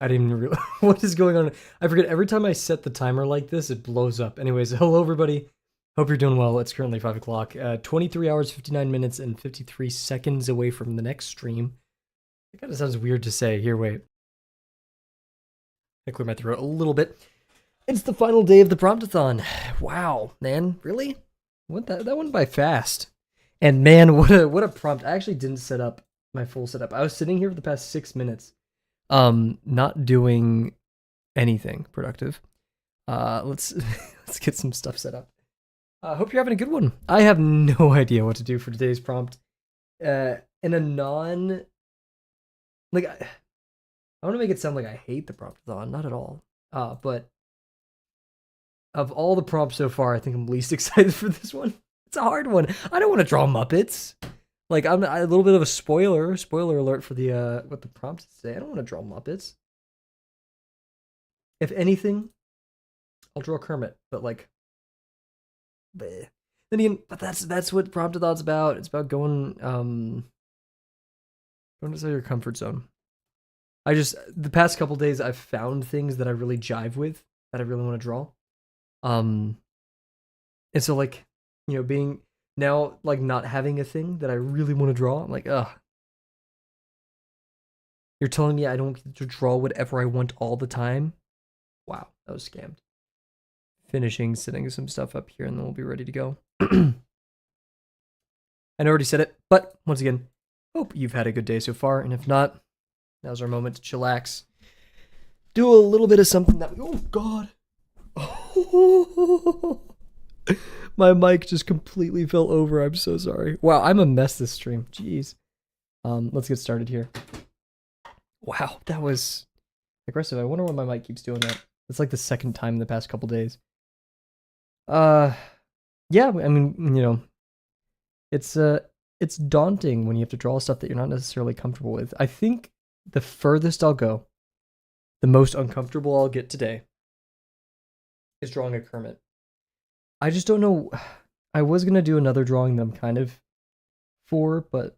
I didn't even realize what is going on. I forget every time I set the timer like this, it blows up. Anyways, hello everybody. Hope you're doing well. It's currently 5 o'clock. 23 hours, 59 minutes, and 53 seconds away from the next stream. It kind of sounds weird to say. Here, wait. I clear my throat a little bit. It's the final day of the Promptathon. Wow, man, really? What that went by fast. And man, what a prompt. I actually didn't set up my full setup. I was sitting here for the past 6 minutes, not doing anything productive. Let's let's get some stuff set up. Hope you're having a good one. I have no idea what to do for today's prompt. In a non, like, I want to make it sound like I hate the Promptathon, not at all. But of all the prompts so far, I think I'm least excited for this one. It's a hard one. I don't want to draw Muppets. Like, I'm a little bit of a spoiler alert for the what the prompt say. I don't want to draw Muppets. If anything, I'll draw Kermit, but like, bleh. Then again, but that's what Promptathon's about. It's about going outside your comfort zone. The past couple days I've found things that I really jive with, that I really want to draw. And so like, you know, being now like not having a thing that I really want to draw, I'm like, ugh. You're telling me I don't get to draw whatever I want all the time? Wow, that was scammed. Finishing setting some stuff up here and then we'll be ready to go. I already said it, but once again, hope you've had a good day so far, and if not, now's our moment to chillax. Do a little bit of something that oh god. My mic just completely fell over. I'm so sorry. Wow, I'm a mess this stream. Jeez. Let's get started here. Wow, that was aggressive. I wonder why my mic keeps doing that. It's like the second time in the past couple days. Yeah, I mean, you know, it's daunting when you have to draw stuff that you're not necessarily comfortable with. I think the furthest I'll go, the most uncomfortable I'll get today, is drawing a Kermit. I just don't know. I was gonna do another drawing that I'm kind of for, but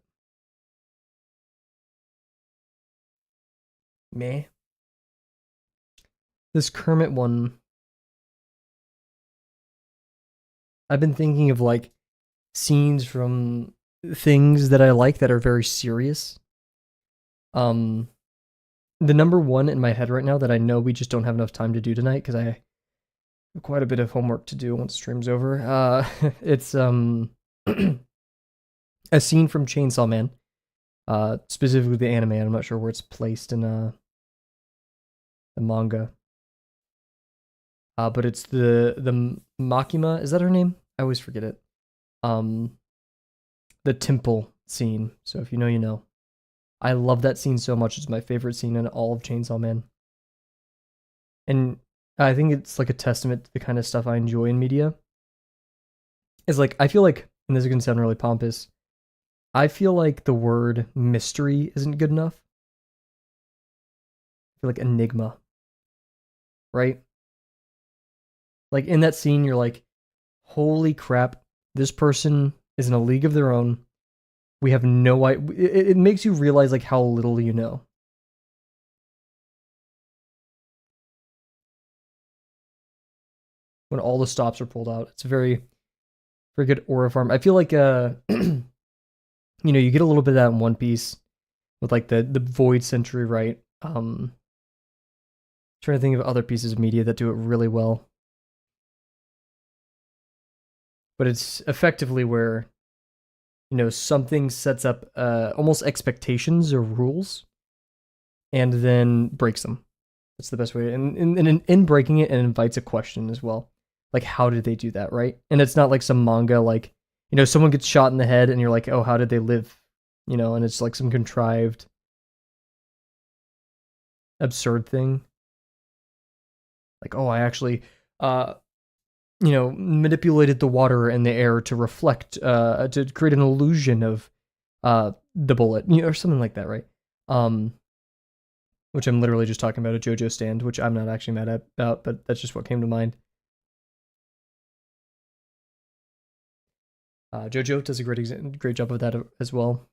meh. This Kermit one, I've been thinking of like scenes from things that I like that are very serious. The number one in my head right now that I know we just don't have enough time to do tonight because I have quite a bit of homework to do once stream's over. It's a scene from Chainsaw Man, specifically the anime. I'm not sure where it's placed in the manga. But it's the Makima, is that her name? I always forget it. The temple scene. So if you know, you know. I love that scene so much. It's my favorite scene in all of Chainsaw Man. And I think it's like a testament to the kind of stuff I enjoy in media. It's like, I feel like, and this is going to sound really pompous, I feel like the word mystery isn't good enough. I feel like enigma. Right? Like in that scene, you're like, holy crap, this person is in a league of their own. We have no idea. It makes you realize like how little you know. When all the stops are pulled out, it's a very, very good aura farm. I feel like, you know, you get a little bit of that in One Piece with like the Void Century, right? Trying to think of other pieces of media that do it really well. But it's effectively where, you know, something sets up almost expectations or rules and then breaks them. That's the best way. And in breaking it, it invites a question as well. Like, how did they do that, right? And it's not like some manga, like, you know, someone gets shot in the head and you're like, oh, how did they live? You know, and it's like some contrived, absurd thing. Like, oh, I actually, you know, manipulated the water and the air to reflect, to create an illusion of the bullet, you know, or something like that, right? Which I'm literally just talking about a JoJo stand, which I'm not actually mad about, but that's just what came to mind. JoJo does a great job of that as well.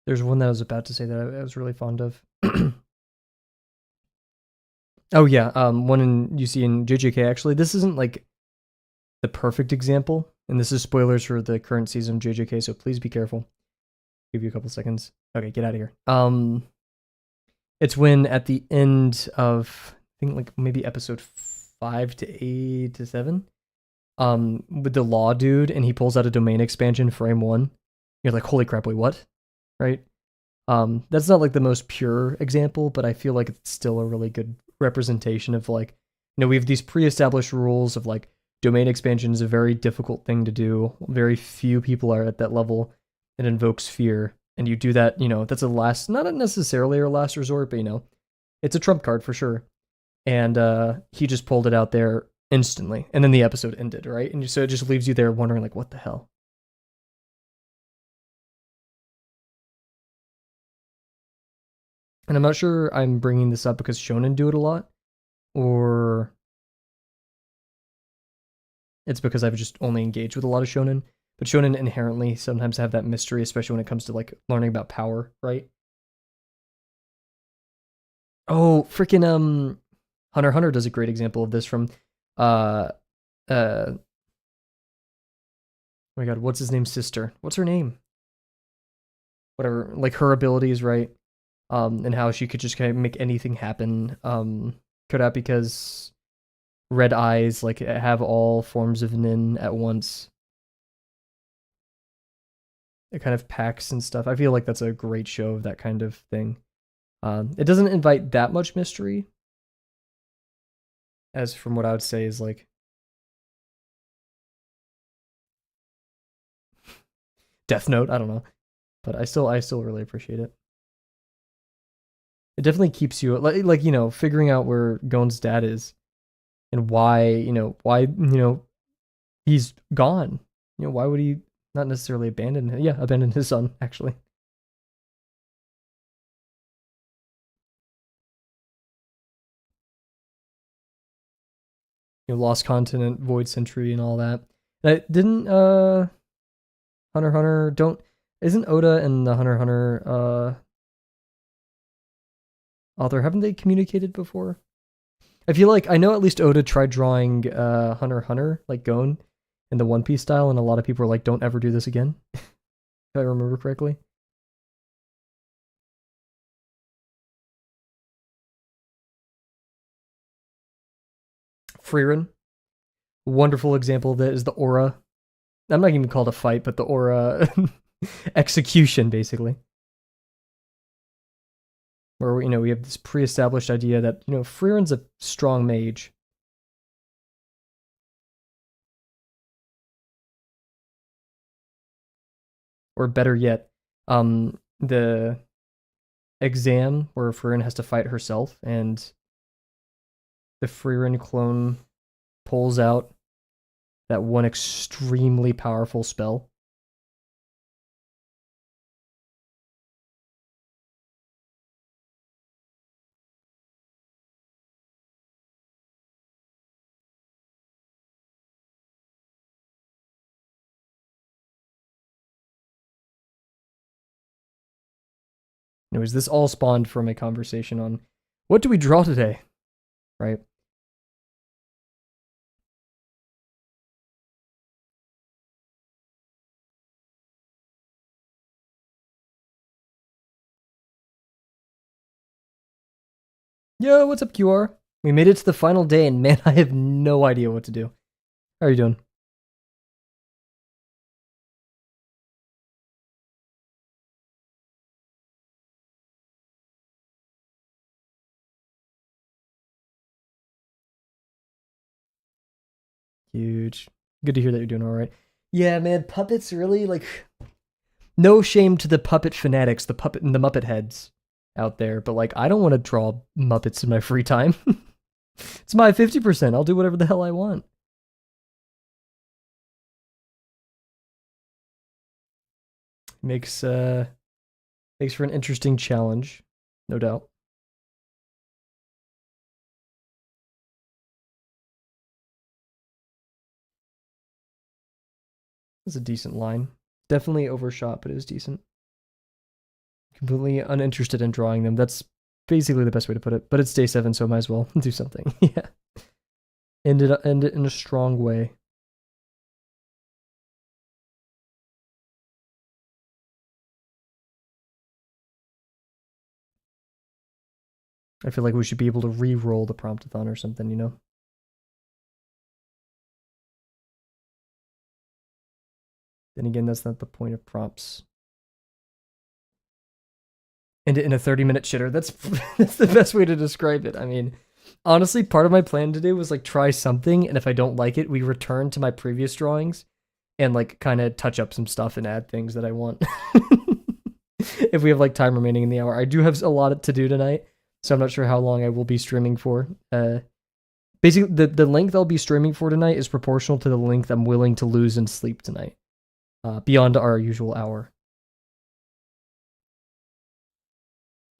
There's one that I was about to say that I was really fond of. Oh yeah, one you see in JJK actually. This isn't like the perfect example, and this is spoilers for the current season of JJK, so please be careful. Give you a couple seconds. Okay, get out of here. It's when at the end of I think like maybe episode 5 to 8 to 7, with the law dude, and he pulls out a domain expansion frame 1. You're like, holy crap, wait, what? Right? That's not like the most pure example, but I feel like it's still a really good representation of like, we have these pre-established rules of like domain expansion is a very difficult thing to do. Very few people are at that level. It invokes fear, and you do that, that's a last, not necessarily your last resort, but it's a trump card for sure. And he just pulled it out there instantly, and then the episode ended, right? And so it just leaves you there wondering like, what the hell? And I'm not sure I'm bringing this up because shonen do it a lot, or it's because I've just only engaged with a lot of shonen. But shonen inherently sometimes have that mystery, especially when it comes to like learning about power, right? Oh, freaking Hunter x Hunter does a great example of this from uh oh my god, what's his name's sister? What's her name? Whatever, like her abilities, right? And how she could just kind of make anything happen. Could that because red eyes like have all forms of nin at once. It kind of packs and stuff. I feel like that's a great show of that kind of thing. It doesn't invite that much mystery, as from what I would say is like Death Note. I don't know, but I still really appreciate it. It definitely keeps you like figuring out where Gon's dad is and why he's gone. Why would he not necessarily abandon him? Yeah, abandon his son actually. Lost Continent, Void Century, and all that. That didn't Hunter x Hunter don't isn't Oda and the Hunter x Hunter author, haven't they communicated before? I feel like I know at least Oda tried drawing Hunter x Hunter like Gon in the One Piece style, and a lot of people were like, "Don't ever do this again." If I remember correctly. Frieren, wonderful example of that is the aura. I'm not even called a fight, but the aura execution basically. Where we have this pre-established idea that Frieren's a strong mage. Or better yet, the exam where Frieren has to fight herself, and the Frieren clone pulls out that one extremely powerful spell. Anyways, this all spawned from a conversation on what do we draw today, right? Yo, what's up, QR? We made it to the final day, and man, I have no idea what to do. How are you doing? Huge. Good to hear that you're doing all right. Yeah, man, puppets really like no shame to the puppet fanatics, the Muppet heads out there, but like I don't want to draw Muppets in my free time. It's my 50%. I'll do whatever the hell I want. Makes makes for an interesting challenge, no doubt. It's a decent line. Definitely overshot, but it was decent. completely uninterested in drawing them. That's basically the best way to put it. But it's day 7, so I might as well do something. Yeah. End it in a strong way. I feel like we should be able to re-roll the Promptathon or something, you know? Then again, that's not the point of prompts. End it in a 30-minute shitter. That's that's the best way to describe it. I mean, honestly, part of my plan today was like try something, and if I don't like it, we return to my previous drawings and like kind of touch up some stuff and add things that I want. If we have like time remaining in the hour. I do have a lot to do tonight, so I'm not sure how long I will be streaming for. Basically, the length I'll be streaming for tonight is proportional to the length I'm willing to lose in sleep tonight, beyond our usual hour.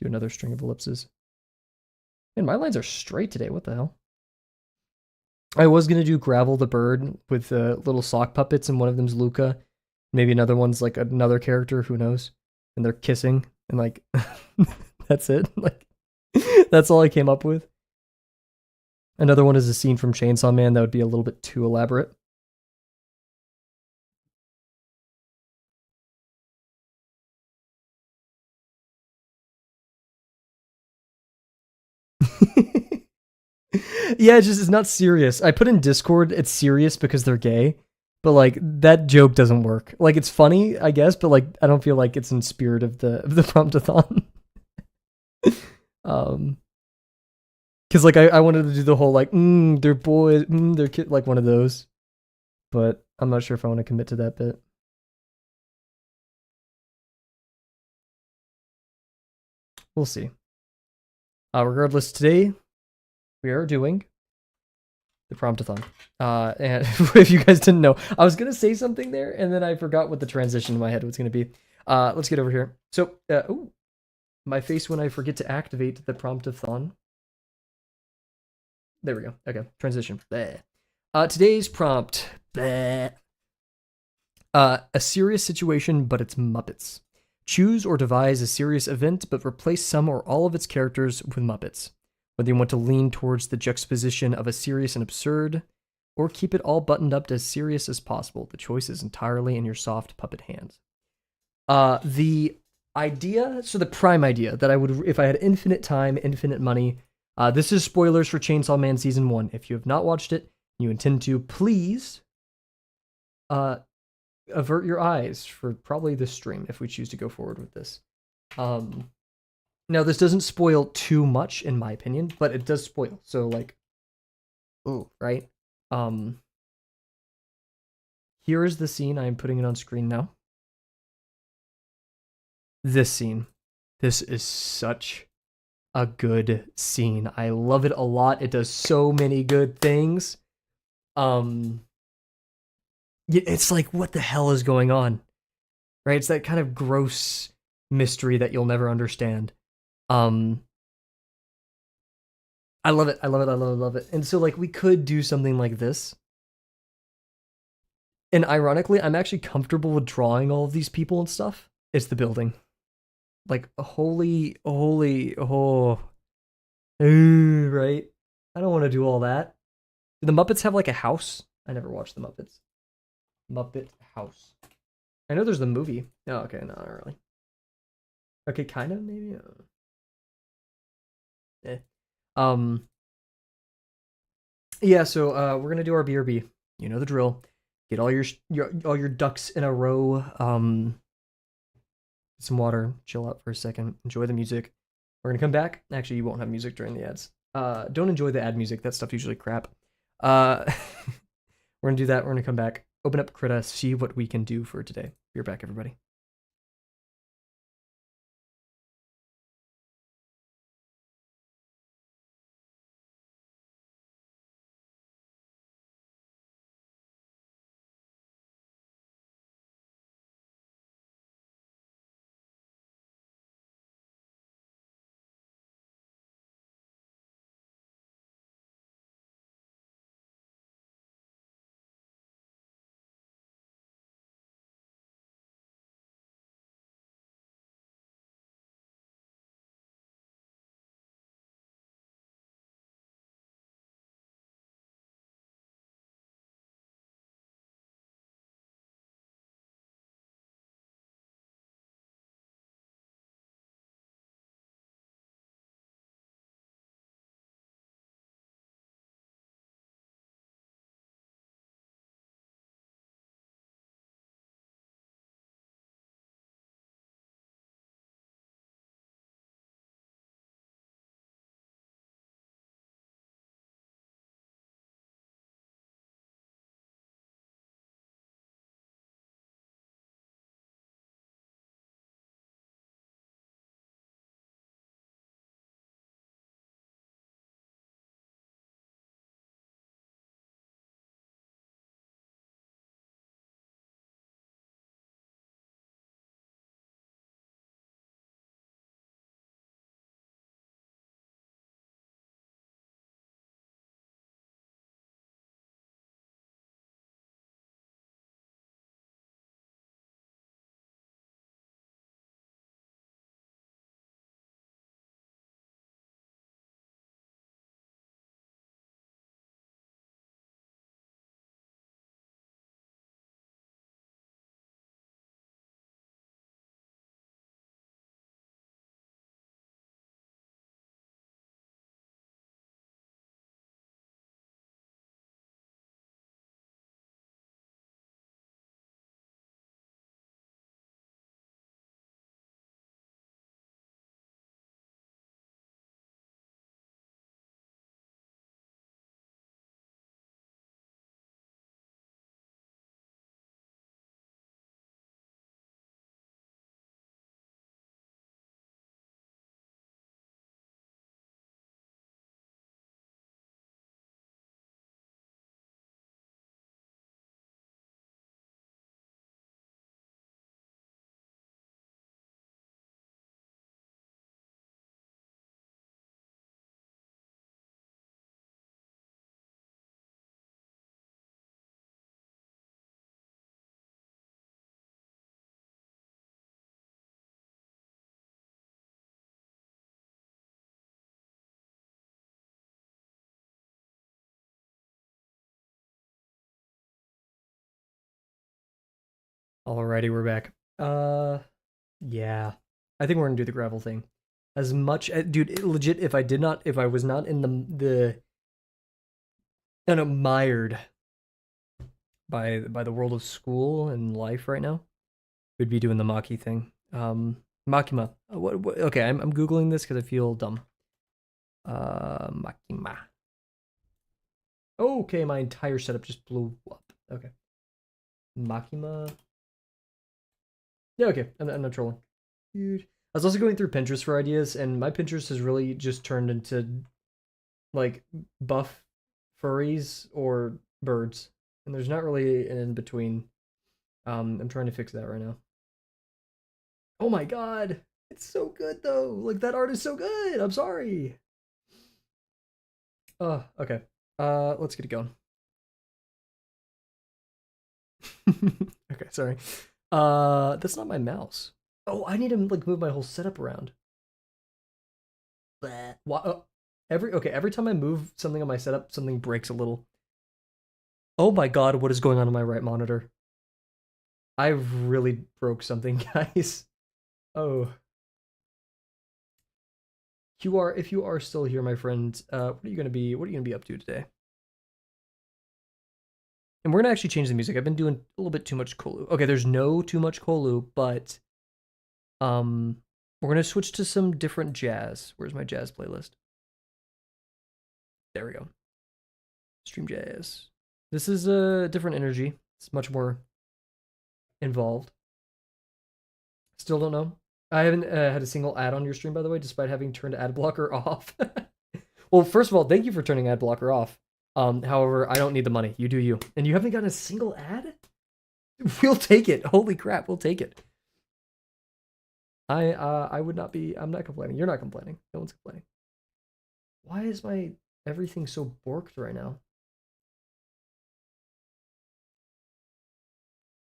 Do another string of ellipses. Man, my lines are straight today. What the hell? I was gonna do Gravel the bird with little sock puppets, and one of them's Luca. Maybe another one's like another character. Who knows? And they're kissing, and like that's it. Like that's all I came up with. Another one is a scene from Chainsaw Man that would be a little bit too elaborate. Yeah, it's not serious. I put in Discord, it's serious because they're gay, but like that joke doesn't work. Like it's funny, I guess, but like I don't feel like it's in spirit of the Promptathon. Because like I wanted to do the whole like they're boys, they're kid, like one of those, but I'm not sure if I want to commit to that bit. We'll see. Regardless, today we are doing the Promptathon. And if you guys didn't know, I was gonna say something there, and then I forgot what the transition in my head was gonna be. Let's get over here. So, oh, my face when I forget to activate the Promptathon. There we go. Okay, transition. Today's prompt. A serious situation, but it's Muppets. Choose or devise a serious event, but replace some or all of its characters with Muppets. Whether you want to lean towards the juxtaposition of a serious and absurd, or keep it all buttoned up as serious as possible, the choice is entirely in your soft puppet hands. The idea, so the prime idea that I would, if I had infinite time, infinite money, this is spoilers for Chainsaw Man Season 1. If you have not watched it, you intend to, please avert your eyes for probably this stream if we choose to go forward with this. Now, this doesn't spoil too much, in my opinion, but it does spoil. So, like, ooh, right? Here is the scene. I am putting it on screen now. This scene. This is such a good scene. I love it a lot. It does so many good things. It's like, what the hell is going on? Right? It's that kind of gross mystery that you'll never understand. I love it. I love it. I love it. I love it. And so, like, we could do something like this. And ironically, I'm actually comfortable with drawing all of these people and stuff. It's the building. Like, holy, oh. Ooh, right? I don't want to do all that. Do the Muppets have, like, a house? I never watched the Muppets. Muppet House. I know there's the movie. Oh, okay. No, not really. Okay, kind of, maybe? Yeah, so we're gonna do our BRB. You know the drill. Get all your ducks in a row. Get some water. Chill out for a second. Enjoy the music. We're gonna come back. Actually, you won't have music during the ads. Don't enjoy the ad music. That stuff's usually crap. We're gonna do that. We're gonna come back. Open up Krita. See what we can do for today. Be right back, everybody. Alrighty, we're back. Yeah. I think we're gonna do the gravel thing. As much as, dude, legit, if I was not in the and mired by the world of school and life right now, we'd be doing the Maki thing. Makima. What okay, I'm Googling this because I feel dumb. Makima. Okay, my entire setup just blew up. Okay. Makima. Yeah, okay. I'm not trolling. Dude. I was also going through Pinterest for ideas, and my Pinterest has really just turned into like buff furries or birds. And there's not really an in between. I'm trying to fix that right now. Oh my god. It's so good though. Like that art is so good. I'm sorry. Okay. Let's get it going. Okay, sorry. That's not my mouse. Oh, I need to like move my whole setup around. Why? Every time I move something on my setup, something breaks a little. Oh my god, what is going on my right monitor? I really broke something, guys. Oh. If you are still here, my friend, what are you gonna be up to today? And we're gonna actually change the music. I've been doing a little bit too much Kolu. Okay, there's no too much Kolu, but we're gonna switch to some different jazz. Where's my jazz playlist? There we go. Stream jazz. This is a different energy. It's much more involved. Still don't know. I haven't had a single ad on your stream, by the way, despite having turned ad blocker off. Well, first of all, thank you for turning ad blocker off. However, I don't need the money. You do you. And you haven't gotten a single ad? We'll take it. Holy crap, we'll take it. I would not be. I'm not complaining. You're not complaining. No one's complaining. Why is my everything so borked right now?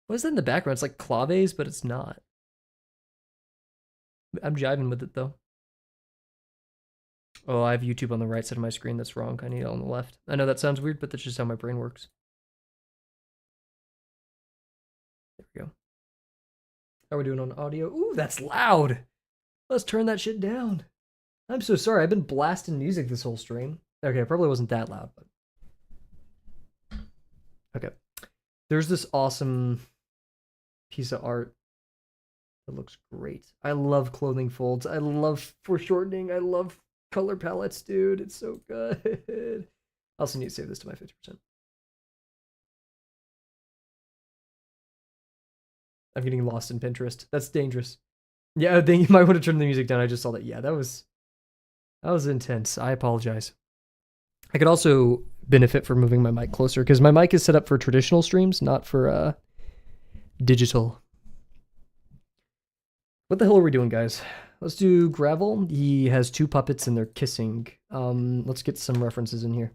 What is that in the background? It's like claves, but it's not. I'm jiving with it though. Oh, I have YouTube on the right side of my screen. That's wrong. I need it on the left. I know that sounds weird, but that's just how my brain works. There we go. How are we doing on audio? Ooh, that's loud. Let's turn that shit down. I'm so sorry. I've been blasting music this whole stream. Okay, it probably wasn't that loud, but okay. There's this awesome piece of art that looks great. I love clothing folds. I love foreshortening. I love color palettes, dude. It's so good. I also need to save this to my 50%. I'm getting lost in Pinterest. That's dangerous. Yeah, I think you might want to turn the music down. I just saw that. Yeah, that was intense. I apologize. I could also benefit from moving my mic closer because my mic is set up for traditional streams, not for digital. What the hell are we doing, guys? Let's do Gravel. He has two puppets and they're kissing. Let's get some references in here.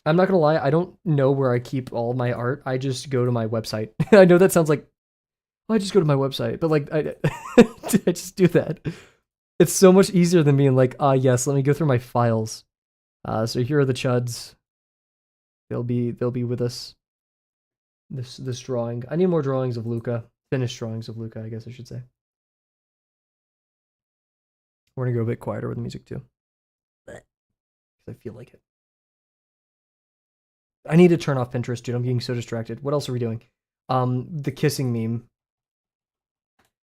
I'm not gonna lie, I don't know where I keep all my art. I just go to my website. I know that sounds like, oh, I just go to my website, but like I just do that. It's so much easier than being like, yes, let me go through my files. So here are the chuds. They'll be with us. This drawing. I need more drawings of Luca. Finished drawings of Luca, I guess I should say. We're gonna go a bit quieter with the music too. Because I feel like it. I need to turn off Pinterest, dude. I'm getting so distracted. What else are we doing? The kissing meme.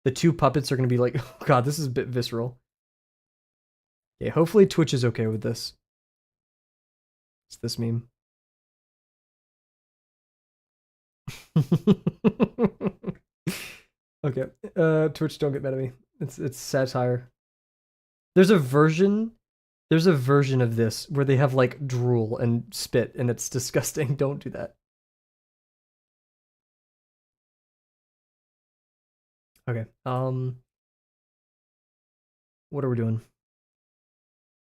The two puppets are gonna be like, oh god, this is a bit visceral. Yeah, hopefully Twitch is okay with this. It's this meme. Okay. Twitch, don't get mad at me. It's satire. There's a version of this where they have like drool and spit and it's disgusting. Don't do that. Okay. What are we doing?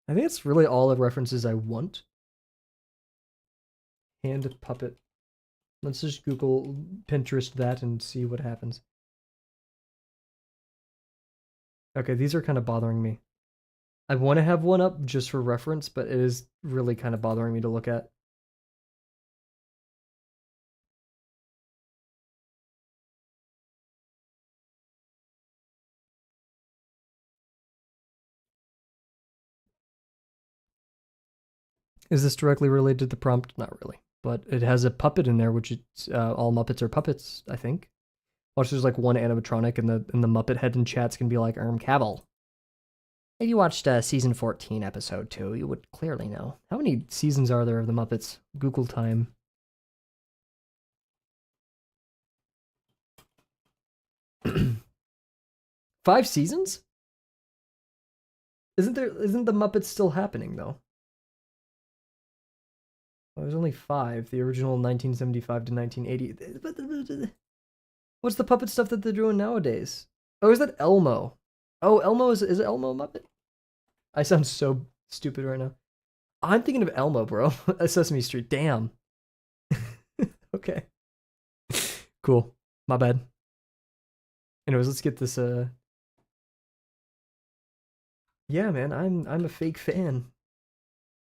I think it's really all the references I want. Hand puppet. Let's just Google Pinterest that and see what happens. Okay, these are kind of bothering me. I want to have one up just for reference, but it is really kind of bothering me to look at. Is this directly related to the prompt? Not really. But it has a puppet in there, which is all Muppets are puppets, I think. Watch, there's like one animatronic, and the Muppet head in chat's gonna be like Kavel. If you watched season 14, episode 2, you would clearly know. How many seasons are there of the Muppets? Google time. Five seasons? Isn't the Muppets still happening though? Well, there's only 5. The original 1975 to 1980. What's the puppet stuff that they're doing nowadays? Oh, is that Elmo? Oh, Elmo is Elmo a Muppet? I sound so stupid right now. I'm thinking of Elmo, bro. Sesame Street. Damn. Okay. Cool. My bad. Anyways, let's get this yeah, man, I'm a fake fan.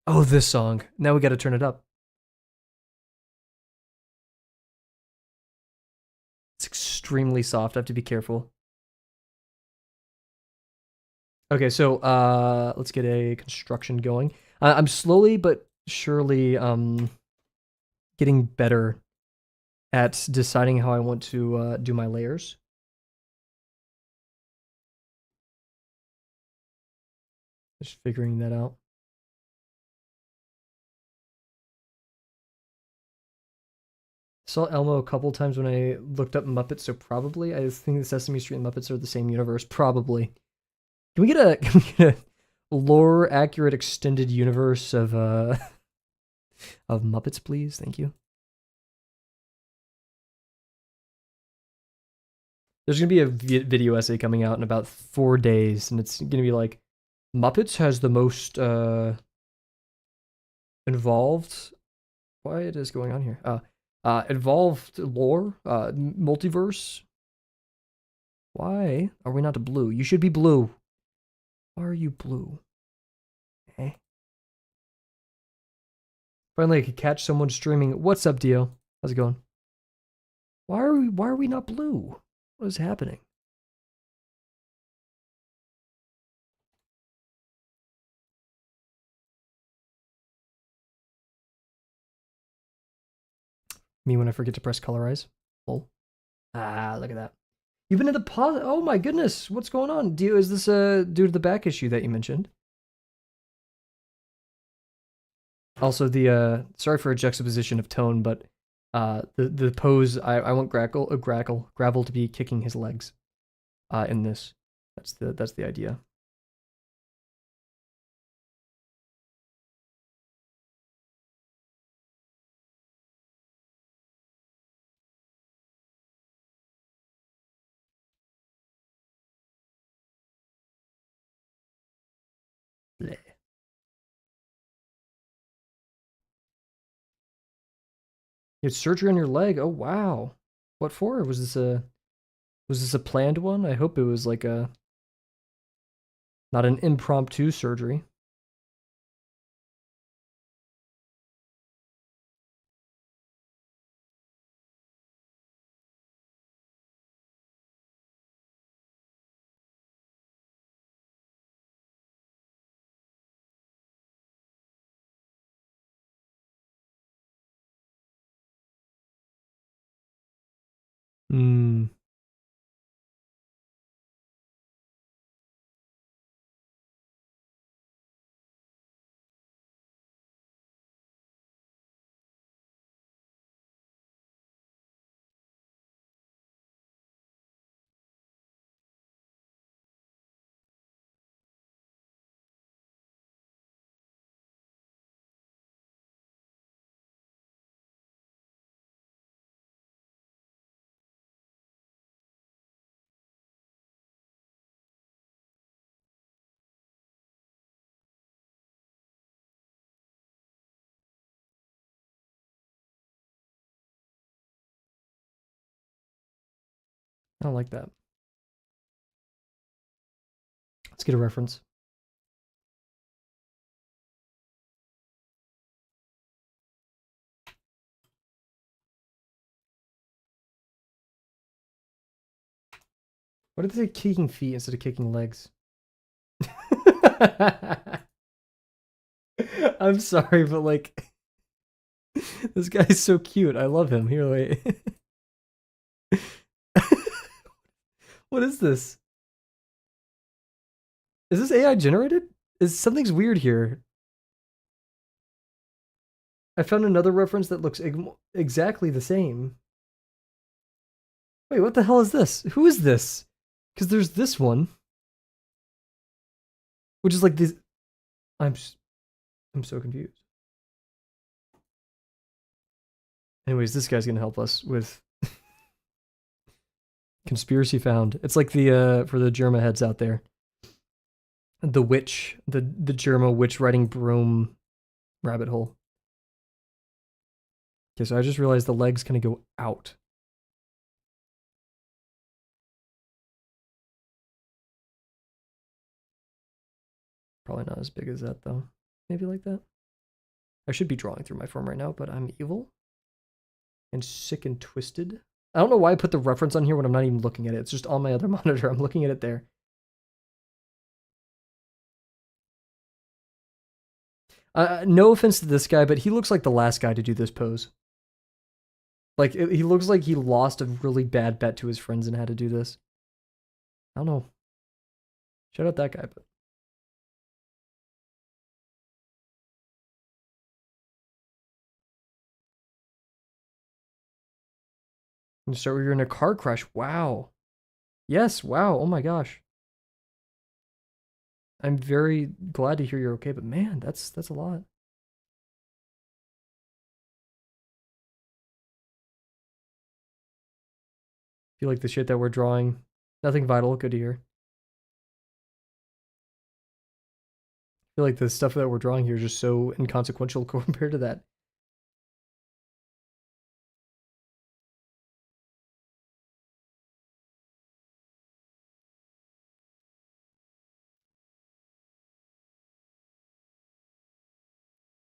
Oh, this song. Now we gotta turn it up. It's extremely soft. I have to be careful. Okay, so let's get a construction going. I'm slowly but surely getting better at deciding how I want to do my layers. Just figuring that out. Saw Elmo a couple times when I looked up Muppets, so probably I think the Sesame Street and Muppets are the same universe. Probably. Can we get a lore accurate extended universe of of Muppets, please? Thank you. There's gonna be a video essay coming out in about 4 days, and it's gonna be like Muppets has the most involved. Why it is going on here? Involved lore, multiverse. Why are we not blue? You should be blue. Why are you blue? Okay. Finally, I could catch someone streaming. What's up, Dio? How's it going? Why are we not blue? What is happening? Me when I forget to press colorize. Oh. Ah, look at that. You've been in the pause. Oh my goodness, what's going on? Is this due to the back issue that you mentioned? Also, the sorry for a juxtaposition of tone, but the pose I want Gravel to be kicking his legs in this. That's the idea. Bleh. You had surgery on your leg. Oh wow. What for? Was this a planned one? I hope it was like a not an impromptu surgery. Hmm. I don't like that. Let's get a reference. What did they say kicking feet instead of kicking legs? I'm sorry, but like, this guy's so cute. I love him. Here, wait. What is this? Is this AI generated? Is something's weird here? I found another reference that looks exactly the same. Wait, what the hell is this? Who is this? Because there's this one, which is like this. I'm I'm so confused. Anyways, this guy's gonna help us with conspiracy found. It's like the for the Germa heads out there. The witch, the Germa witch riding broom rabbit hole. Okay, so I just realized the leg's gonna go out. Probably not as big as that though. Maybe like that. I should be drawing through my form right now, but I'm evil and sick and twisted. I don't know why I put the reference on here when I'm not even looking at it. It's just on my other monitor. I'm looking at it there. No offense to this guy, but he looks like the last guy to do this pose. Like, he looks like he lost a really bad bet to his friends and had to do this. I don't know. Shout out that guy, but. And so you're in a car crash. Wow. Yes, wow. Oh my gosh. I'm very glad to hear you're okay, but man, that's a lot. Feel like the shit that we're drawing. Nothing vital, good to hear. Feel like the stuff that we're drawing here is just so inconsequential compared to that.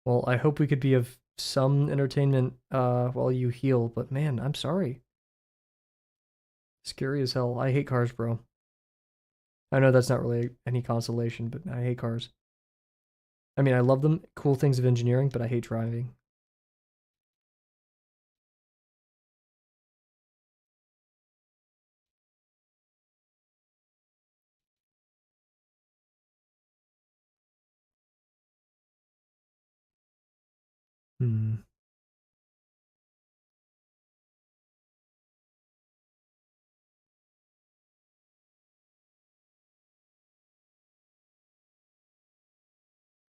Well, I hope we could be of some entertainment while you heal, but man, I'm sorry. Scary as hell. I hate cars, bro. I know that's not really any consolation, but I hate cars. I mean, I love them, cool things of engineering, but I hate driving. Hmm.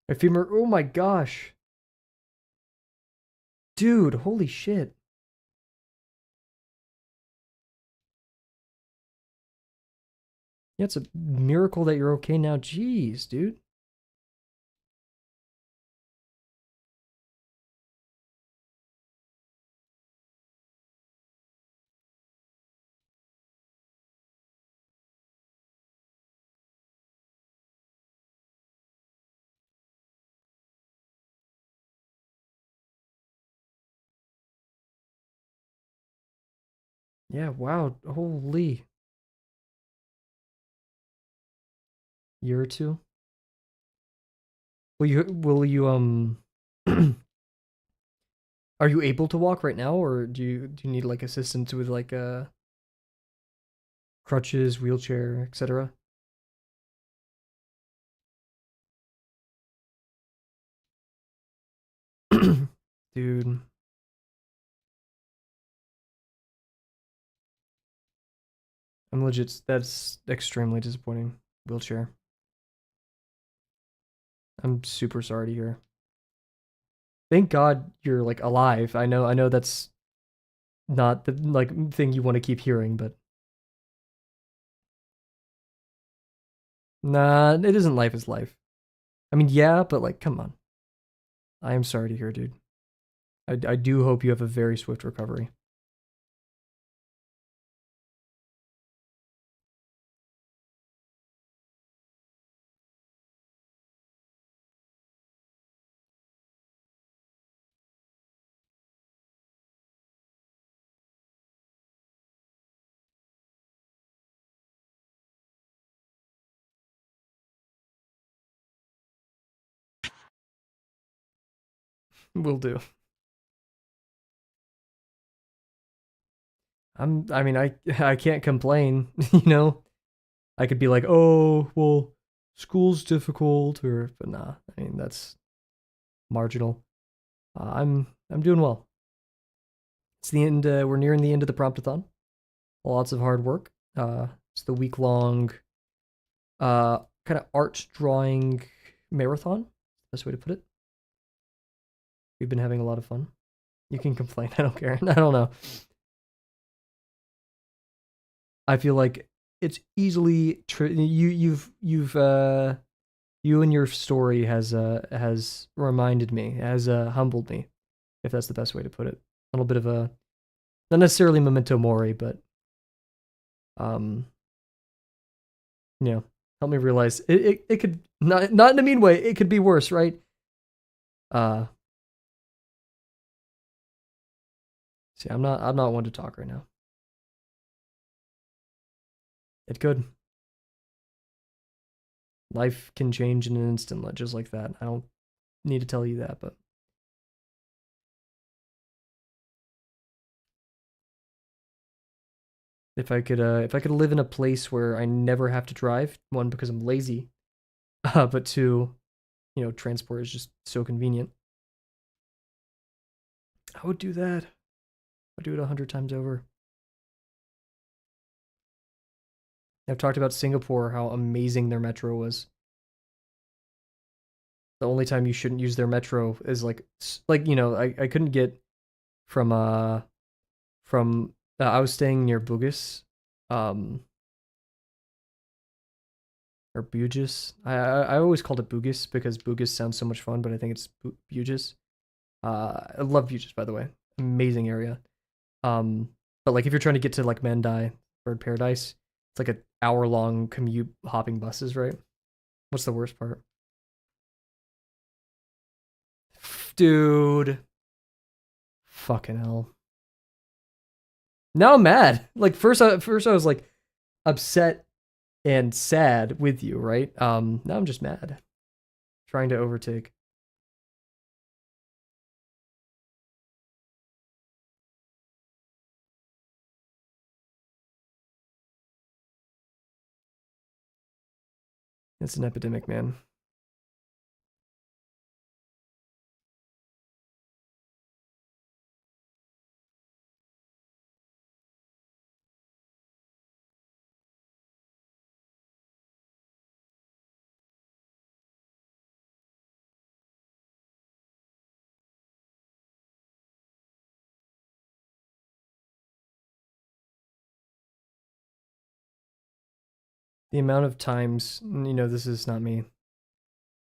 My femur, oh my gosh. Dude, holy shit. Yeah, it's a miracle that you're okay now. Jeez, dude. Yeah, wow. Holy. Year or two? Will you are you able to walk right now, or do you need like assistance with like crutches, wheelchair, etc.? Dude, I'm legit. That's extremely disappointing. Wheelchair. I'm super sorry to hear. Thank God you're like alive. I know that's not the like thing you want to keep hearing, but nah, it isn't life is life. I mean, yeah, but like, come on. I am sorry to hear, dude. I do hope you have a very swift recovery. Will do. I mean, I can't complain, you know? I could be like, oh, well, school's difficult, or, but nah, I mean, that's marginal. I'm doing well. It's the end, we're nearing the end of the Promptathon. Lots of hard work. It's the week long, kind of art drawing marathon. Best way to put it. We've been having a lot of fun. You can complain. I don't care. I don't know. I feel like it's easily you and your story has reminded me, has humbled me, if that's the best way to put it. A little bit of a, not necessarily memento mori, but um you know, help me realize it could, not in a mean way, it could be worse, right? Uh See, I'm not one to talk right now. It could. Life can change in an instant, just like that. I don't need to tell you that, but if I could live in a place where I never have to drive, one, because I'm lazy, but two, you know, transport is just so convenient, I would do that. I'd do it 100 times over. I've talked about Singapore, how amazing their metro was. The only time you shouldn't use their metro is like, you know, I couldn't get from I was staying near Bugis, um or Bugis. I always called it Bugis because Bugis sounds so much fun, but I think it's Bugis. I love Bugis, by the way. Amazing area. But like if you're trying to get to like Mandai, Bird Paradise, it's like an hour-long commute hopping buses, right? What's the worst part? Dude. Fucking hell. Now I'm mad. Like first I was like upset and sad with you, right? Now I'm just mad. Trying to overtake. It's an epidemic, man. The amount of times, you know, this is not me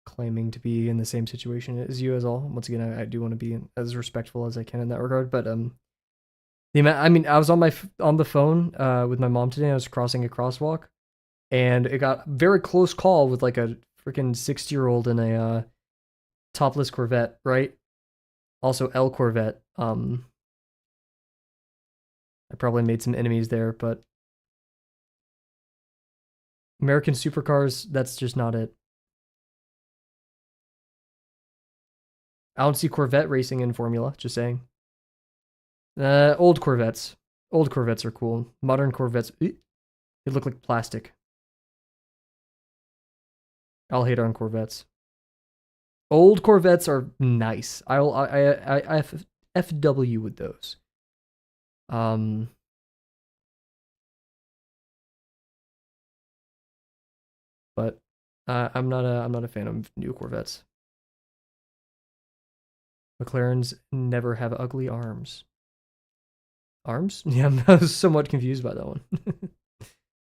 claiming to be in the same situation as you as all. Once again, I do want to be as respectful as I can in that regard, but the amount, I mean, I was on the phone with my mom today. I was crossing a crosswalk, and it got very close call with like a freaking 60-year-old in a topless Corvette, right? Also L Corvette. I probably made some enemies there, but American supercars, that's just not it. I don't see Corvette racing in Formula, just saying. Old Corvettes. Old Corvettes are cool. Modern Corvettes, they look like plastic. I'll hate on Corvettes. Old Corvettes are nice. I FW with those. Um, but I'm not a fan of new Corvettes. McLarens never have ugly arms. Arms? Yeah, I was somewhat confused by that one.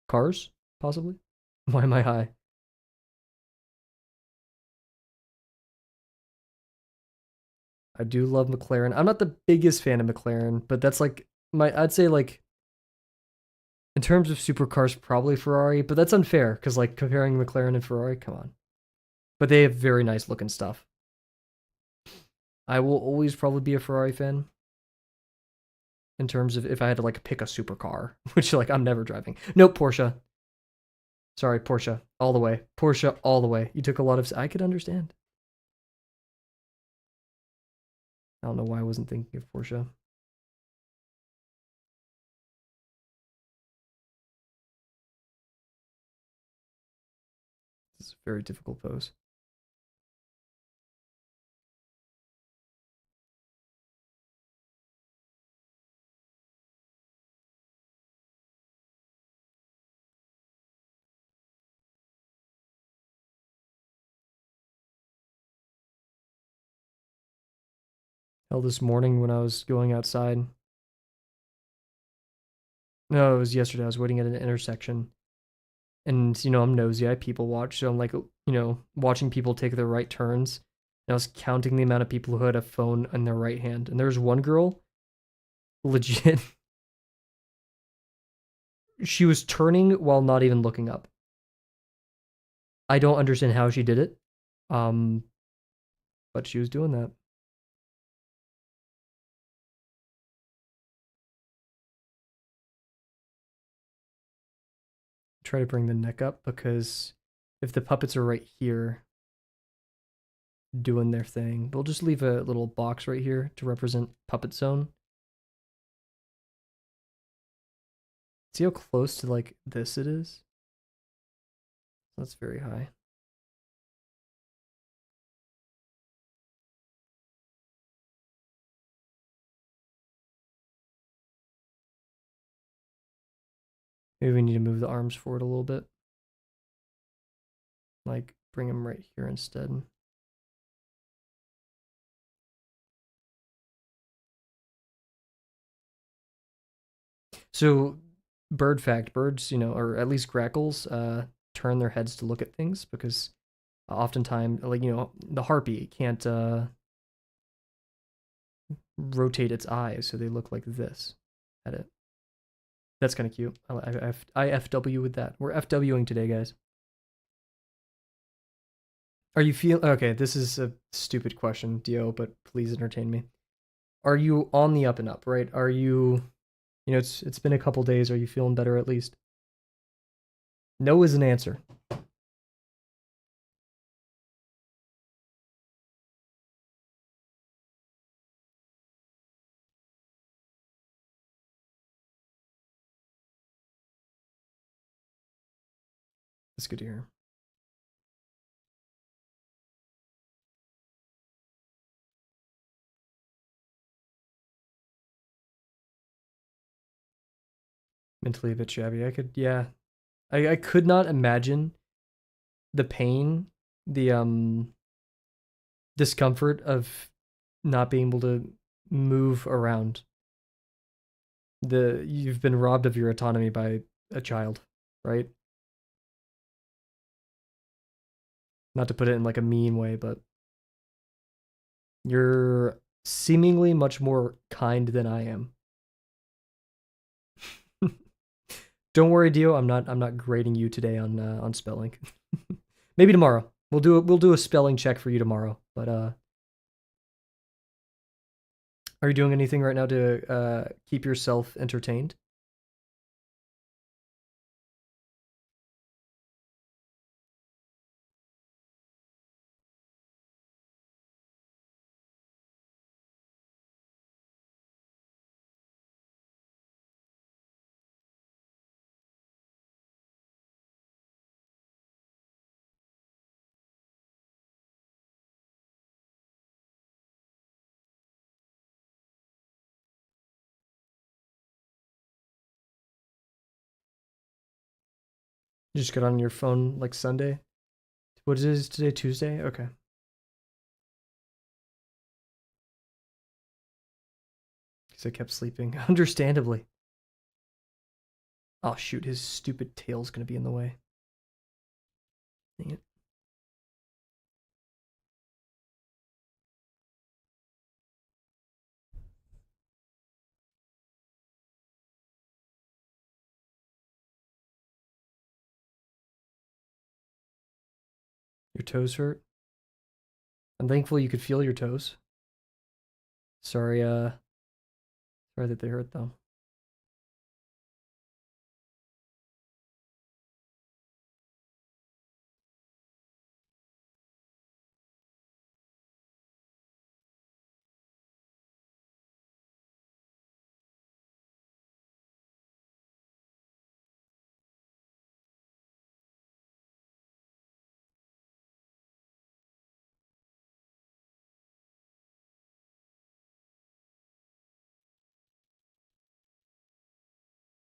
Cars, possibly. Why am I high? I do love McLaren. I'm not the biggest fan of McLaren, but that's like I'd say like in terms of supercars, probably Ferrari, but that's unfair because like comparing McLaren and Ferrari, come on. But they have very nice looking stuff. I will always probably be a Ferrari fan in terms of if I had to like pick a supercar, which like I'm never driving. Nope, Porsche. Sorry, Porsche all the way. Porsche all the way. You took a lot of. I could understand. I don't know why I wasn't thinking of Portia. It's a very difficult pose. Hell, this morning when I was going outside. No, it was yesterday. I was waiting at an intersection. And, I'm nosy. I people watch. So I'm like, watching people take their right turns. And I was counting the amount of people who had a phone in their right hand. And there was one girl, legit. She was turning while not even looking up. I don't understand how she did it. Um, but she was doing that. Try to bring the neck up because if the puppets are right here doing their thing, we'll just leave a little box right here to represent puppet zone. See how close to like this it is? That's very high. Maybe we need to move the arms forward a little bit. Like bring them right here instead. So bird fact, birds, or at least grackles, turn their heads to look at things because oftentimes, like, the harpy can't rotate its eyes, so they look like this at it. That's kind of cute. I FW with that. We're FWing today, guys. Are you feel okay? This is a stupid question, Dio, but please entertain me. Are you on the up and up? Right? Are you? It's been a couple days. Are you feeling better at least? No is an answer. That's good to hear. Mentally a bit shabby. Yeah. I could not imagine the pain, the discomfort of not being able to move around. You've been robbed of your autonomy by a child, right? Not to put it in like a mean way, but you're seemingly much more kind than I am. Don't worry, Dio. I'm not grading you today on spelling. Maybe tomorrow. We'll do a spelling check for you tomorrow. But are you doing anything right now to keep yourself entertained? You just got on your phone like Sunday. What is today? Tuesday? Okay. Because I kept sleeping. Understandably. Oh shoot, his stupid tail's gonna be in the way. Dang it. Your toes hurt? I'm thankful you could feel your toes. Sorry, sorry that they hurt though.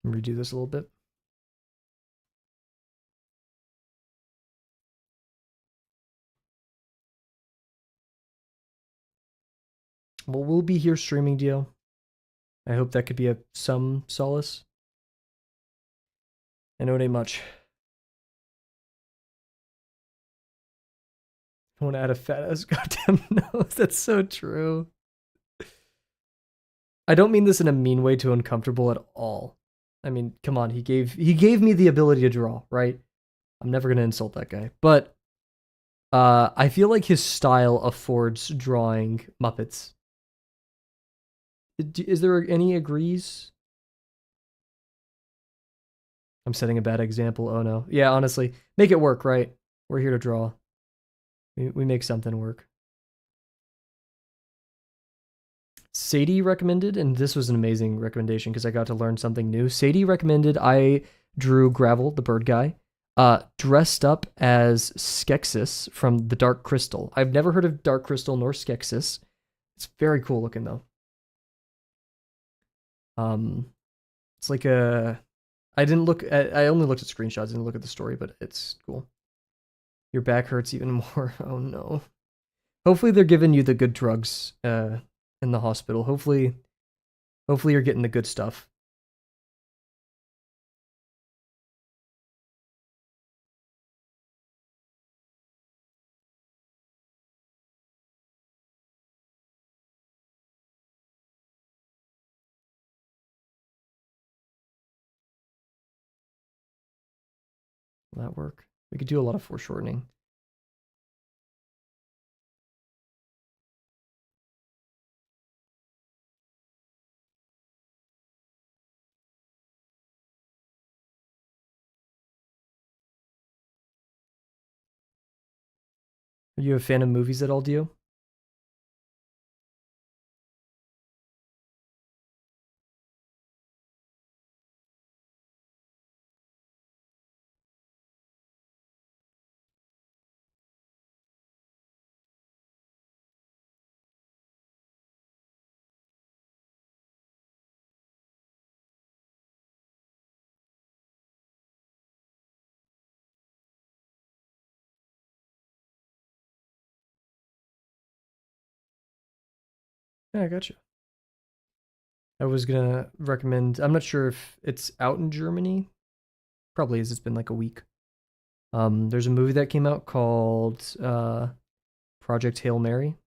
Redo this a little bit. Well, we'll be here streaming, Dio. I hope that could be some solace. I know it ain't much. I want to add a fat ass goddamn nose. That's so true. I don't mean this in a mean way to uncomfortable at all. I mean, come on, he gave me the ability to draw, right? I'm never gonna insult that guy. But I feel like his style affords drawing Muppets. Is there any agrees? I'm setting a bad example. Oh no. Yeah, honestly, make it work, right? We're here to draw. We make something work. Sadie recommended, and this was an amazing recommendation because I got to learn something new. Sadie recommended I drew Gravel, the bird guy, dressed up as Skeksis from the Dark Crystal. I've never heard of Dark Crystal nor Skeksis. It's very cool looking though. It's like a. I didn't look at. I only looked at screenshots. I didn't look at the story, but it's cool. Your back hurts even more. Oh no. Hopefully they're giving you the good drugs in the hospital. Hopefully you're getting the good stuff. Will that work? We could do a lot of foreshortening. Are you a fan of movies at all, Dio? Yeah, I gotcha. I was gonna recommend. I'm not sure if it's out in Germany. Probably is. It's been like a week. There's a movie that came out called Project Hail Mary.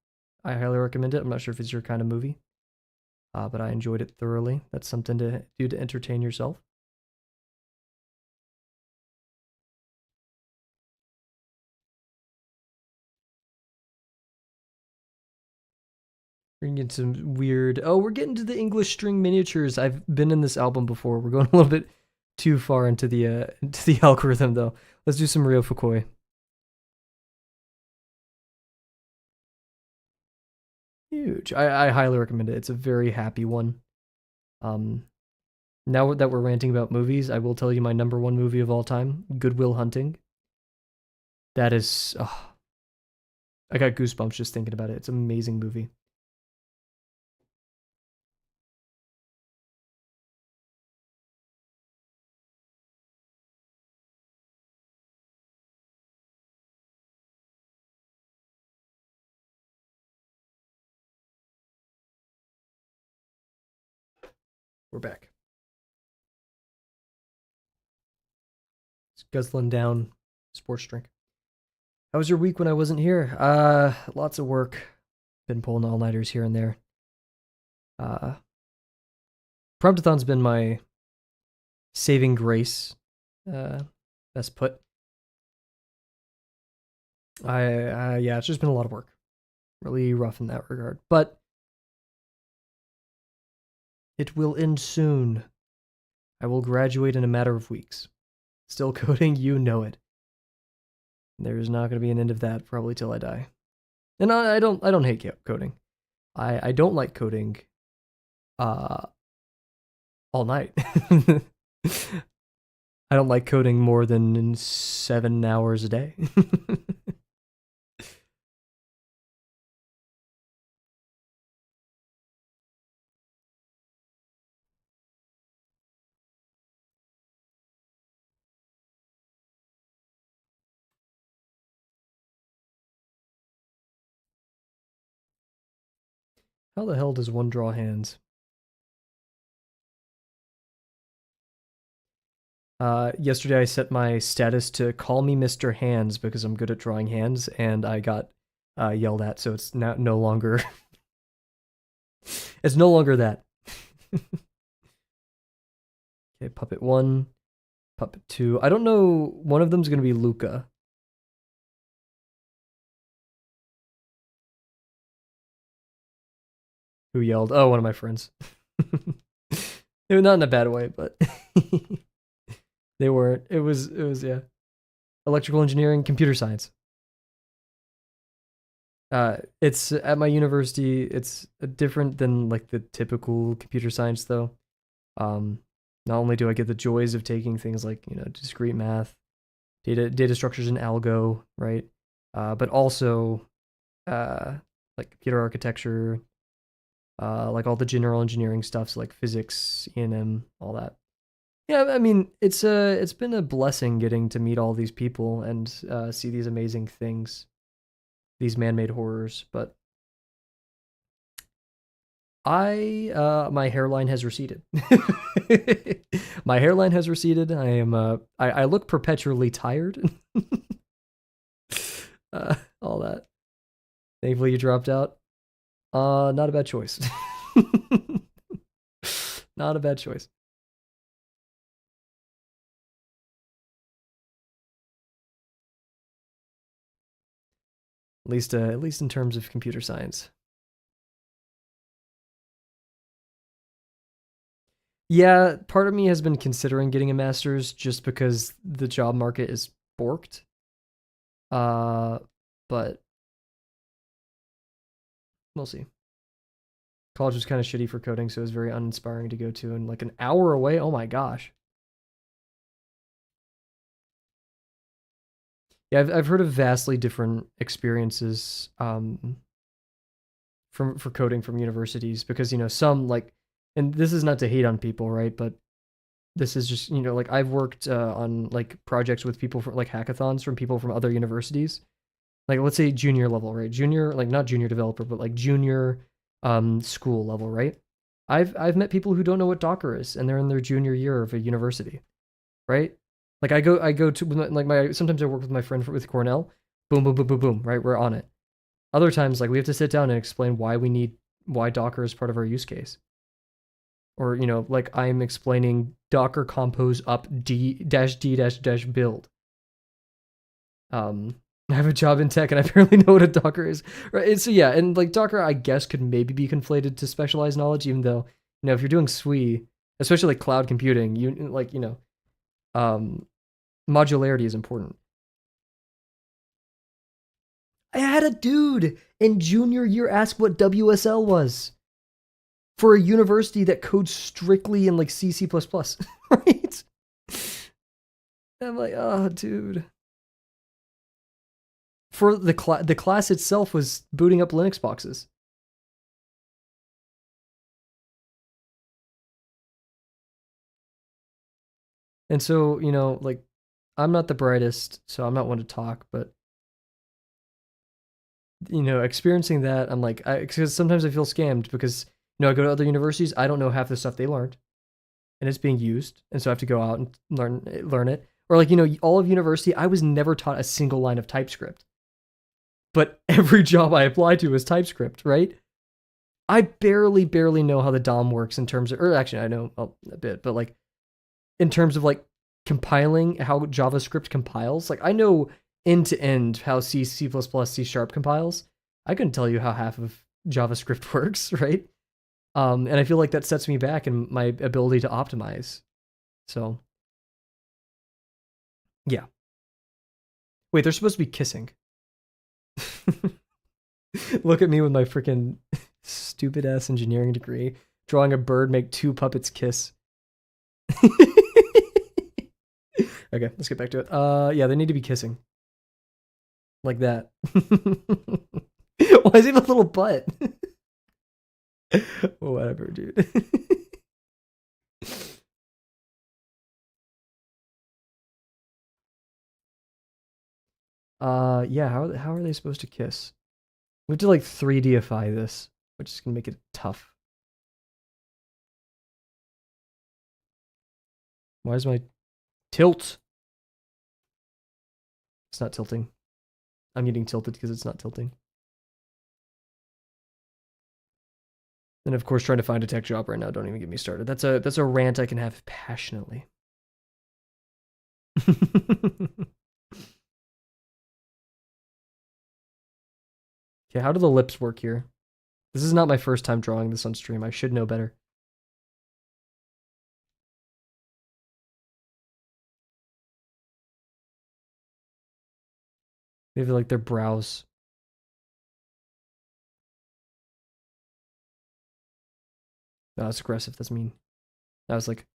I highly recommend it. I'm not sure if it's your kind of movie, but I enjoyed it thoroughly. That's something to do to entertain yourself. We're getting some weird. Oh, we're getting to the English string miniatures. I've been in this album before. We're going a little bit too far into the algorithm though. Let's do some Rio Fukui. Huge. I highly recommend it. It's a very happy one. Um, Now that we're ranting about movies, I will tell you my number one movie of all time, Good Will Hunting. That is, oh, I got goosebumps just thinking about it. It's an amazing movie. We're back. It's guzzling down sports drink. How was your week when I wasn't here? Lots of work. Been pulling all-nighters here and there. Promptathon's been my saving grace. Best put. Yeah, it's just been a lot of work. Really rough in that regard. But it will end soon. I will graduate in a matter of weeks. Still coding, you know it. There's not going to be an end of that probably till I die. And I don't hate coding. I don't like coding all night. I don't like coding more than 7 hours a day. How the hell does one draw hands? Yesterday I set my status to call me Mr. Hands because I'm good at drawing hands, and I got yelled at, so it's now no longer it's no longer that. Okay, puppet 1, puppet 2. I don't know, one of them's gonna be Luca. Who yelled? Oh, one of my friends. Not in a bad way, but they weren't. It was yeah. Electrical engineering, computer science. It's at my university. It's different than like the typical computer science, though. Um, Not only do I get the joys of taking things like discrete math, data structures in algo, right? But also like computer architecture, like all the general engineering stuff, so like physics, E&M, all that. Yeah, I mean, it's been a blessing getting to meet all these people and see these amazing things, these man-made horrors. But my hairline has receded. My hairline has receded. I look perpetually tired. All that. Thankfully, you dropped out. Not a bad choice. Not a bad choice. At least in terms of computer science. Yeah, part of me has been considering getting a master's just because the job market is borked. Uh, but we'll see. College was kind of shitty for coding, so it was very uninspiring to go to. And like an hour away, oh my gosh. Yeah, I've heard of vastly different experiences for coding from universities because some like, and this is not to hate on people, right? But this is just like I've worked on like projects with people from like hackathons from people from other universities, like let's say junior level, right? Junior, like not junior developer, but like junior school level, right? I've met people who don't know what Docker is, and they're in their junior year of a university, right? Like I go to like my sometimes I work with my friend with Cornell, boom boom boom boom boom, right? We're on it. Other times like we have to sit down and explain why Docker is part of our use case, or like I'm explaining Docker compose up d-d build. I have a job in tech and I barely know what a Docker is. Right. And so yeah, and like Docker, I guess could maybe be conflated to specialized knowledge, even though if you're doing SWE, especially like cloud computing, you like um, modularity is important. I had a dude in junior year ask what WSL was for a university that codes strictly in like C, C++, right? I'm like, oh, dude. For the class itself was booting up Linux boxes. And so, like I'm not the brightest, so I'm not one to talk, but experiencing that, I'm like, because sometimes I feel scammed because I go to other universities, I don't know half the stuff they learned, and it's being used, and so I have to go out and learn it. Or like all of university, I was never taught a single line of TypeScript, but every job I apply to is TypeScript, right? I barely know how the DOM works in terms of, or actually I know a bit, but like in terms of like compiling how JavaScript compiles. Like I know end to end how C, C++, C Sharp compiles. I couldn't tell you how half of JavaScript works, right? And I feel like that sets me back in my ability to optimize. So, yeah. Wait, they're supposed to be kissing. Look at me with my freaking stupid ass engineering degree, drawing a bird, make two puppets kiss. Okay, let's get back to it. Yeah, they need to be kissing. Like that. Why is he a little butt? Whatever, dude. Yeah, how are they supposed to kiss? We have to like 3Dify this. which is gonna make it tough. Why is my tilt? It's not tilting. I'm getting tilted because it's not tilting. And of course, trying to find a tech job right now. Don't even get me started. That's a rant I can have passionately. Okay, how do the lips work here? This is not my first time drawing this on stream. I should know better. Maybe like their brows. No, that's aggressive. That's mean. That was like.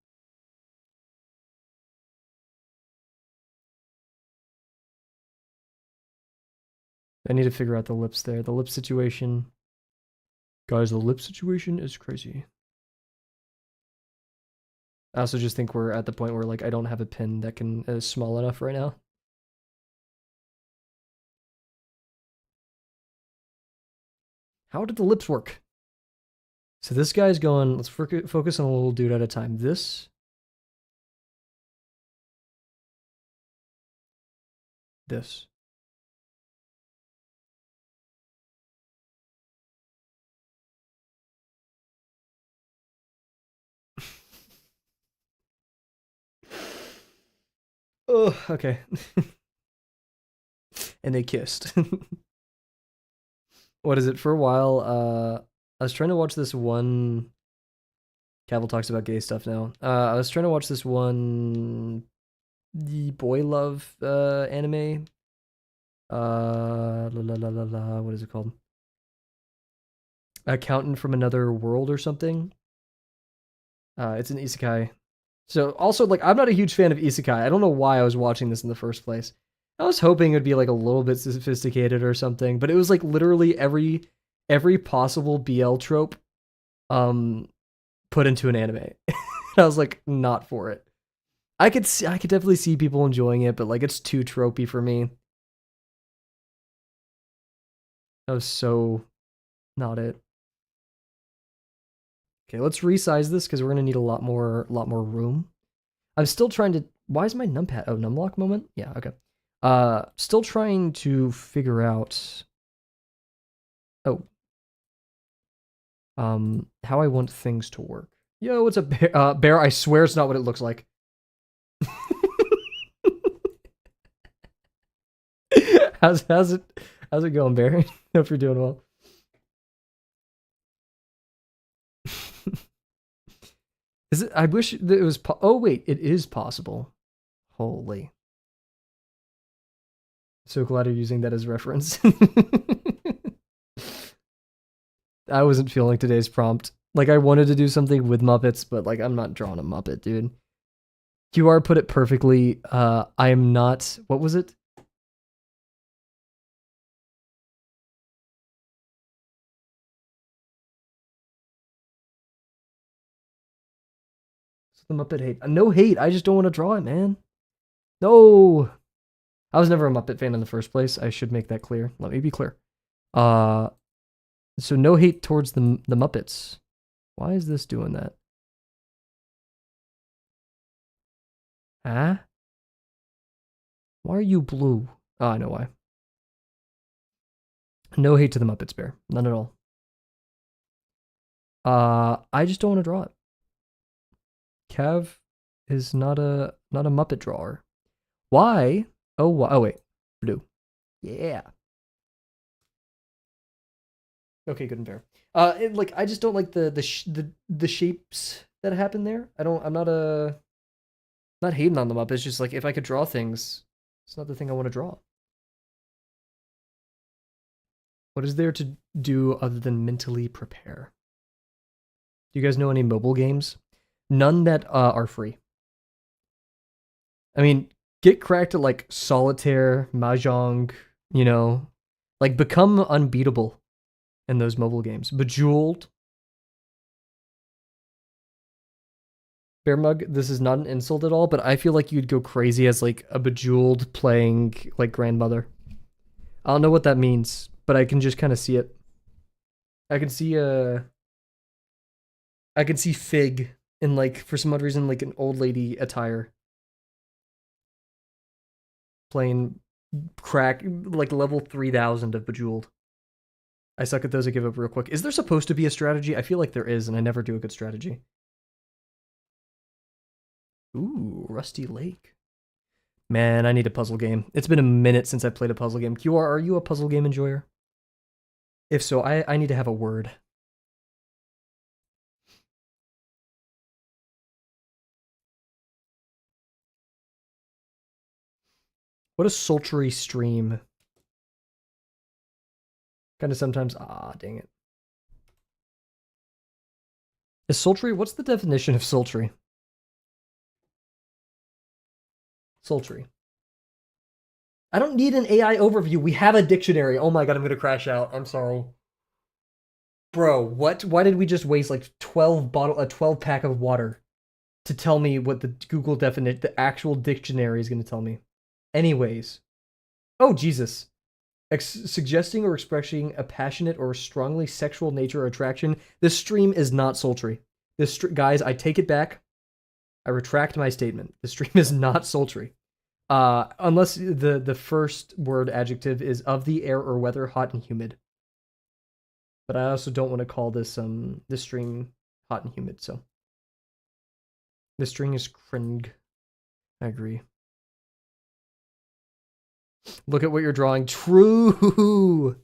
I need to figure out the lips there. The lip situation. Guys, the lip situation is crazy. I also just think we're at the point where like I don't have a pen that can is small enough right now. How did the lips work? So this guy's going, let's focus on a little dude at a time. This. Oh, okay. And they kissed. What is it? For a while, I was trying to watch this one. Kavel talks about gay stuff now. I was trying to watch this one the boy love anime. What is it called? Accountant from Another World or something. It's an isekai. So also like I'm not a huge fan of isekai. I don't know why I was watching this in the first place. I was hoping it would be like a little bit sophisticated or something, but it was like literally every possible BL trope put into an anime. I was like not for it. I could definitely see people enjoying it, but like it's too tropey for me. That was so not it. Okay, let's resize this because we're gonna need a lot more room. I'm still trying to. Why is my numpad? Oh, numlock moment. Yeah. Okay. Still trying to figure out. Oh. How I want things to work. Yo, what's up, Bear? Bear, I swear it's not what it looks like. How's it going, Bear? Hope you're doing well. Is it? I wish that it was. Oh wait, it is possible. Holy! So glad you're using that as reference. I wasn't feeling today's prompt. Like I wanted to do something with Muppets, but like I'm not drawing a Muppet, dude. QR put it perfectly. I am not. What was it? The Muppet hate. No hate. I just don't want to draw it, man. No. I was never a Muppet fan in the first place. I should make that clear. Let me be clear. So no hate towards the Muppets. Why is this doing that? Huh? Why are you blue? Oh, I know why. No hate to the Muppets, Bear. None at all. I just don't want to draw it. Cav is not a Muppet drawer. Why? Oh, wait. Blue. Yeah. Okay, good and fair. Like I just don't like the shapes that happen there. I'm not hating on them up. It's just like if I could draw things, it's not the thing I want to draw. What is there to do other than mentally prepare? Do you guys know any mobile games? None that are free. I mean, get cracked at like Solitaire, Mahjong, you know, like become unbeatable in those mobile games. Bejeweled. Bear Mug, this is not an insult at all, but I feel like you'd go crazy as like a Bejeweled playing like grandmother. I don't know what that means, but I can just kind of see it. I can see I can see Fig in like for some odd reason like an old lady attire playing crack like level 3000 of Bejeweled. I suck at those. I give up real quick. Is there supposed to be a strategy? I feel like there is, and I never do a good strategy. Ooh, Rusty Lake. Man, I need a puzzle game. It's been a minute since I played a puzzle game. QR, are you a puzzle game enjoyer? If so, I need to have a word. What a sultry stream. Kind of sometimes, dang it. Is sultry, what's the definition of sultry? Sultry. I don't need an AI overview. We have a dictionary. Oh my god, I'm gonna crash out. I'm sorry. Bro, what? Why did we just waste like 12 pack of water to tell me what the Google definition, the actual dictionary is gonna tell me? Anyways. Oh, Jesus. Suggesting or expressing a passionate or strongly sexual nature or attraction. This stream is not sultry. Guys, I take it back. I retract my statement. The stream is not sultry. Unless the first word adjective is of the air or weather, hot and humid. But I also don't want to call this stream hot and humid, so. The string is cring. I agree. Look at what you're drawing. True!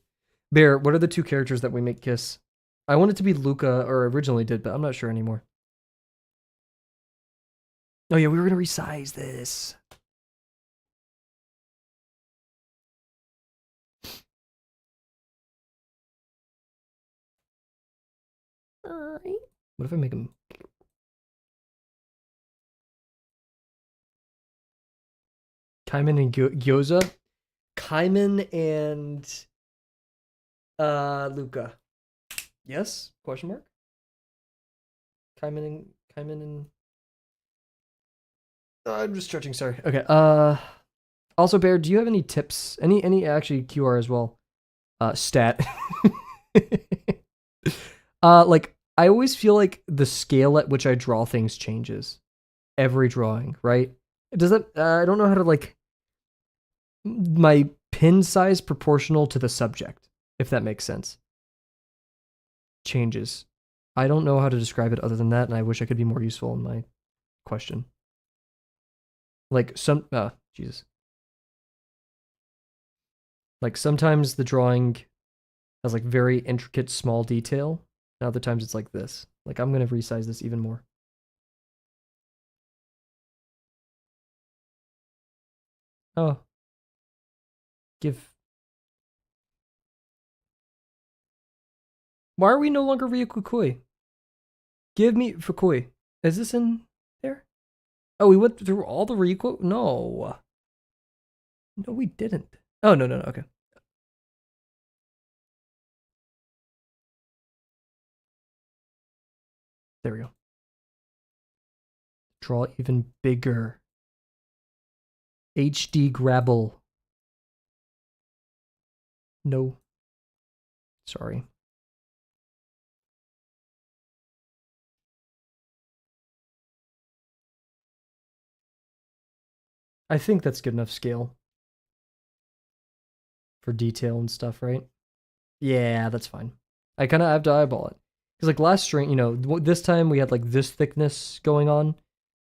Bear, what are the two characters that we make kiss? I want it to be Luca, or originally did, but I'm not sure anymore. Oh yeah, we were gonna resize this. What if I make him... Kaiman and Gyoza? Kaiman and... Luca. Yes? Question mark? Kaiman and... I'm just stretching, sorry. Okay, also, Bear, do you have any tips? Any actually QR as well? Stat. Like, I always feel like the scale at which I draw things changes. Every drawing, right? Does that, I don't know how to, like, my pin size proportional to the subject, if that makes sense. Changes. I don't know how to describe it other than that, and I wish I could be more useful in my question. Like, Jesus. Like, sometimes the drawing has, like, very intricate small detail, and other times it's like this. Like, I'm gonna resize this even more. Oh. Give. Why are we no longer Ryukukui? Give me Fukui. Is this in there? Oh, we went through all the Ryuku? No. No, we didn't. Oh, no, okay. There we go. Draw even bigger. HD Grabble. No. Sorry. I think that's good enough scale. For detail and stuff, right? Yeah, that's fine. I kind of have to eyeball it. Because, like, last string, you know, this time we had, like, this thickness going on,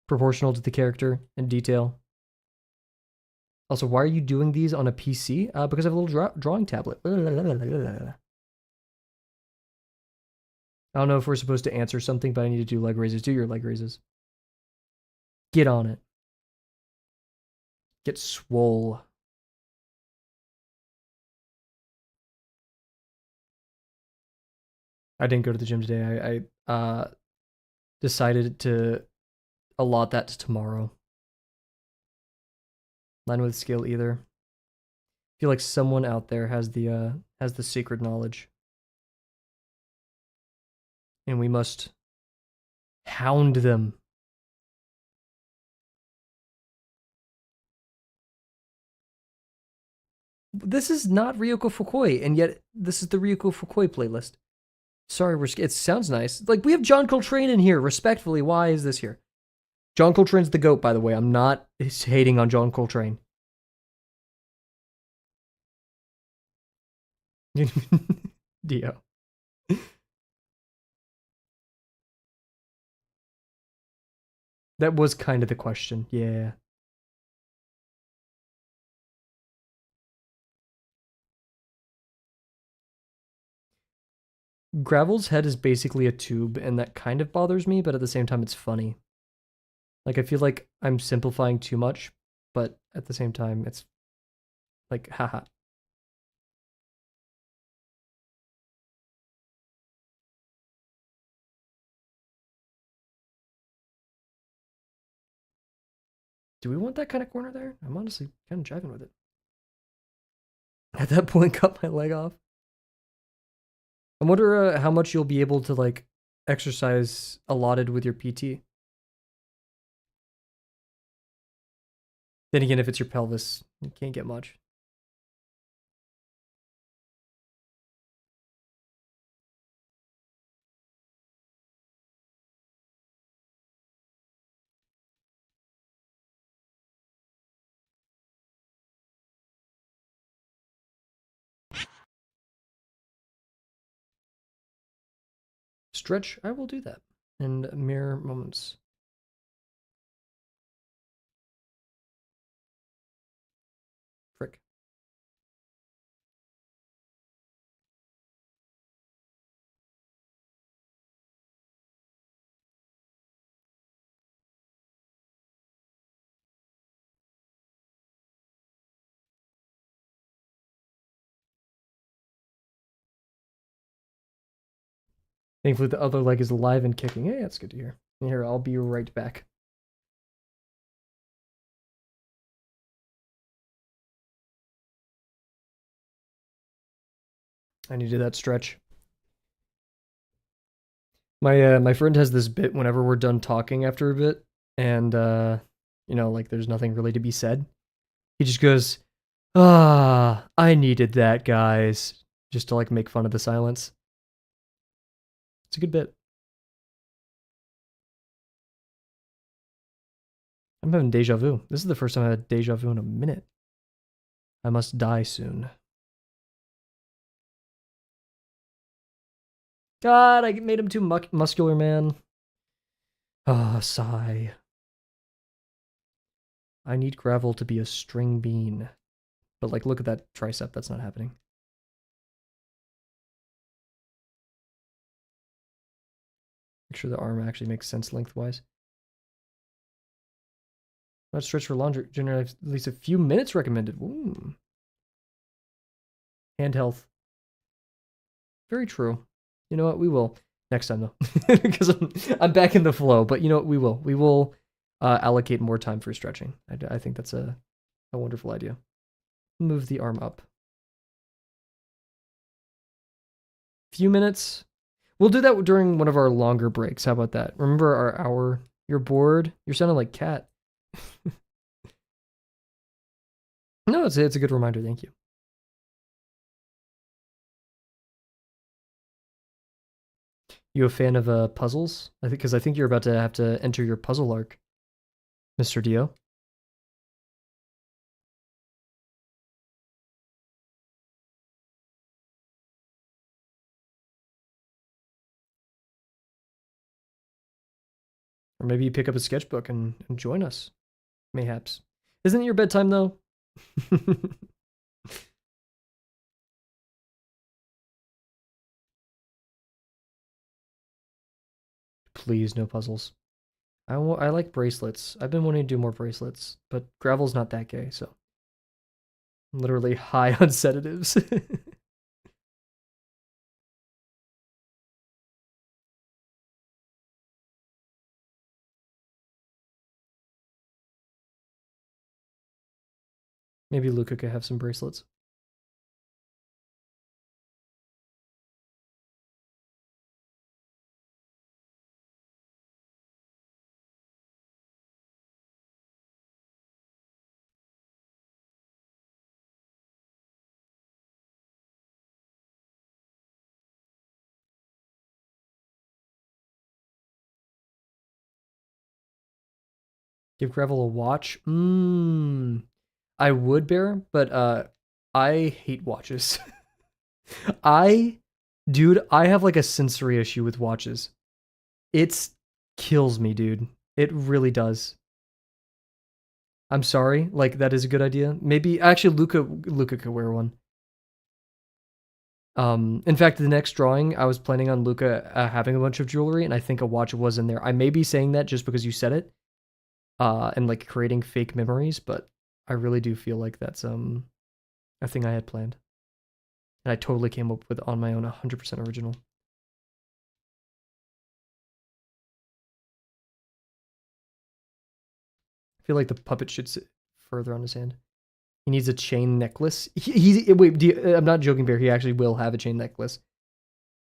proportional to the character and detail. Also, why are you doing these on a PC? Because I have a little drawing tablet. I don't know if we're supposed to answer something, but I need to do leg raises. Do your leg raises. Get on it. Get swole. I didn't go to the gym today. I decided to allot that to tomorrow. Line with skill either. I feel like someone out there has the secret knowledge. And we must hound them. This is not Ryoko Fukui, and yet this is the Ryoko Fukui playlist. Sorry, it sounds nice. Like, we have John Coltrane in here. Respectfully, why is this here? John Coltrane's the GOAT, by the way. I'm not hating on John Coltrane. Dio. That was kind of the question. Yeah. Gravel's head is basically a tube, and that kind of bothers me, but at the same time, it's funny. Like, I feel like I'm simplifying too much, but at the same time, it's like, haha. Do we want that kind of corner there? I'm honestly kind of jiving with it. At that point, cut my leg off. I wonder how much you'll be able to, like, exercise allotted with your PT. Then again, if it's your pelvis, you can't get much. Stretch, I will do that in mere moments. Frick. Thankfully, the other leg is alive and kicking. Hey, that's good to hear. Here, I'll be right back. I needed that stretch. My friend has this bit whenever we're done talking after a bit, and you know, like there's nothing really to be said. He just goes, "Ah, I needed that, guys," just to like make fun of the silence. It's a good bit. I'm having deja vu. This is the first time I had deja vu in a minute. I must die soon. God, I made him too muscular, man. Ah, sigh. I need Gravel to be a string bean. But like, look at that tricep. That's not happening. Make sure the arm actually makes sense lengthwise. Not stretch for longer. Generally, at least a few minutes recommended. Ooh. Hand health. Very true. You know what? We will next time though, because I'm back in the flow. But you know what? We will allocate more time for stretching. I think that's a wonderful idea. Move the arm up. Few minutes. We'll do that during one of our longer breaks. How about that? Remember our hour? You're bored? You're sounding like Cat. No, it's a good reminder. Thank you. You a fan of puzzles? I think because I think you're about to have to enter your puzzle arc, Mr. Dio. Or maybe you pick up a sketchbook and join us. Mayhaps. Isn't it your bedtime though? Please, no puzzles. I like bracelets. I've been wanting to do more bracelets, but Gravel's not that gay, so I'm literally high on sedatives. Maybe Luca could have some bracelets. Give Gravel a watch. I would, Bear, but I hate watches. I, dude, I have like a sensory issue with watches. It's kills me, dude. It really does. I'm sorry. Like that is a good idea. Maybe actually Luca could wear one. In fact, the next drawing, I was planning on Luca having a bunch of jewelry, and I think a watch was in there. I may be saying that just because you said it, and like creating fake memories, but I really do feel like that's a thing I had planned, and I totally came up with on my own, 100% original. I feel like the puppet should sit further on his hand. He needs a chain necklace. Wait, I'm not joking, Bear. He actually will have a chain necklace.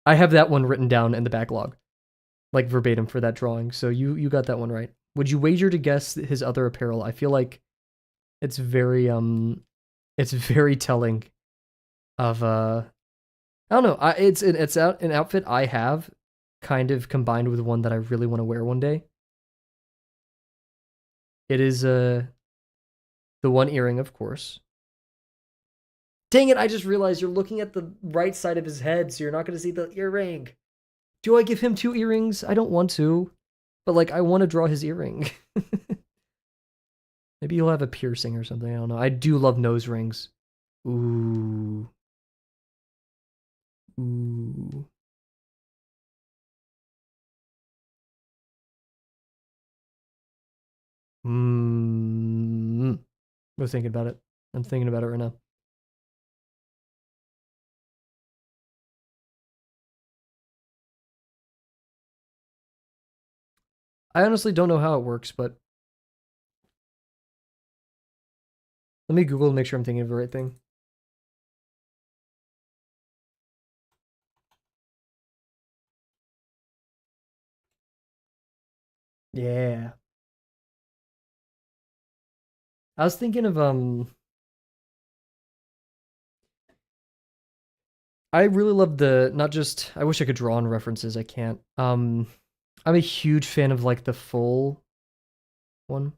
I have that one written down in the backlog, like verbatim for that drawing. So you got that one right. Would you wager to guess his other apparel? I feel like it's it's very telling of I don't know. It's out an outfit I have kind of combined with one that I really want to wear one day. It is the one earring, of course. Dang it, I just realized you're looking at the right side of his head, so you're not going to see the earring. Do I give him 2 earrings? I don't want to. But like I want to draw his earring. Maybe he'll have a piercing or something. I don't know. I do love nose rings. Ooh. Ooh. Hmm. We're thinking about it. I'm thinking about it right now. I honestly don't know how it works, but let me Google to make sure I'm thinking of the right thing. Yeah. I was thinking of I really love the not just I wish I could draw on references, I can't. I'm a huge fan of like the full one.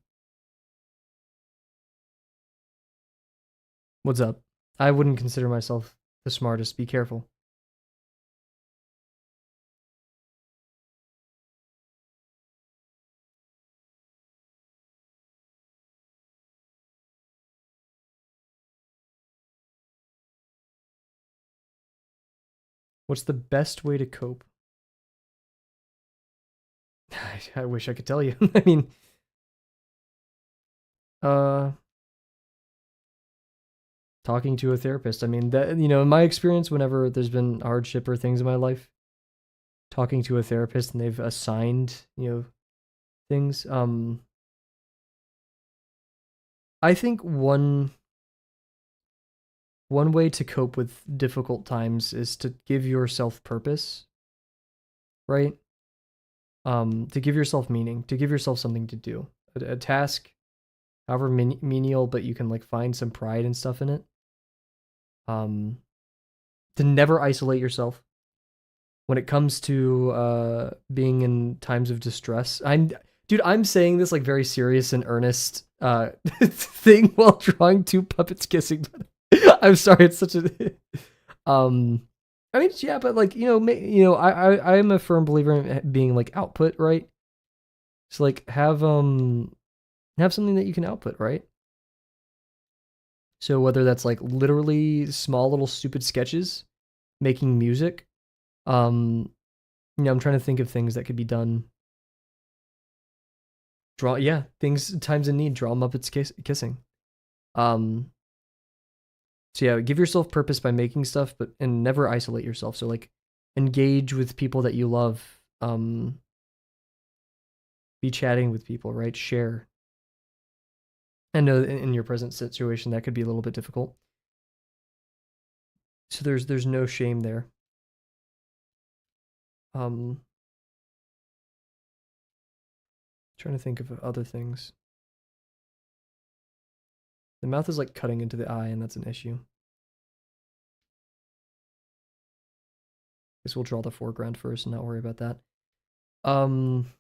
What's up? I wouldn't consider myself the smartest. Be careful. What's the best way to cope? I wish I could tell you. I mean, uh, talking to a therapist. I mean, that in my experience, whenever there's been hardship or things in my life, talking to a therapist and they've assigned, things. I think one way to cope with difficult times is to give yourself purpose, right? To give yourself meaning, to give yourself something to do, a task, however menial, but you can like find some pride and stuff in it. Um, to never isolate yourself when it comes to being in times of distress. I'm saying this like very serious and earnest thing while drawing two puppets kissing. I'm sorry, it's such a um. I mean, yeah, but like I am a firm believer in being like output, right? So like have something that you can output, right? So whether that's like literally small little stupid sketches, making music, um, I'm trying to think of things that could be done. Draw, yeah, things times in need. Draw Muppets kissing. Um, so yeah, give yourself purpose by making stuff, but and never isolate yourself. So like, engage with people that you love. Be chatting with people, right? Share. I know in your present situation that could be a little bit difficult. So there's no shame there. Um, trying to think of other things. The mouth is like cutting into the eye, and that's an issue. Guess we'll draw the foreground first and not worry about that. Um,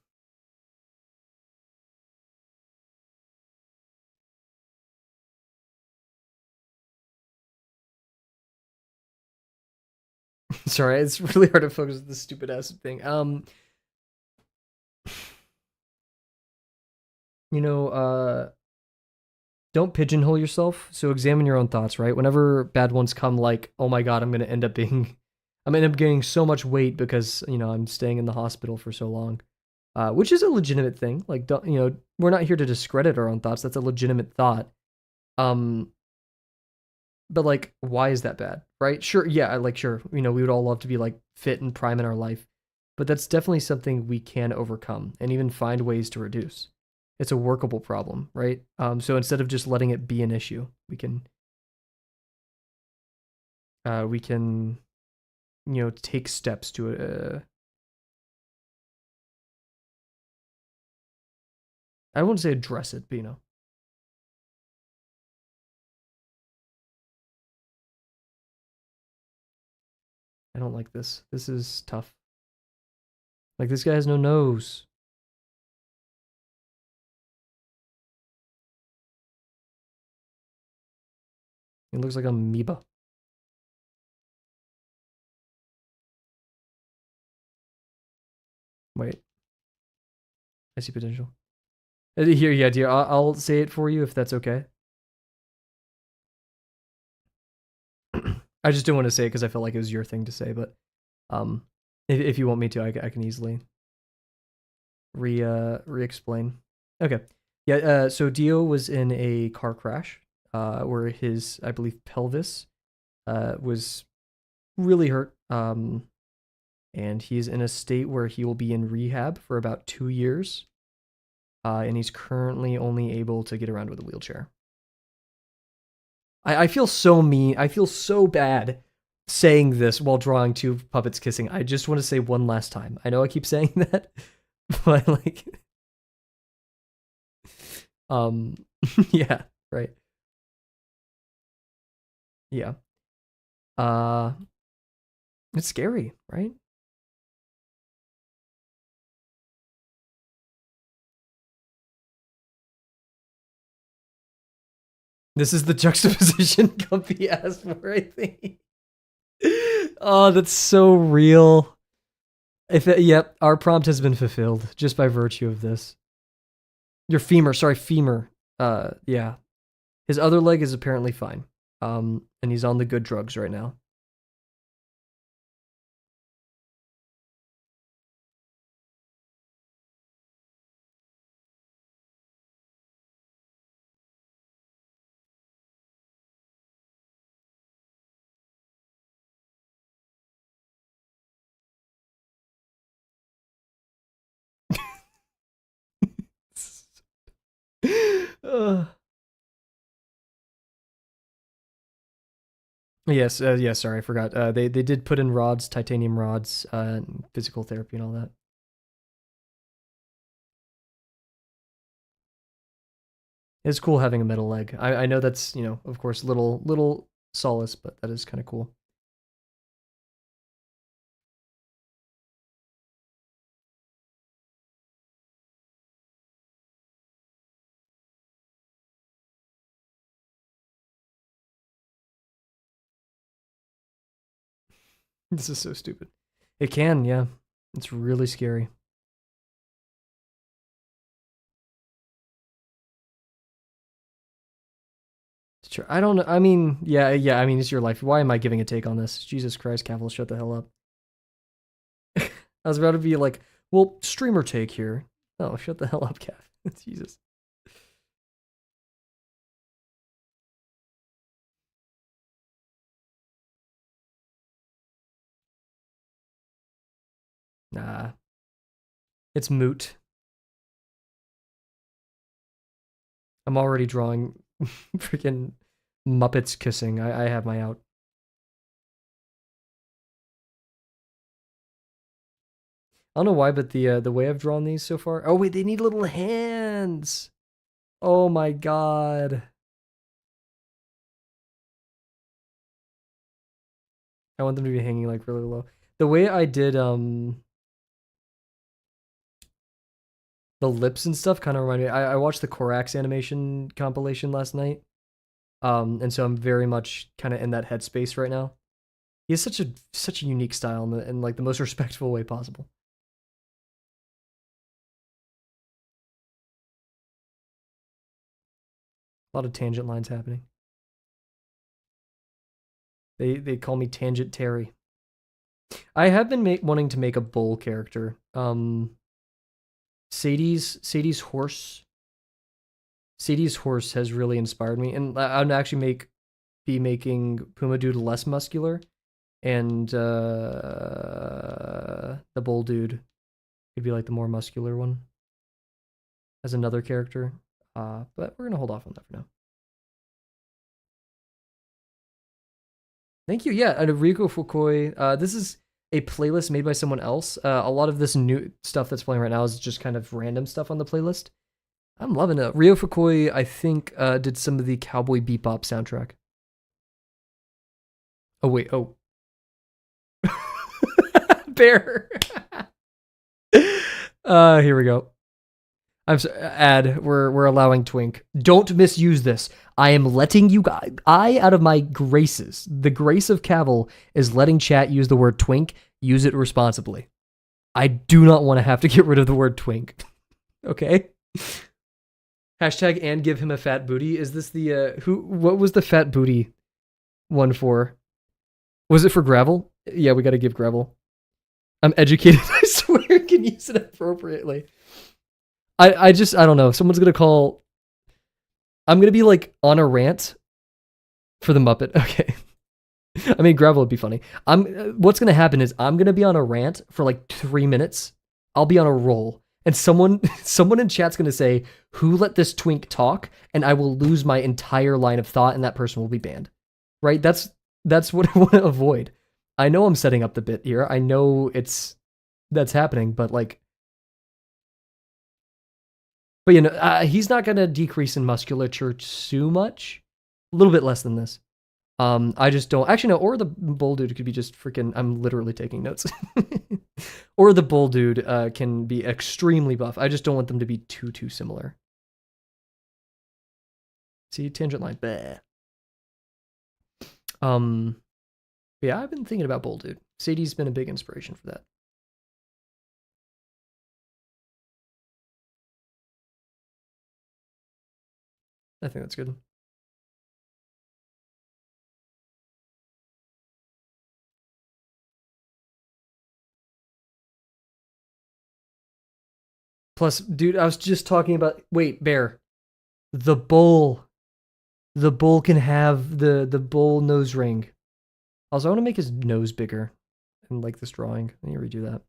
Sorry, it's really hard to focus on this stupid ass thing. You know, don't pigeonhole yourself. So examine your own thoughts, right? Whenever bad ones come, like, oh my god, I'm gonna end up gaining so much weight because I'm staying in the hospital for so long, which is a legitimate thing. Like, don't, we're not here to discredit our own thoughts. That's a legitimate thought. Um, but like, why is that bad, right? Sure, yeah, like sure, we would all love to be like fit and prime in our life, but that's definitely something we can overcome and even find ways to reduce. It's a workable problem, right? So instead of just letting it be an issue, we can take steps to I wouldn't say address it, but I don't like this. This is tough. Like, this guy has no nose. It looks like an amoeba. Wait, I see potential. Here, yeah, dear. I'll say it for you if that's okay. I just didn't want to say it because I felt like it was your thing to say, but if you want me to, I can easily re-explain. Okay, yeah. So Dio was in a car crash, where his, I believe, pelvis, was really hurt. And he's in a state where he will be in rehab for about 2 years. And he's currently only able to get around with a wheelchair. I feel so mean. I feel so bad saying this while drawing two puppets kissing. I just want to say one last time. I know I keep saying that, but like, um, yeah, right, yeah. Uh, it's scary, right? This is the juxtaposition Gumpy asked for, I think. Oh, that's so real. Yep, our prompt has been fulfilled just by virtue of this. Your femur, sorry, femur. Yeah. His other leg is apparently fine. And he's on the good drugs right now. uh, yes, yeah, sorry, I forgot. They did put in rods, titanium rods, physical therapy and all that. It's cool having a metal leg. I know that's, of course, little solace, but that is kind of cool. This is so stupid. It can, yeah. It's really scary. Sure. I don't know. I mean, yeah. I mean, it's your life. Why am I giving a take on this? Jesus Christ, Kavel, shut the hell up. I was about to be like, well, streamer take here. Oh, shut the hell up, Cav. Jesus. Nah, it's moot. I'm already drawing freaking Muppets kissing. I have my out. I don't know why, but the way I've drawn these so far. Oh wait, they need little hands. Oh my god. I want them to be hanging like really low. The way I did the lips and stuff kind of remind me. I watched the Korax animation compilation last night. And so I'm very much kind of in that headspace right now. He has such a unique style in like the most respectful way possible. A lot of tangent lines happening. They call me Tangent Terry. I have been wanting to make a bull character. Sadie's horse. Sadie's horse has really inspired me, and I'd actually be making Puma Dude less muscular, and the bull dude could be like the more muscular one as another character. But we're gonna hold off on that for now. Thank you. Yeah, and Rico Fukui. This is a playlist made by someone else. A lot of this new stuff that's playing right now is just kind of random stuff on the playlist. I'm loving it. Rio Fukui, I think, did some of the Cowboy Bebop soundtrack. Oh, wait. Oh. Bear. Here we go. I'm sorry, ad. We're allowing Twink. Don't misuse this. I am letting you guys. Out of my graces, the grace of Kavel is letting chat use the word Twink. Use it responsibly. I do not want to have to get rid of the word Twink. Okay. Hashtag and give him a fat booty. Is this the what was the fat booty one for? Was it for Gravel? Yeah, we got to give Gravel. I'm educated. I swear, can use it appropriately. I don't know. Someone's gonna call. I'm gonna be like on a rant for the Muppet. Okay. I mean, Gravel would be funny. What's gonna happen is I'm gonna be on a rant for like 3 minutes. I'll be on a roll, and someone in chat's gonna say, "Who let this twink talk?" And I will lose my entire line of thought, and that person will be banned. Right? That's what I want to avoid. I know I'm setting up the bit here. I know that's happening, but like. But, you know, he's not going to decrease in musculature too much. A little bit less than this. I just don't... Actually, no, or the bull dude could be just freaking... I'm literally taking notes. Or the bull dude can be extremely buff. I just don't want them to be too similar. See, tangent line. Bleh. Yeah, I've been thinking about bull dude. Sadie's been a big inspiration for that. I think that's good. Plus, dude, I was just talking about... Wait, Bear. The bull. The bull can have the bull nose ring. Also, I want to make his nose bigger. And like this drawing. Let me redo that.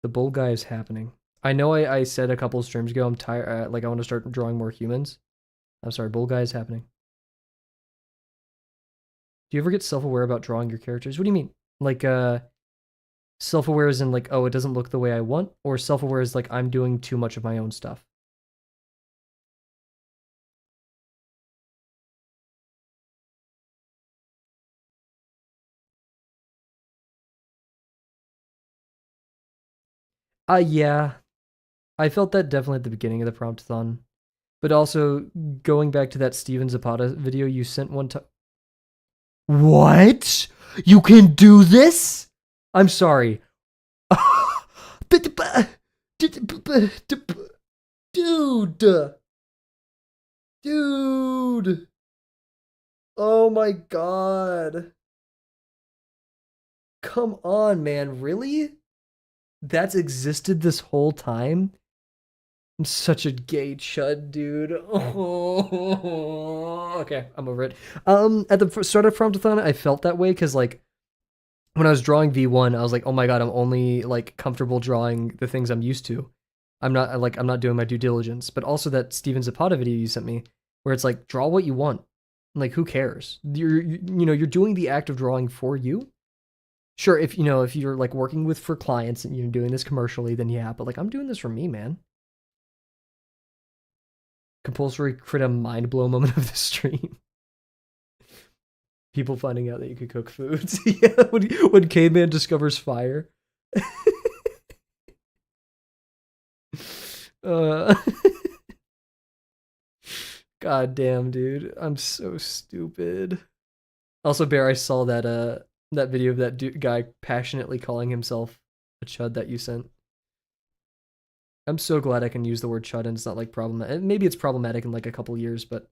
The bull guy is happening. I know I said a couple streams ago I'm tired. Like I want to start drawing more humans. I'm sorry, bull guy is happening. Do you ever get self-aware about drawing your characters? What do you mean? Like self-aware is in like, oh, it doesn't look the way I want, or self-aware is like I'm doing too much of my own stuff. Yeah. I felt that definitely at the beginning of the Promptathon. But also, going back to that Steven Zapata video you sent one time. What? You can do this? I'm sorry. Dude. Dude. Oh my god. Come on, man. Really? That's existed this whole time? I'm such a gay chud, dude. Oh, okay, I'm over it. At the start of Promptathon, I felt that way because, like, when I was drawing V1, I was like, oh my god, I'm only, like, comfortable drawing the things I'm used to. I'm not doing my due diligence. But also that Steven Zapata video you sent me, where it's like, draw what you want. Like, who cares? You're doing the act of drawing for you. Sure, if you're like working for clients and you're doing this commercially, then yeah, but like I'm doing this for me, man. Compulsory crit a mind blow moment of the stream. People finding out that you could cook foods. Yeah, when Caveman discovers fire. God damn, dude. I'm so stupid. Also, Bear, I saw that video of that guy passionately calling himself a chud that you sent. I'm so glad I can use the word chud and it's not like problematic. Maybe it's problematic in like a couple years, but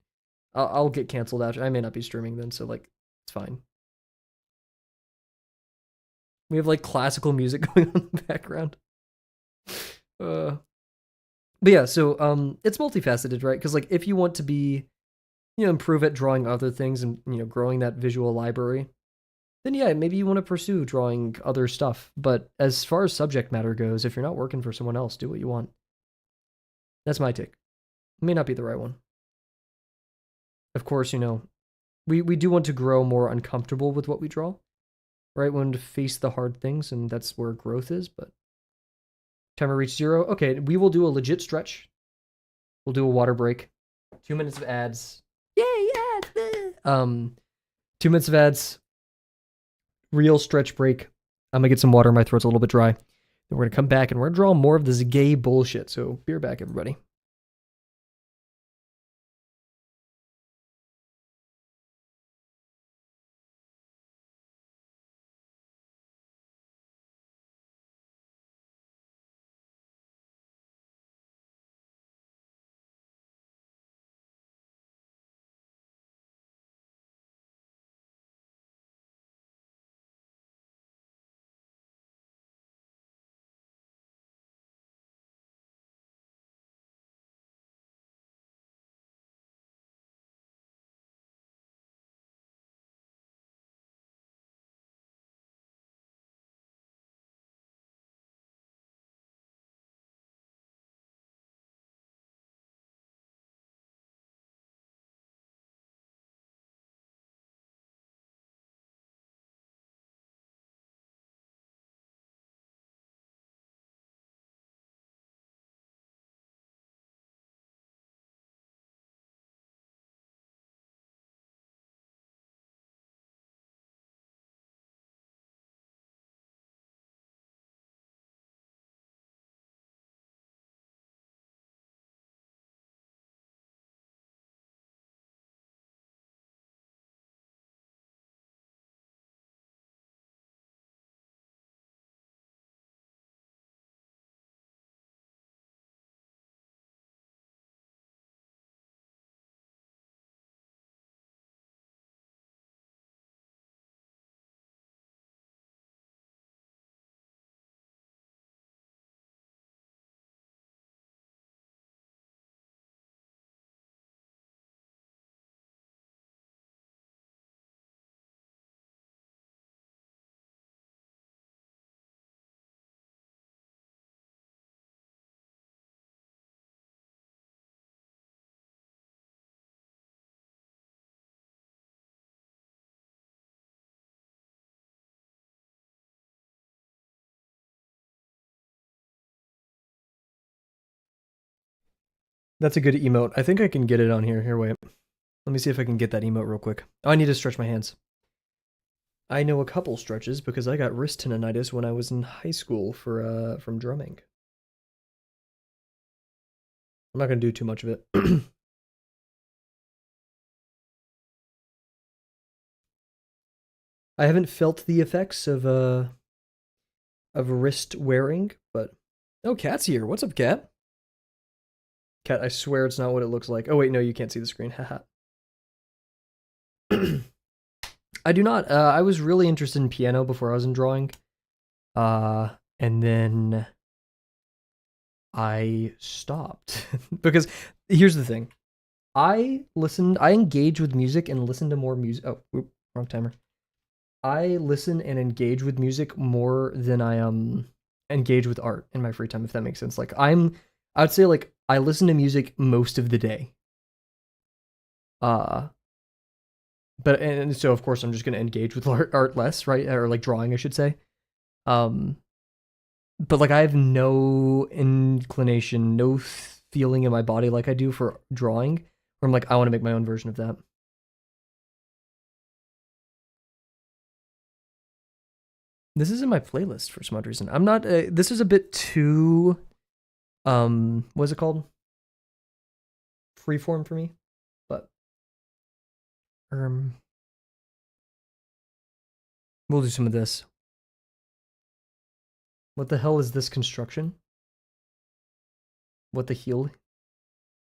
I'll get canceled after. I may not be streaming then, so like it's fine. We have like classical music going on in the background. But yeah, so it's multifaceted, right? Because like if you want to be, improve at drawing other things and growing that visual library, then yeah, maybe you want to pursue drawing other stuff. But as far as subject matter goes, if you're not working for someone else, do what you want. That's my take. It may not be the right one. Of course, we do want to grow more uncomfortable with what we draw, right? We want to face the hard things, and that's where growth is. But timer reached 0. Okay, we will do a legit stretch. We'll do a water break. 2 minutes of ads. Yay, ads! 2 minutes of ads. Real stretch break. I'm gonna get some water. My throat's a little bit dry. Then we're gonna come back and we're gonna draw more of this gay bullshit. So be right back, everybody. That's a good emote. I think I can get it on here. Here, wait. Let me see if I can get that emote real quick. Oh, I need to stretch my hands. I know a couple stretches because I got wrist tendonitis when I was in high school from drumming. I'm not gonna do too much of it. I haven't felt the effects of wrist wearing, but oh, Cat's here. What's up, Cat? Cat, I swear it's not what it looks like. Oh wait, no, you can't see the screen. Haha. I do not. I was really interested in piano before I was in drawing. And then I stopped because here's the thing. I engage with music and listen to more music. Oh, wrong timer. I listen and engage with music more than I engage with art in my free time, if that makes sense. Like I'd say like I listen to music most of the day. But and so of course I'm just gonna engage with art less, right? Or like drawing, I should say. But like I have no inclination, no feeling in my body like I do for drawing, where I'm like I want to make my own version of that. This is in my playlist for some odd reason. I'm not. This is a bit too. What's it called? Freeform for me. Um, we'll do some of this. What the hell is this construction? What the heel?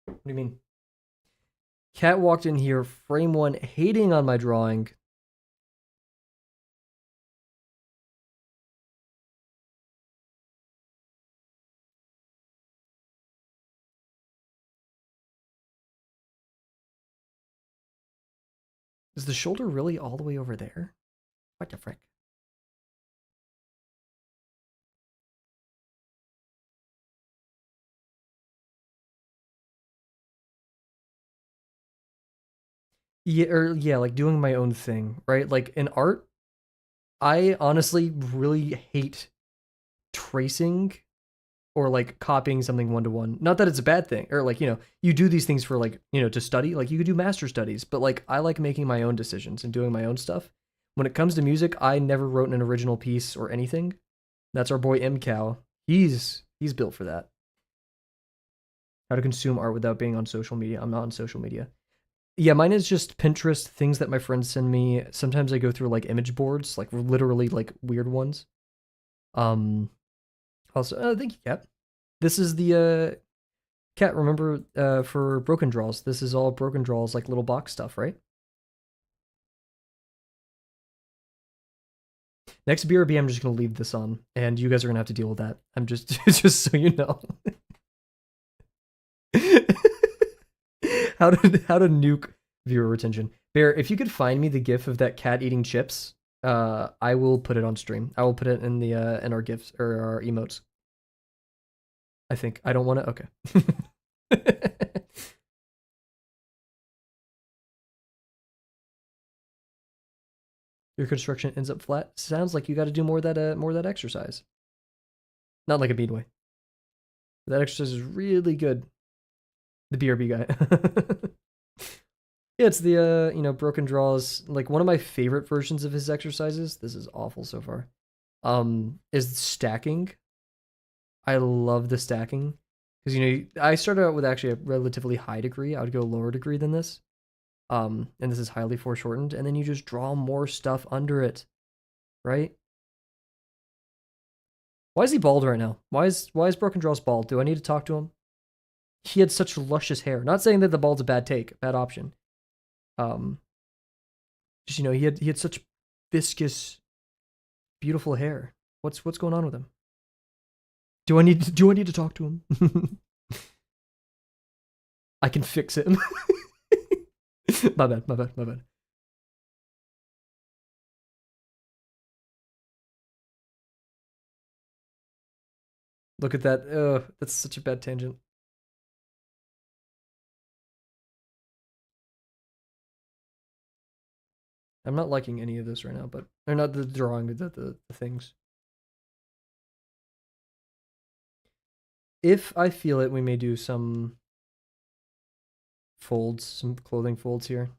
What do you mean? Cat walked in here, frame one, hating on my drawing. Is the shoulder really all the way over there? What the frick? Yeah, or yeah, like doing my own thing, right? Like in art, I honestly really hate tracing or like copying something one to one. Not that it's a bad thing, or like, you do these things for like, to study. Like you could do master studies, but like I like making my own decisions and doing my own stuff. When it comes to music, I never wrote an original piece or anything. That's our boy MCow. He's built for that. How to consume art without being on social media. I'm not on social media. Yeah, mine is just Pinterest, things that my friends send me. Sometimes I go through like image boards, like literally like weird ones. Um Also, thank you, Cat. This is the Cat, remember for broken draws. This is all broken draws like little box stuff, right? Next BRB I'm just going to leave this on and you guys are going to have to deal with that. I'm just just so you know. how to nuke viewer retention. Bear, if you could find me the gif of that cat eating chips, I will put it on stream. I will put it in the in our gifs or our emotes. I think I don't want to. Okay. Your construction ends up flat. Sounds like you got to do more of that exercise. Not like a bead way. That exercise is really good. The BRB guy. Yeah, it's the broken draws. Like one of my favorite versions of his exercises. This is awful so far. Is stacking. I love the stacking because I started out with actually a relatively high degree. I would go lower degree than this. And this is highly foreshortened, and then you just draw more stuff under it, right? Why is he bald right now? Why is Broken Draws bald? Do I need to talk to him? He had such luscious hair. Not saying that the bald's a bad take, bad option. Um, just he had such viscous, beautiful hair. What's going on with him? Do I need to talk to him? I can fix him. My bad, my bad, my bad. Look at that. That's such a bad tangent. I'm not liking any of this right now, but or not the drawing, the things. If I feel it, we may do some folds, some clothing folds here.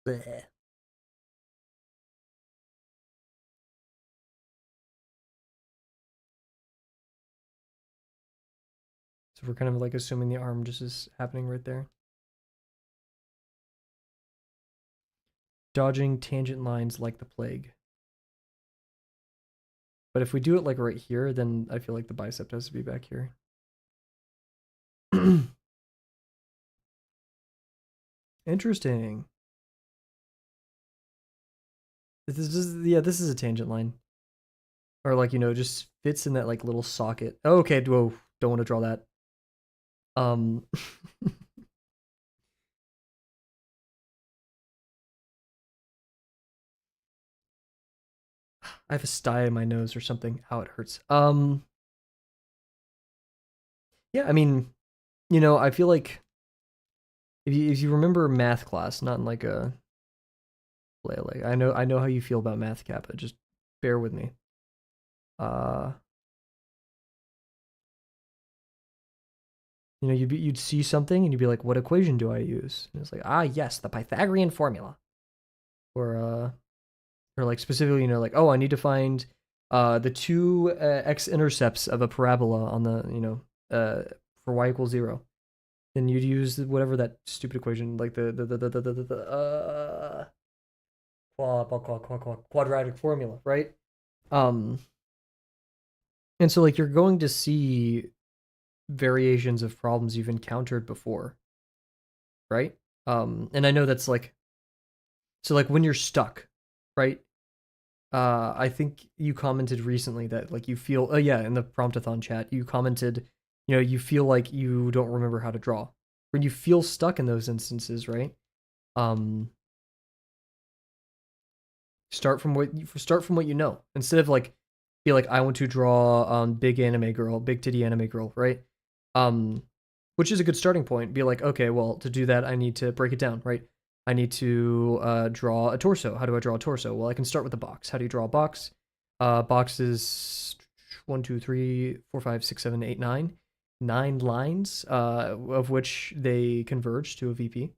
Bleh. So we're kind of like assuming the arm just is happening right there. Dodging tangent lines like the plague. But if we do it like right here, then I feel like the bicep has to be back here. Interesting. This is a tangent line. Or like, just fits in that like little socket. Oh, okay, whoa, don't want to draw that. Um I have a sty in my nose or something. Ow, it hurts. Yeah, I mean, I feel like if you remember math class, not in like a play, like I know how you feel about math kappa. Just bear with me. Uh, you'd see something and you'd be like, "What equation do I use?" And it's like, "Ah, yes, the Pythagorean formula." or like specifically, you know, like, oh, I need to find the two x-intercepts of a parabola on the, you know, for y equals 0. Then you'd use whatever that stupid equation, like the quadratic formula, right? Um, and so like you're going to see variations of problems you've encountered before, right? And I know that's like, so like when you're stuck, right? I think you commented recently that like you feel, oh yeah, in the Promptathon chat, you commented, you know, you feel like you don't remember how to draw. When you feel stuck in those instances, right? Um, start from what you know, instead of like be like, I want to draw big anime girl, big titty anime girl, right? Um, which is a good starting point. Be like, okay, well, to do that, I need to break it down, right? I need to draw a torso. How do I draw a torso? Well, I can start with a box. How do you draw a box? Box is 1, 2, 3, 4, 5, 6, 7, 8, 9. 9 lines, of which they converge to a VP.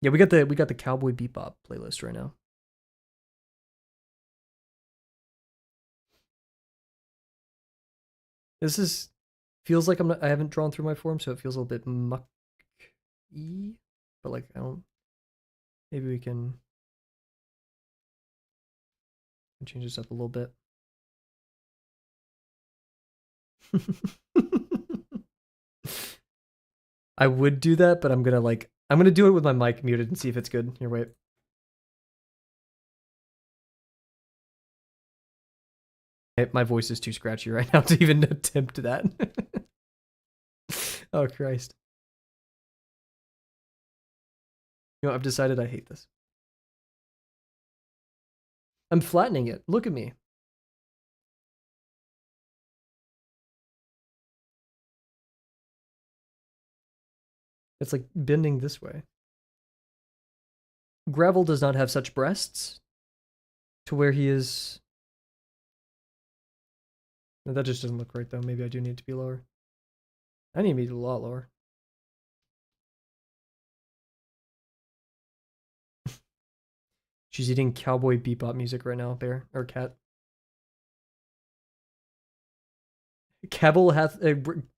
Yeah, we got the Cowboy Bebop playlist right now. This is feels like I haven't drawn through my form, so it feels a little bit mucky. But like I don't. Maybe we can change this up a little bit. I would do that, but I'm gonna do it with my mic muted and see if it's good. Here, wait. My voice is too scratchy right now to even attempt that. Oh Christ. You know, I've decided I hate this. I'm flattening it. Look at me. It's like bending this way. Gravel does not have such breasts to where he is. No, that just doesn't look right though. Maybe I do need to be lower. I need to be a lot lower. She's eating Cowboy Bebop music right now, bear or cat. Kavel hath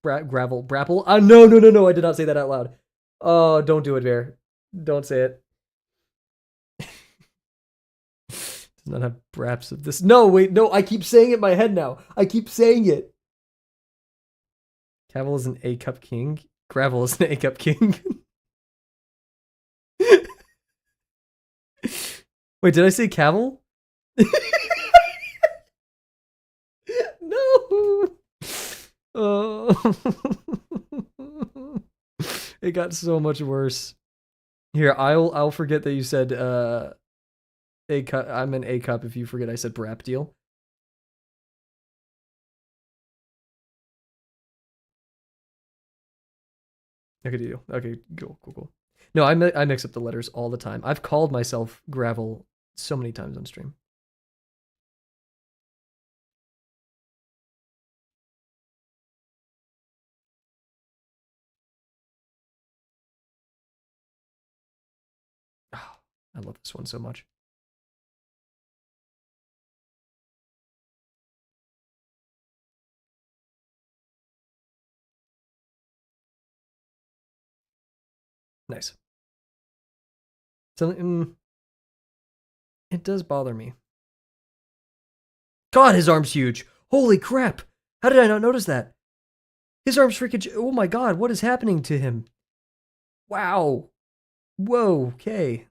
gravel brapple. No, no, no, no! I did not say that out loud. Oh, don't do it, bear. Don't say it. Does not have braps of this. No, wait, no. I keep saying it in my head now. I keep saying it. Kavel is an A cup king. Gravel is an A cup king. Wait, did I say Kavel? No. Oh. It got so much worse. Here, I'll forget that you said A cup. I'm an A cup if you forget I said brap deal. Okay, deal. Okay, cool. No, I mix up the letters all the time. I've called myself Gravel so many times on stream. Oh, I love this one so much. Nice. Something. It does bother me. God, his arm's huge. Holy crap! How did I not notice that? His arm's freaking. Oh my god, what is happening to him? Wow. Whoa. Okay.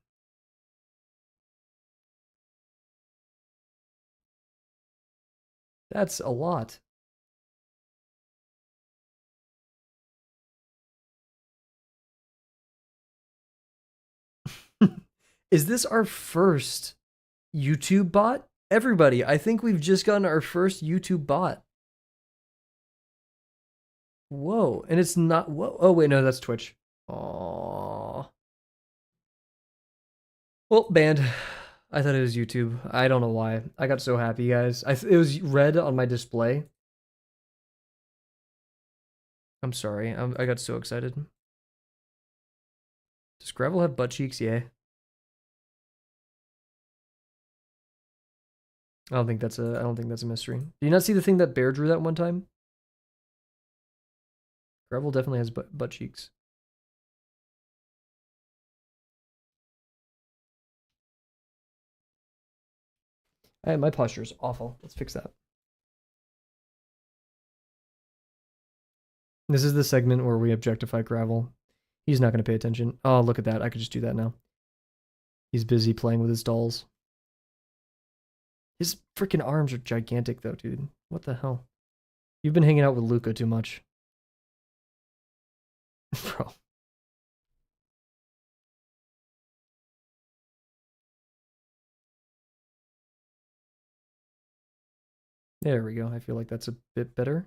That's a lot. Is this our first YouTube bot? Everybody, I think we've just gotten our first YouTube bot. Whoa. And it's not. Whoa. Oh, wait, no, that's Twitch. Aww. Well, banned. I thought it was YouTube. I don't know why. I got so happy, guys. It was red on my display. I'm sorry. I got so excited. Does Gravel have butt cheeks? Yeah. I don't think that's a mystery. Do you not see the thing that Bear drew that one time? Gravel definitely has butt cheeks. My posture is awful. Let's fix that. This is the segment where we objectify Gravel. He's not going to pay attention. Oh, look at that. I could just do that now. He's busy playing with his dolls. His freaking arms are gigantic, though, dude. What the hell? You've been hanging out with Luca too much. Bro. There we go. I feel like that's a bit better.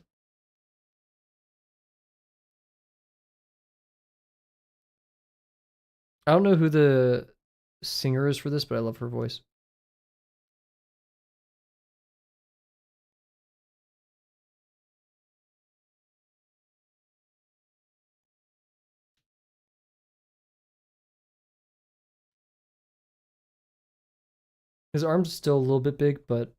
I don't know who the singer is for this, but I love her voice. His arm's still a little bit big, but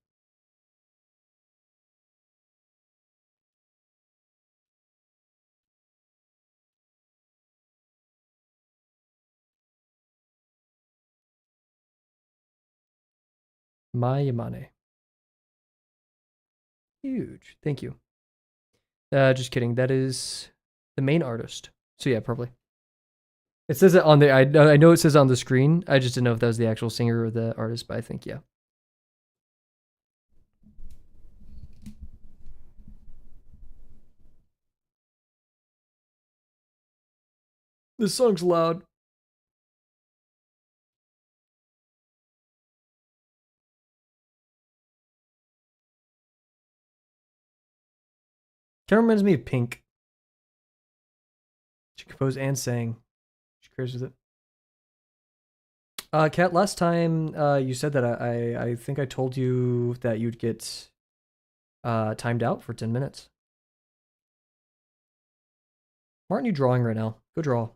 Mayamane. Huge. Thank you. Just kidding. That is the main artist. So yeah, probably. It says it on the. I know it says on the screen. I just didn't know if that was the actual singer or the artist, but I think yeah. This song's loud. Kind of reminds me of Pink. She composed and sang. She cares with it. Kat, last time you said that I think I told you that you'd get timed out for 10 minutes. Why aren't you drawing right now? Go draw.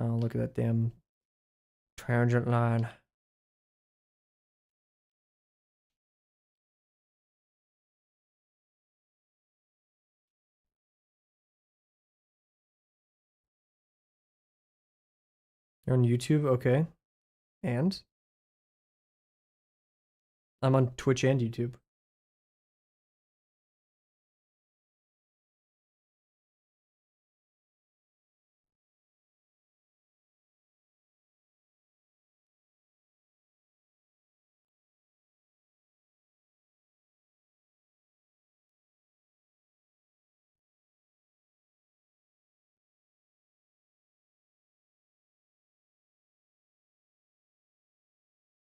Oh, look at that damn tangent line. You're on YouTube? Okay. And? I'm on Twitch and YouTube.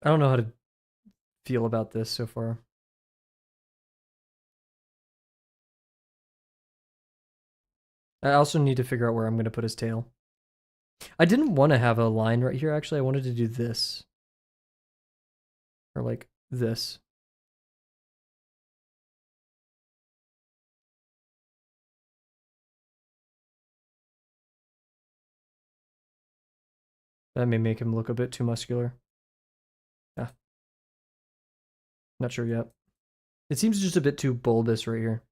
I don't know how to feel about this so far. I also need to figure out where I'm going to put his tail. I didn't want to have a line right here, actually. I wanted to do this. Or like this. That may make him look a bit too muscular. Yeah. Not sure yet. It seems just a bit too bulbous right here.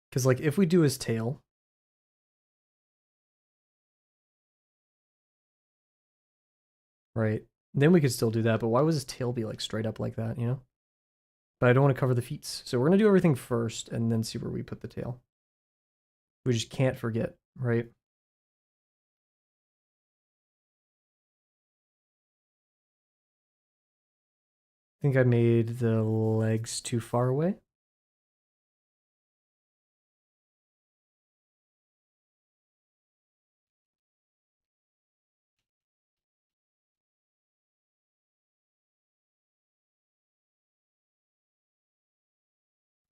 Because, like, if we do his tail, right, then we could still do that. But why would his tail be, like, straight up like that, you know? But I don't want to cover the feet. So we're going to do everything first and then see where we put the tail. We just can't forget, right? I think I made the legs too far away.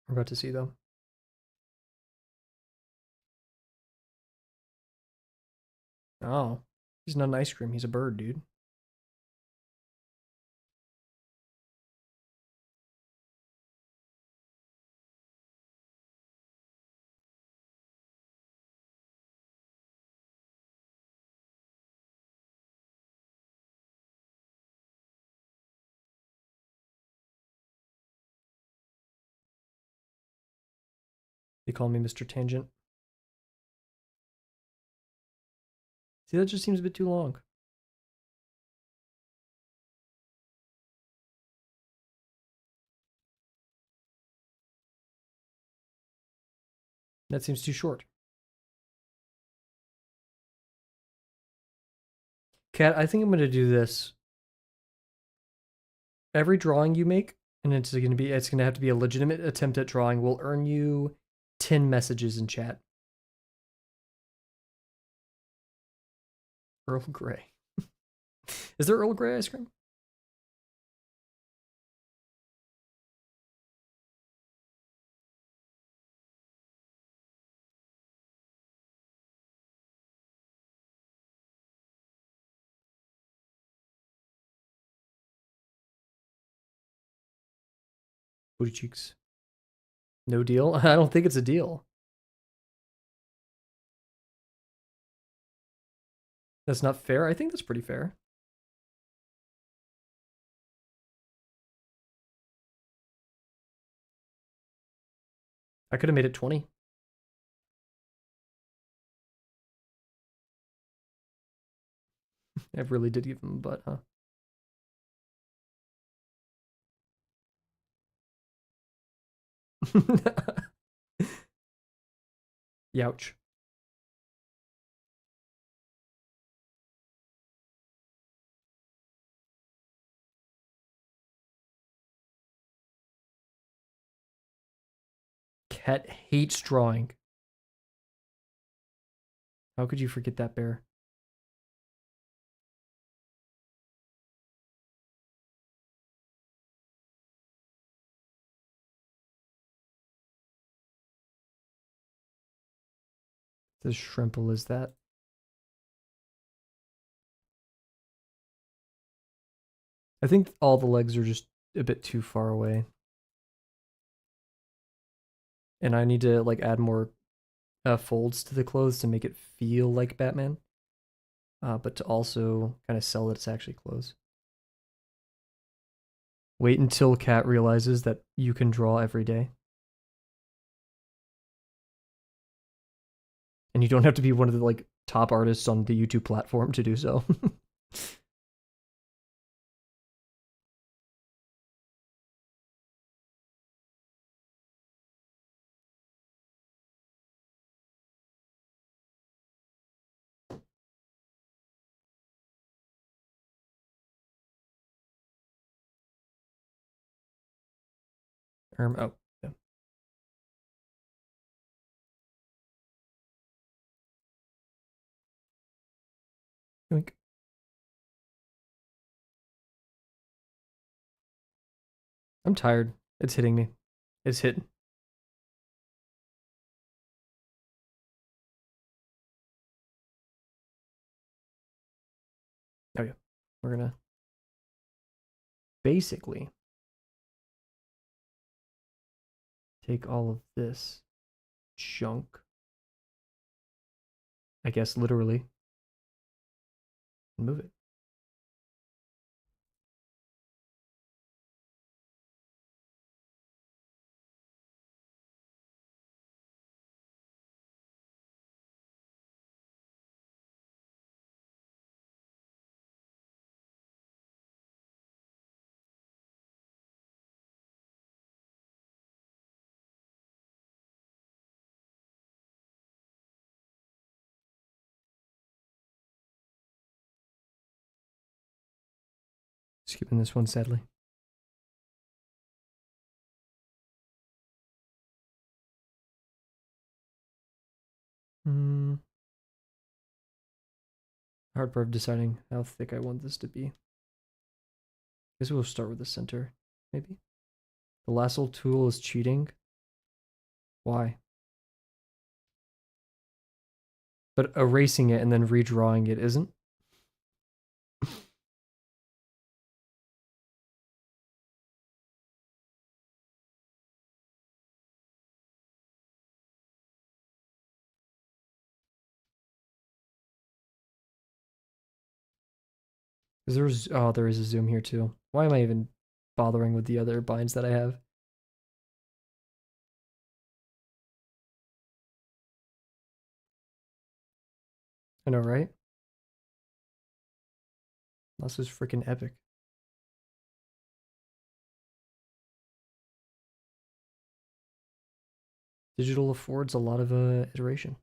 We're about to see, though. Oh, he's not an ice cream. He's a bird, dude. They call me Mr. Tangent. See, that just seems a bit too long. That seems too short. Cat, I think I'm gonna do this. Every drawing you make, and it's gonna have to be a legitimate attempt at drawing, will earn you 10 messages in chat. Earl Grey. Is there Earl Grey ice cream? Booty cheeks. No deal? I don't think it's a deal. That's not fair. I think that's pretty fair. I could have made it 20. I really did give him a butt, huh? Youch. Cat hates drawing. How could you forget that bear? The shrimple is that? I think all the legs are just a bit too far away. And I need to like add more folds to the clothes to make it feel like Batman. But to also kind of sell that it's actually clothes. Wait until Cat realizes that you can draw every day. And you don't have to be one of the like top artists on the YouTube platform to do so. Oh, yeah. Yoink. I'm tired. It's hitting me. It's hitting. Oh yeah. We're gonna basically take all of this junk, I guess literally, and move it. Skipping this one, sadly. Hard part of deciding how thick I want this to be. I guess we'll start with the center, maybe. The lasso tool is cheating. Why? But erasing it and then redrawing it isn't? There is a zoom here too. Why am I even bothering with the other binds that I have? I know, right? This is freaking epic. Digital affords a lot of iteration.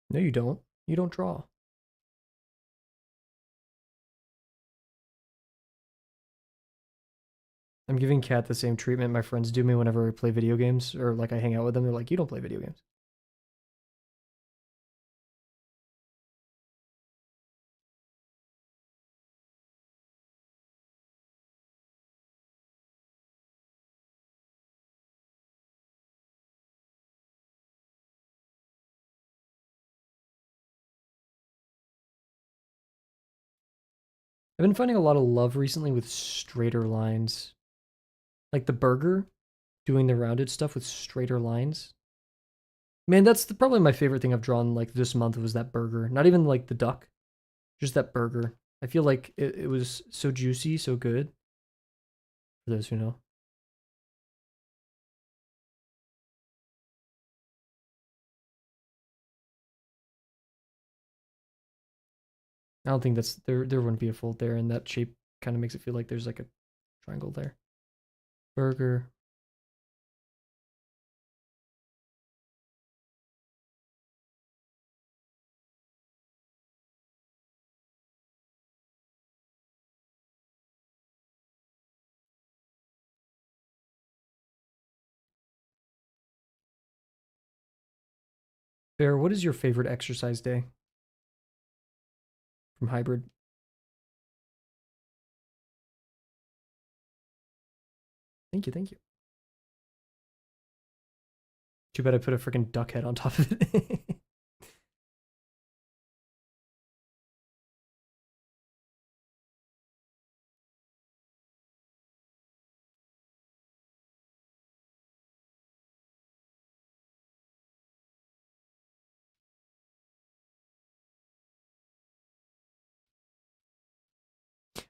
No, you don't. You don't draw. I'm giving Cat the same treatment my friends do me whenever I play video games or like I hang out with them. They're like, you don't play video games. I've been finding a lot of love recently with straighter lines. Like the burger, doing the rounded stuff with straighter lines. Man, that's probably my favorite thing I've drawn like this month was that burger. Not even like the duck, just that burger. I feel like it was so juicy, so good. For those who know. I don't think that's there wouldn't be a fold there, and that shape kind of makes it feel like there's like a triangle there. Burger. Bear, what is your favorite exercise day from hybrid? Thank you, thank you. Too bad I put a freaking duck head on top of it.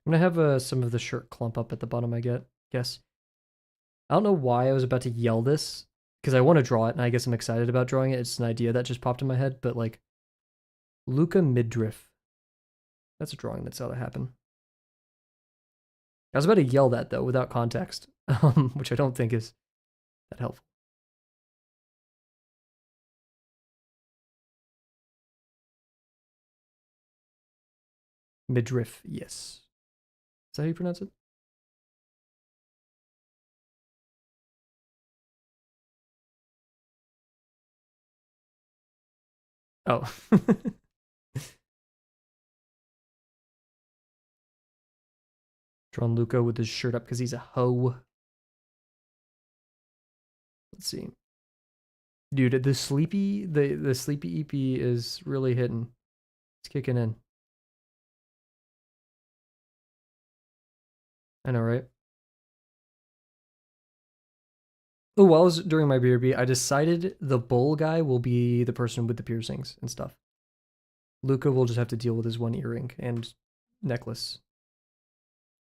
I'm gonna have some of the shirt clump up at the bottom, guess. I don't know why I was about to yell this, because I want to draw it, and I guess I'm excited about drawing it. It's an idea that just popped in my head, but like, Luca midriff. That's a drawing that's ought to happen. I was about to yell that, though, without context, which I don't think is that helpful. Midriff, yes. Is that how you pronounce it? Oh. Drawn Luca with his shirt up because he's a hoe. Let's see. Dude, the sleepy EP is really hitting. It's kicking in. I know, right? Oh, while I was during my BRB, I decided the bull guy will be the person with the piercings and stuff. Luca will just have to deal with his one earring and necklace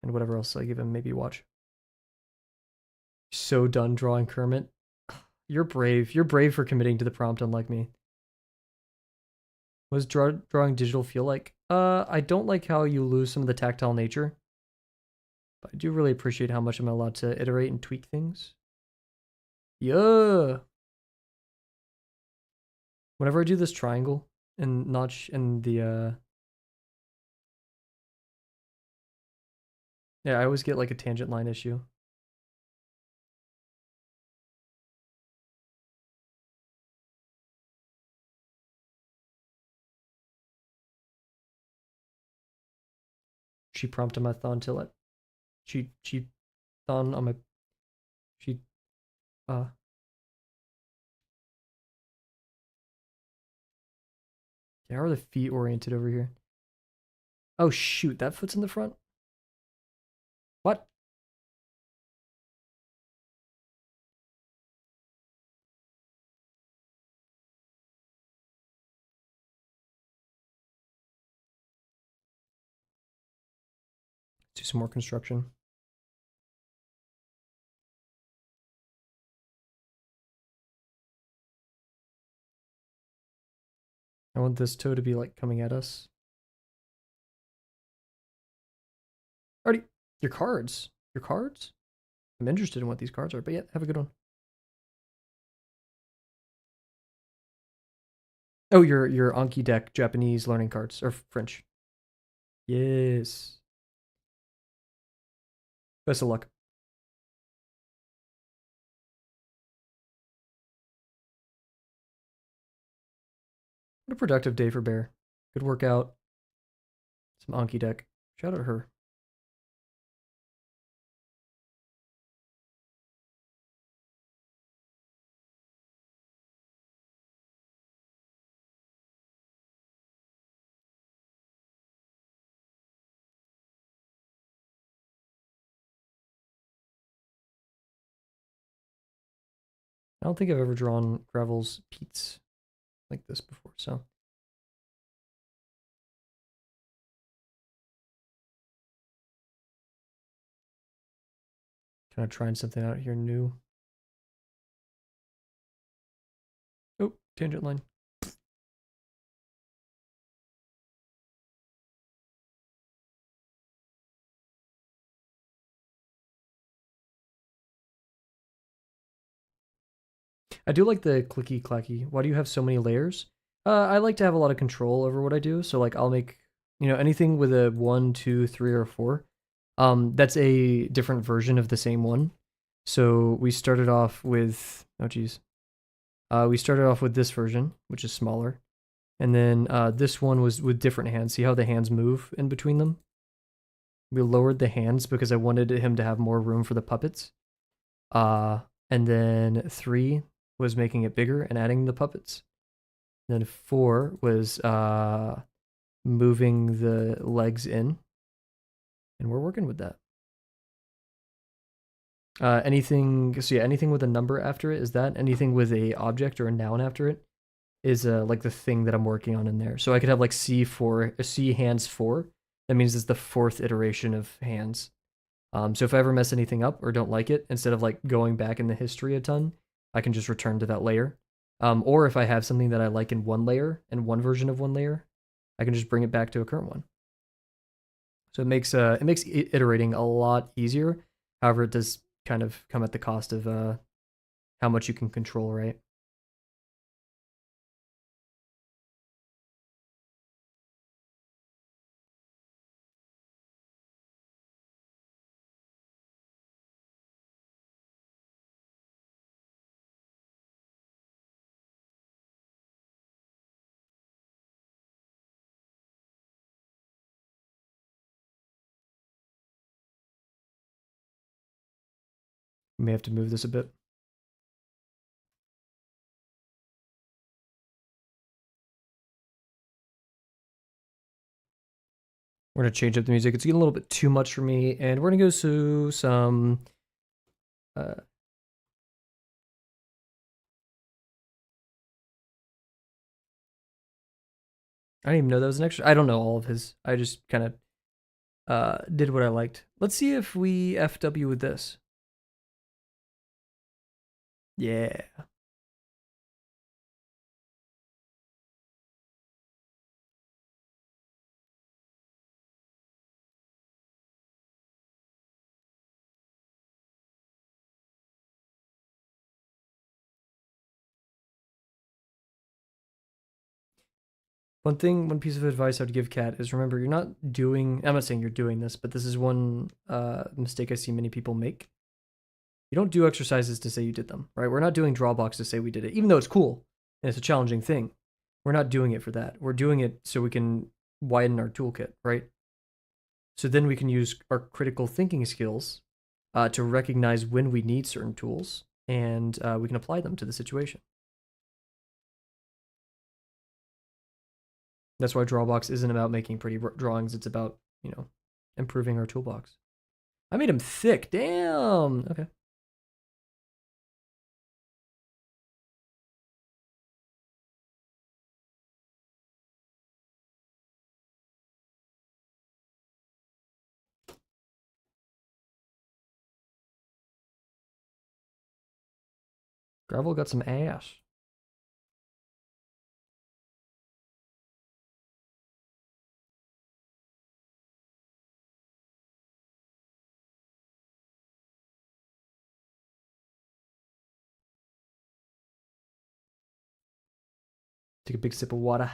and whatever else I give him. Maybe watch. So done drawing Kermit. You're brave. You're brave for committing to the prompt, unlike me. What does drawing digital feel like? I don't like how you lose some of the tactile nature, but I do really appreciate how much I'm allowed to iterate and tweak things. Yeah. Whenever I do this triangle and notch and the yeah, I always get like a tangent line issue. She prompted my thon till it. She thon on my she uh yeah, how are the feet oriented over here? Oh shoot, that foot's in the front? What? Do some more construction. I want this toe to be like coming at us. Alrighty, your cards. Your cards? I'm interested in what these cards are, but yeah, have a good one. Oh, your Anki deck, Japanese learning cards, or French. Yes. Best of luck. What a productive day for Bear. Good workout. Some Anki deck. Shout out to her. I don't think I've ever drawn Gravel's Pete's like this before, so. Kind of trying something out here new. Oh, tangent line. I do like the clicky clacky. Why do you have so many layers? I like to have a lot of control over what I do. So like I'll make, anything with a 1, 2, 3, or 4. That's a different version of the same one. So we started off with we started off with this version, which is smaller. And then this one was with different hands. See how the hands move in between them? We lowered the hands because I wanted him to have more room for the puppets. And then 3 was making it bigger and adding the puppets. And then 4 was moving the legs in. And we're working with that. Anything with a number after it is that. Anything with a object or a noun after it is like the thing that I'm working on in there. So I could have like C4, C hands 4. That means it's the 4th iteration of hands. So if I ever mess anything up or don't like it, instead of like going back in the history a ton, I can just return to that layer. Or if I have something that I like in one layer and one version of one layer, I can just bring it back to a current one. So it makes iterating a lot easier. However, it does kind of come at the cost of how much you can control, right? We may have to move this a bit. We're going to change up the music. It's getting a little bit too much for me, and we're going to go to some... I didn't even know that was an extra. I don't know all of his. I just kind of did what I liked. Let's see if we FW with this. Yeah. One piece of advice I'd give Kat is remember, you're not doing, I'm not saying you're doing this, but this is one mistake I see many people make. You don't do exercises to say you did them, right? We're not doing Drawabox to say we did it, even though it's cool and it's a challenging thing. We're not doing it for that. We're doing it so we can widen our toolkit, right? So then we can use our critical thinking skills to recognize when we need certain tools, and we can apply them to the situation. That's why Drawabox isn't about making pretty drawings. It's about, improving our toolbox. I made him thick. Damn. Okay. Gravel got some ass. Take a big sip of water.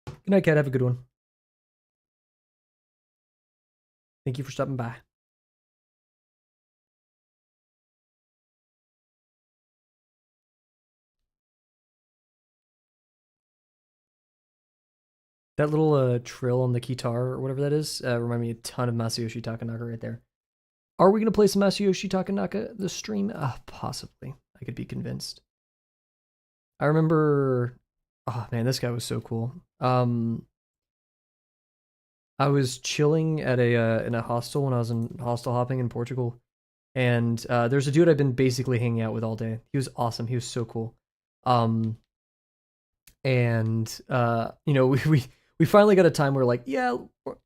Good night, Cat. Have a good one. Thank you for stopping by. That little trill on the guitar or whatever that is remind me a ton of Masayoshi Takanaka right there. Are we going to play some Masayoshi Takanaka this stream? Possibly. I could be convinced. I remember... Oh, man, this guy was so cool. I was chilling at in a hostel when I was in hostel hopping in Portugal. And there's a dude I've been basically hanging out with all day. He was awesome. He was so cool. And we finally got a time where like, yeah,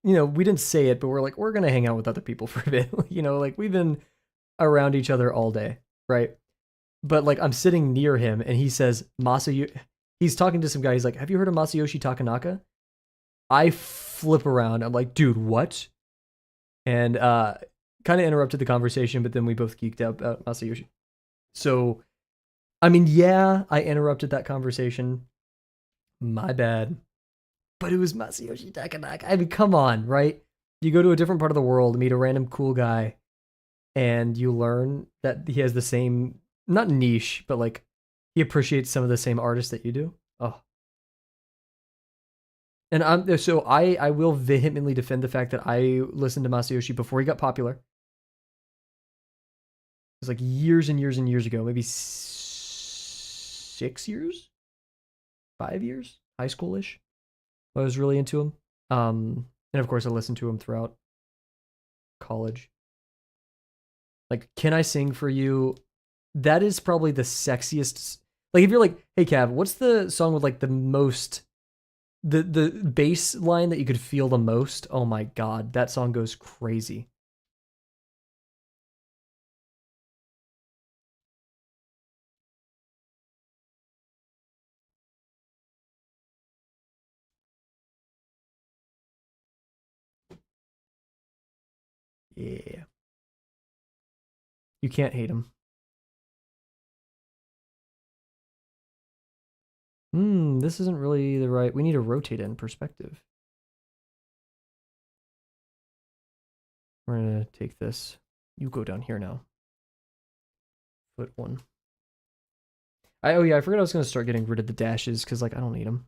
we didn't say it, but we're like, we're gonna hang out with other people for a bit. Like we've been around each other all day, right? But like I'm sitting near him and he says he's talking to some guy. He's like, have you heard of Masayoshi Takanaka? I flip around. I'm like, dude, what? And kind of interrupted the conversation, but then we both geeked out about Masayoshi. So, I mean, yeah, I interrupted that conversation. My bad. But it was Masayoshi Takanaka. I mean, come on, right? You go to a different part of the world, meet a random cool guy, and you learn that he has the same, not niche, but like he appreciates some of the same artists that you do. Oh. And I will vehemently defend the fact that I listened to Masayoshi before he got popular. It was like years and years and years ago, maybe 6 years, 5 years, high schoolish. I was really into him. And of course I listened to him throughout college. Like, Can I Sing for You? That is probably the sexiest. Like, if you're like, hey Cav, what's the song with like the most, the bass line that you could feel the most? Oh my god, that song goes crazy. Yeah. You can't hate him. This isn't really the right. We need to rotate it in perspective. We're gonna take this. You go down here now. Foot one. Oh yeah, I forgot I was gonna start getting rid of the dashes because like I don't need them.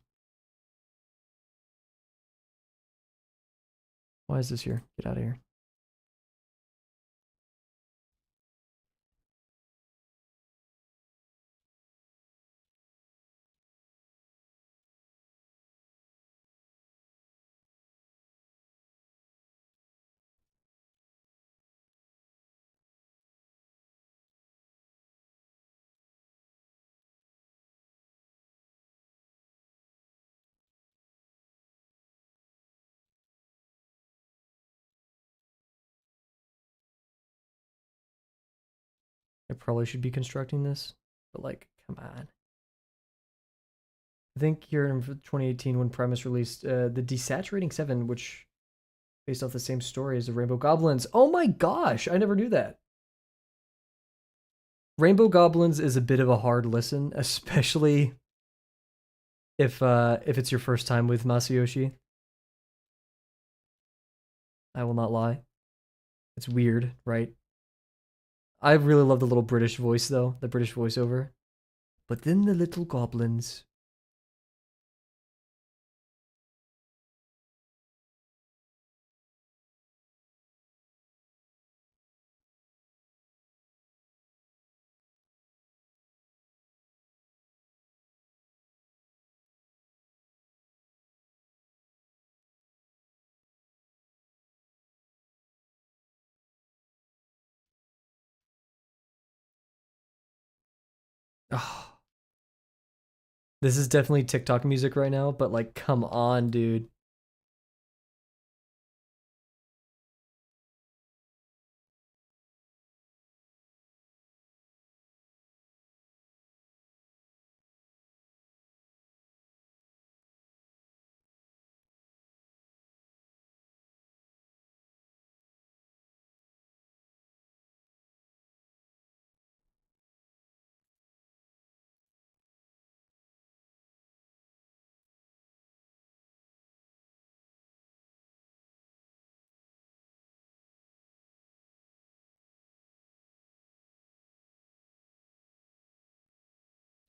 Why is this here? Get out of here. I probably should be constructing this, but like, come on. I think here in 2018 when Primus released the Desaturating 7, which based off the same story as the Rainbow Goblins. Oh my gosh, I never knew that. Rainbow Goblins is a bit of a hard listen, especially if it's your first time with Masayoshi. I will not lie. It's weird, right? I really love the little British voice though, the British voiceover. But then the little goblins. Oh, this is definitely TikTok music right now, but like, come on, dude.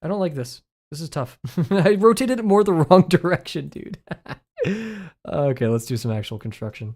I don't like this. This is tough. I rotated it more the wrong direction, dude. Okay, let's do some actual construction.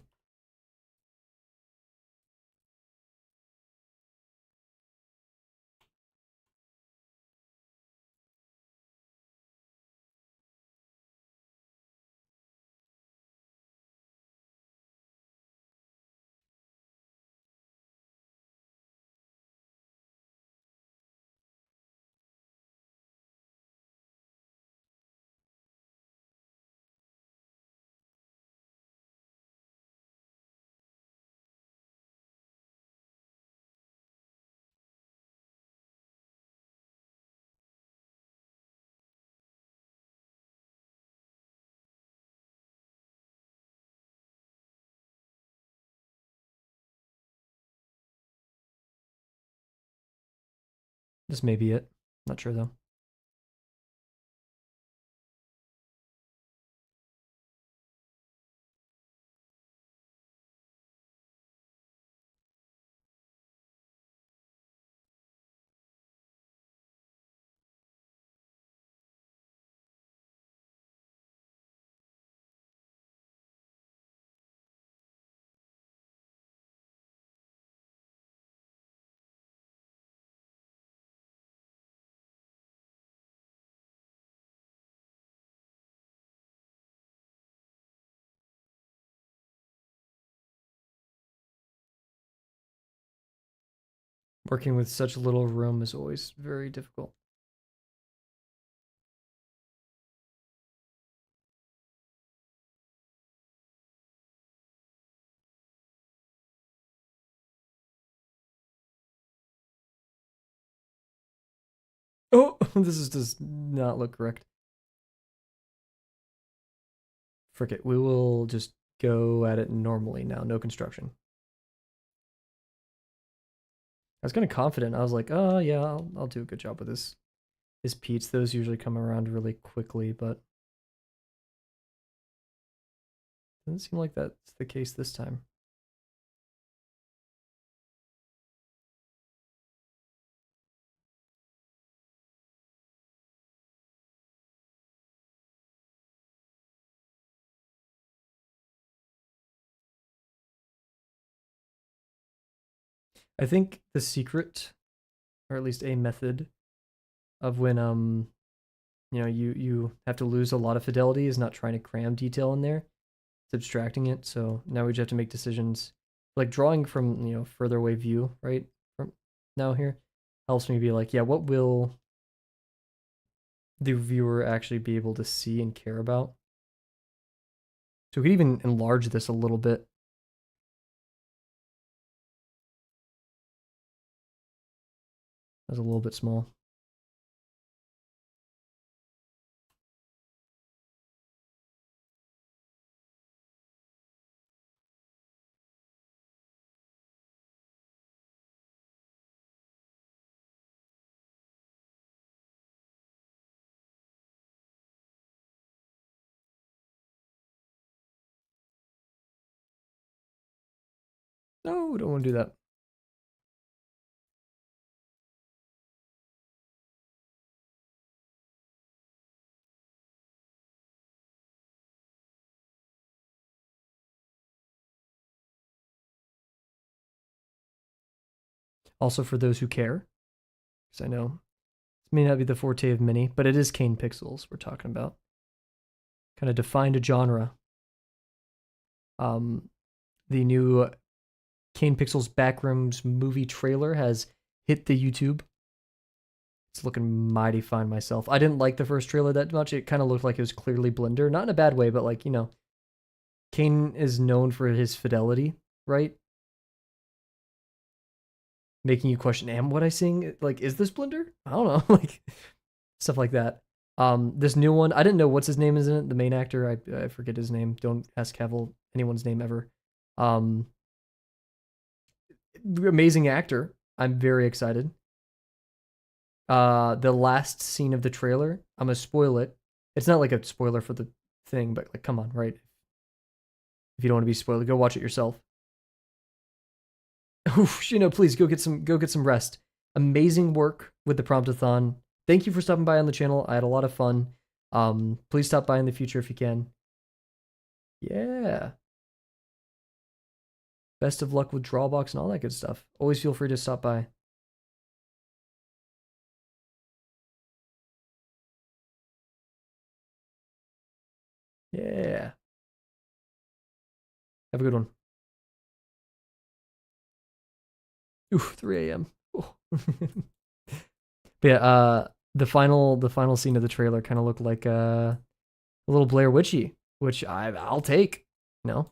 This may be it. Not sure though. Working with such little room is always very difficult. Oh, does not look correct. Frick it. We will just go at it normally now. No construction. I was kind of confident. I was like, oh yeah, I'll do a good job with this. His Pete's, those usually come around really quickly, but doesn't seem like that's the case this time. I think the secret, or at least a method, of when you have to lose a lot of fidelity is not trying to cram detail in there. It's abstracting it. So now we just have to make decisions. Like drawing from further away view, right? From now here helps me be like, yeah, what will the viewer actually be able to see and care about? So we could even enlarge this a little bit. That's a little bit small. No, we don't want to do that. Also for those who care, because I know this may not be the forte of many, but it is Kane Pixels we're talking about. Kind of defined a genre. Um, the new Kane Pixels Backrooms movie trailer has hit the YouTube. It's looking mighty fine myself. I didn't like the first trailer that much. It kind of looked like it was clearly Blender. Not in a bad way, but like, you know, Kane is known for his fidelity, right? Making you question, am what I sing? Like, is this Blender? I don't know. Like, stuff like that. This new one, I didn't know what's his name is in it. The main actor, I forget his name. Don't ask Kavel anyone's name ever. Um, Amazing actor. I'm very excited. The last scene of the trailer, I'm gonna spoil it. It's not like a spoiler for the thing, but like, come on, right? If you don't want to be spoiled, go watch it yourself. Oof, you know, please go get some rest. Amazing work with the Promptathon. Thank you for stopping by on the channel. I had a lot of fun. Please stop by in the future if you can. Yeah. Best of luck with Drawabox and all that good stuff. Always feel free to stop by. Yeah. Have a good one. Ooh, 3 a.m. But yeah, the final scene of the trailer kind of looked like a little Blair Witchy, which I'll take. You know.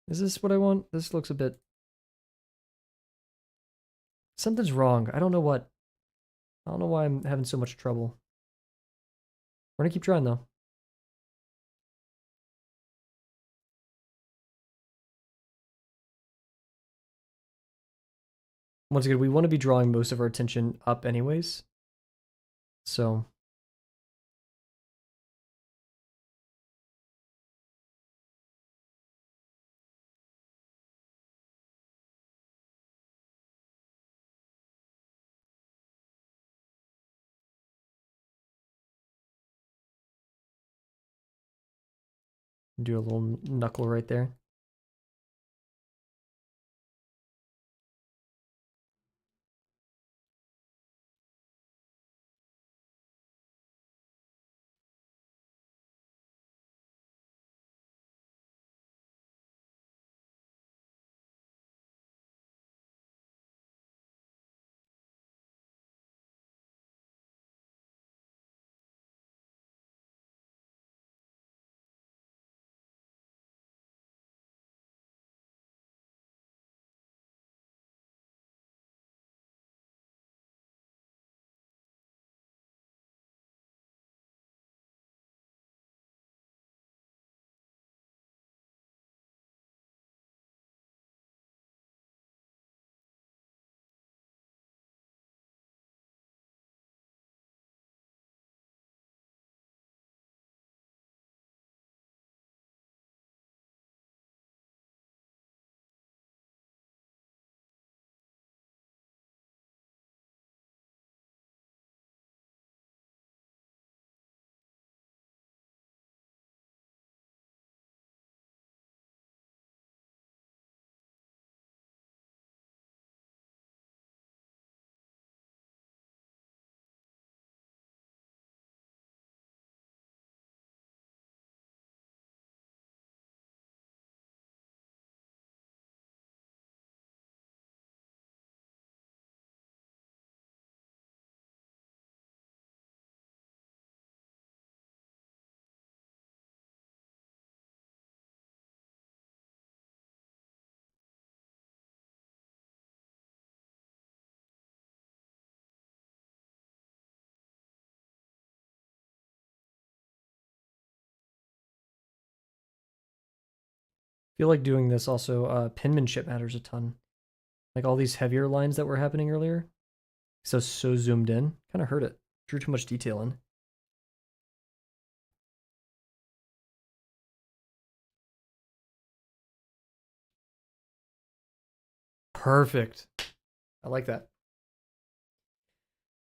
Is this what I want? This looks a bit. Something's wrong. I don't know what. I don't know why I'm having so much trouble. We're gonna keep trying though. Once again, we want to be drawing most of our attention up anyways. So do a little knuckle right there. I feel like doing this also penmanship matters a ton. Like all these heavier lines that were happening earlier. So zoomed in. Kind of hurt it. Drew too much detail in. Perfect. I like that.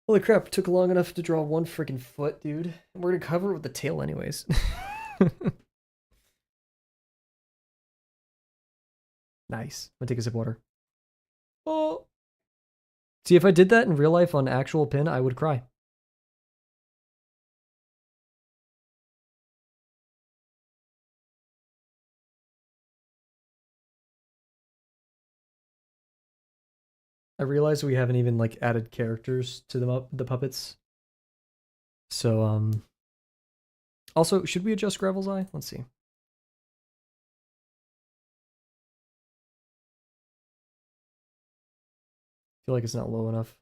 Holy crap, took long enough to draw one freaking foot, dude. And we're gonna cover it with the tail anyways. Nice. I'm gonna take a sip of water. Oh. See, if I did that in real life on actual pen, I would cry. I realize we haven't even like added characters to the puppets. So also, should we adjust Gravel's eye? Let's see. Feel like it's not low enough.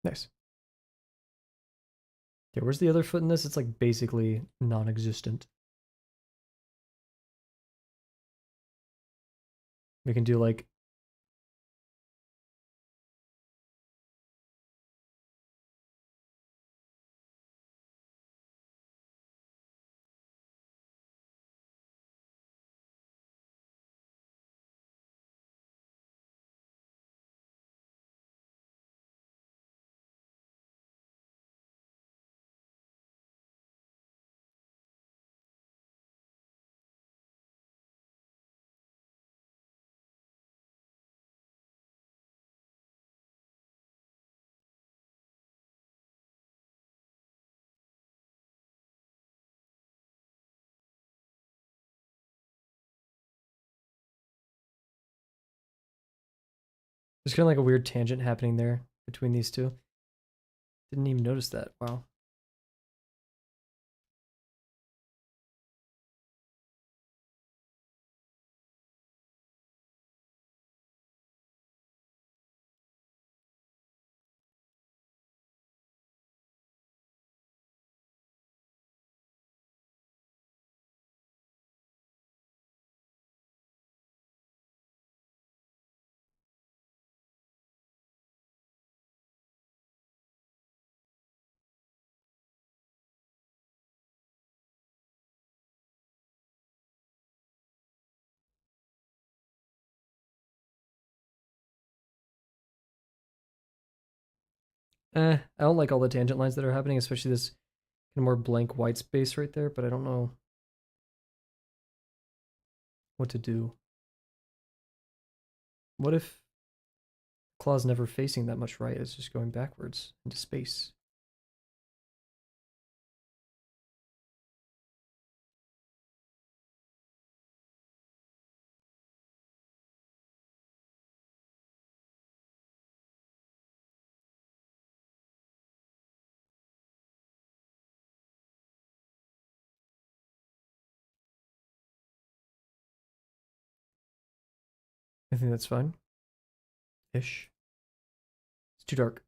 Nice. Yeah, where's the other foot in this? It's like basically non-existent. We can do like there's kind of like a weird tangent happening there between these two. Didn't even notice that. Wow. I don't like all the tangent lines that are happening, especially this kind of more blank white space right there, but I don't know what to do. What if Claw's never facing that much right? It's just going backwards into space. I think that's fine. Ish. It's too dark.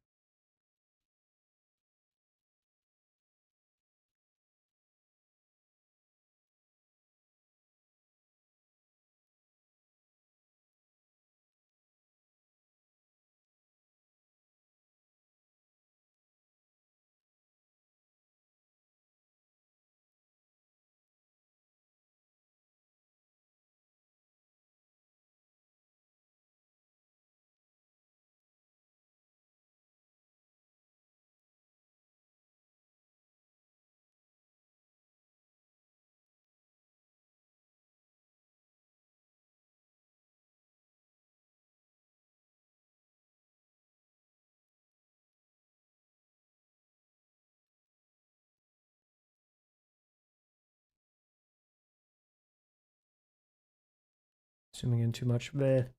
Zooming in too much. Bleh.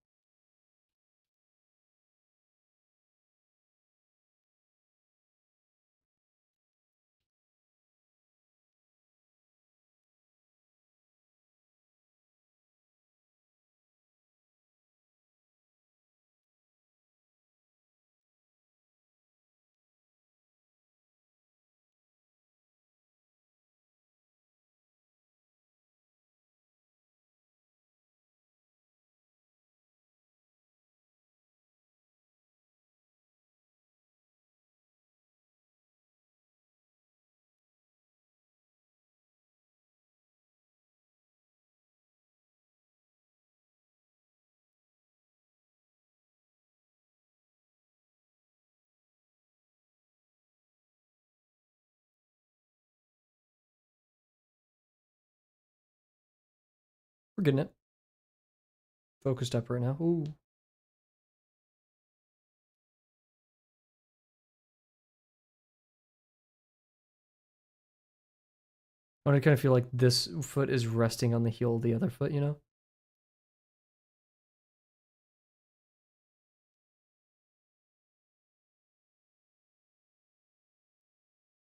We're getting it. Focused up right now. Ooh. I kind of feel like this foot is resting on the heel of the other foot, you know?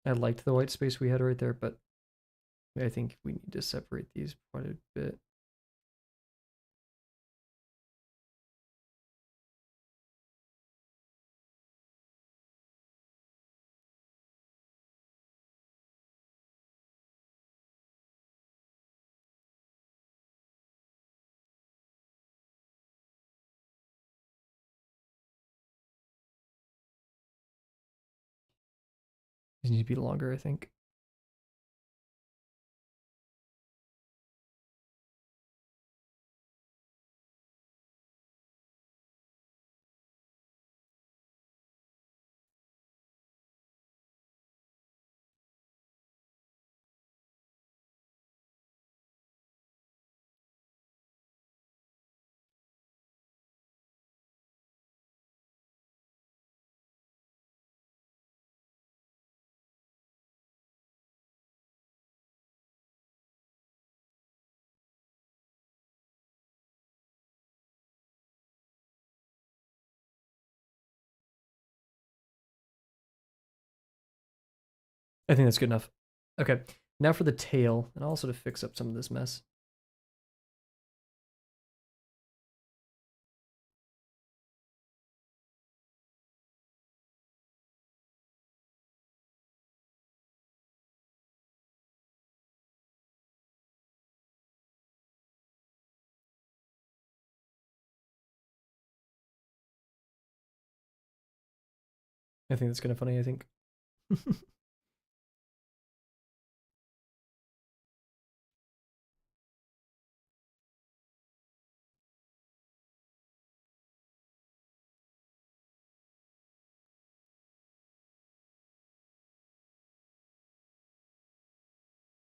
I liked the white space we had right there, but I think we need to separate these quite a bit. These need to be longer, I think. I think that's good enough. Okay, now for the tail, and also to fix up some of this mess. I think that's kind of funny, I think.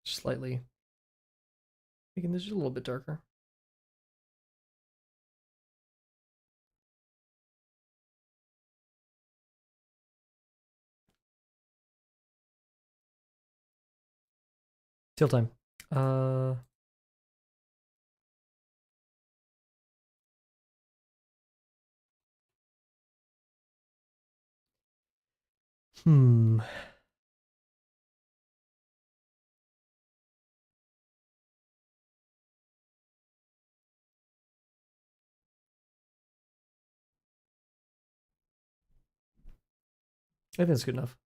Slightly. Making this just a little bit darker. Tail time. Uh, hmm. I think that's good enough.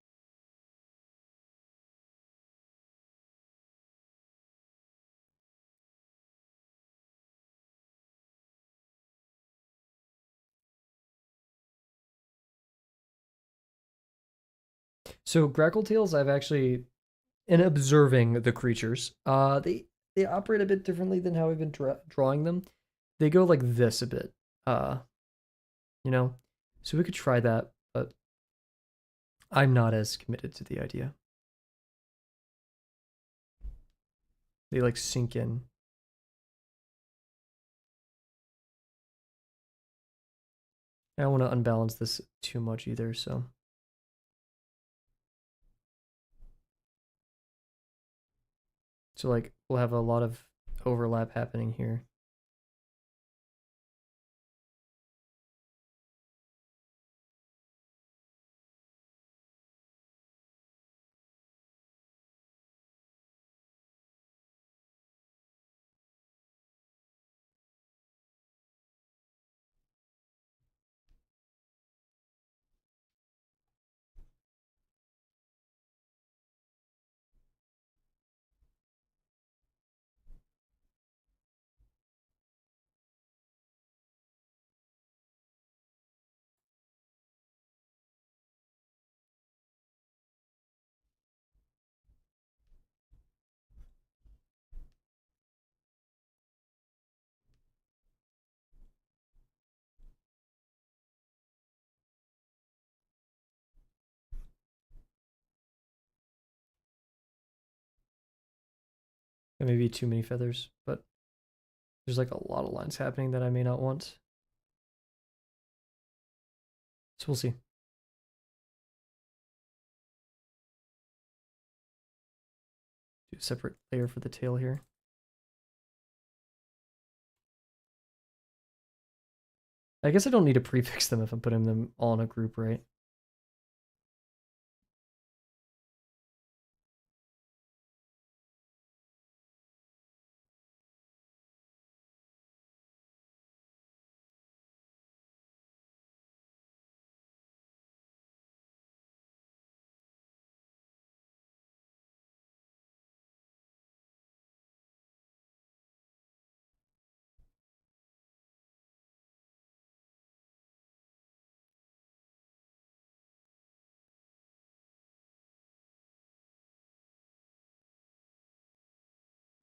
So grackle tails, I've actually, in observing the creatures, they operate a bit differently than how I've been drawing them. They go like this a bit, uh, you know. So we could try that, but I'm not as committed to the idea. They like sink in. I don't want to unbalance this too much either, so. So like we'll have a lot of overlap happening here. That may be too many feathers, but there's like a lot of lines happening that I may not want. So we'll see. Do a separate layer for the tail here. I guess I don't need to prefix them if I'm putting them all in a group, right?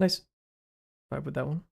Nice. Vibe with that one.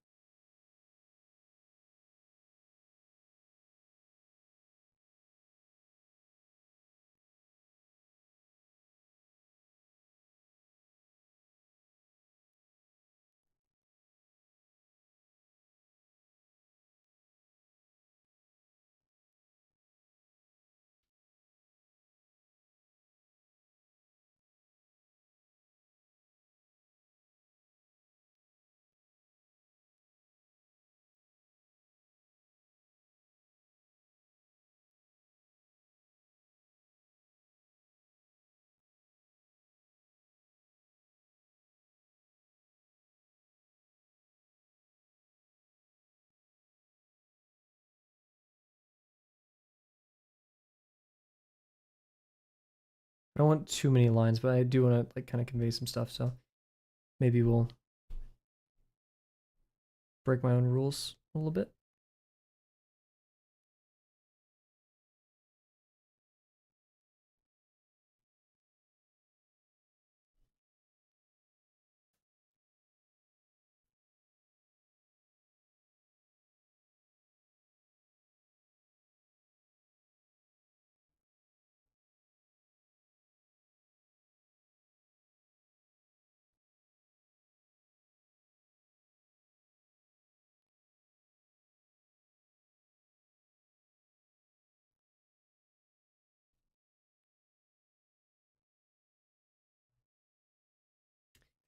I don't want too many lines, but I do want to like kind of convey some stuff, so maybe we'll break my own rules a little bit.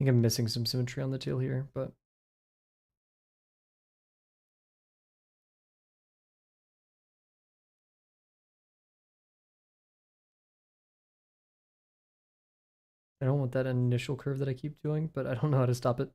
I think I'm missing some symmetry on the tail here, but I don't want that initial curve that I keep doing, but I don't know how to stop it.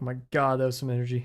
Oh my god, that was some energy.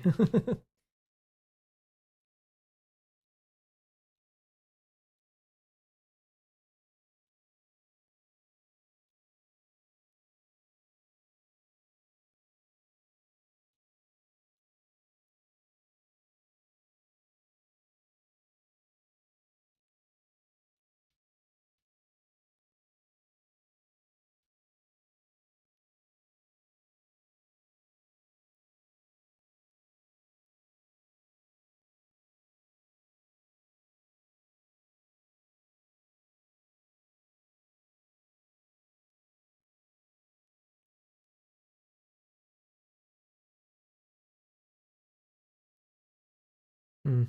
Hmm.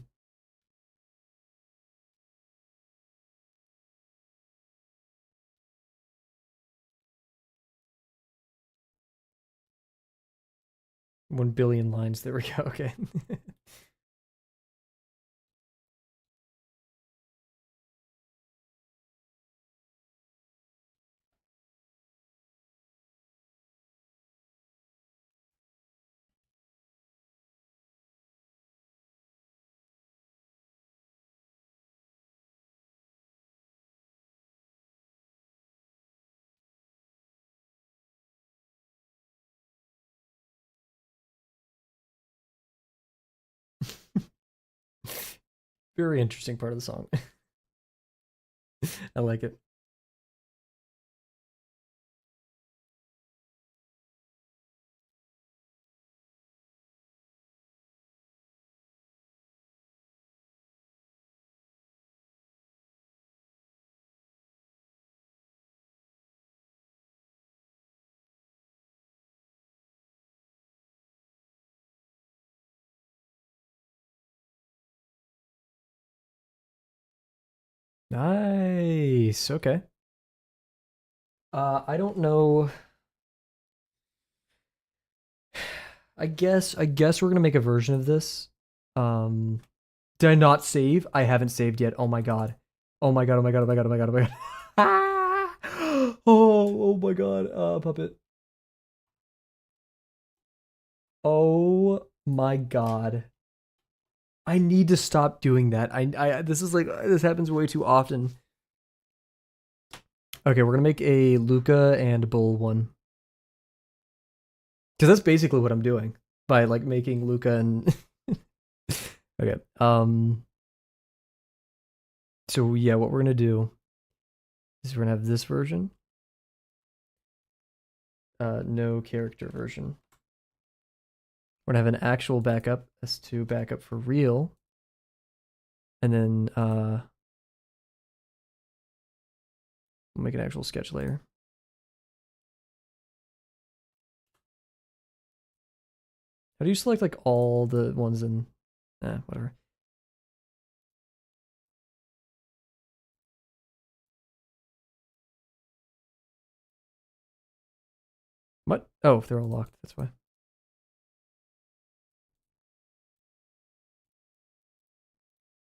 One billion lines. There we go. Okay. Very interesting part of the song. I like it. Nice. Okay. I don't know. I guess we're gonna make a version of this. Um, did I not save? I haven't saved yet. Oh my god. Oh my god. Oh my god. Oh my god. Oh my god. Oh my god. Ah! Oh my god. Puppet. Oh my god. I need to stop doing that. This is like this happens way too often. Okay, we're gonna make a Luca and Bull one. Because that's basically what I'm doing by like making Luca and okay. So yeah, what we're gonna do is we're gonna have this version, no character version. We're gonna have an actual backup, S2 backup for real, and then we'll make an actual sketch layer. How do you select like all the ones in? Whatever. What? Oh, they're all locked. That's why.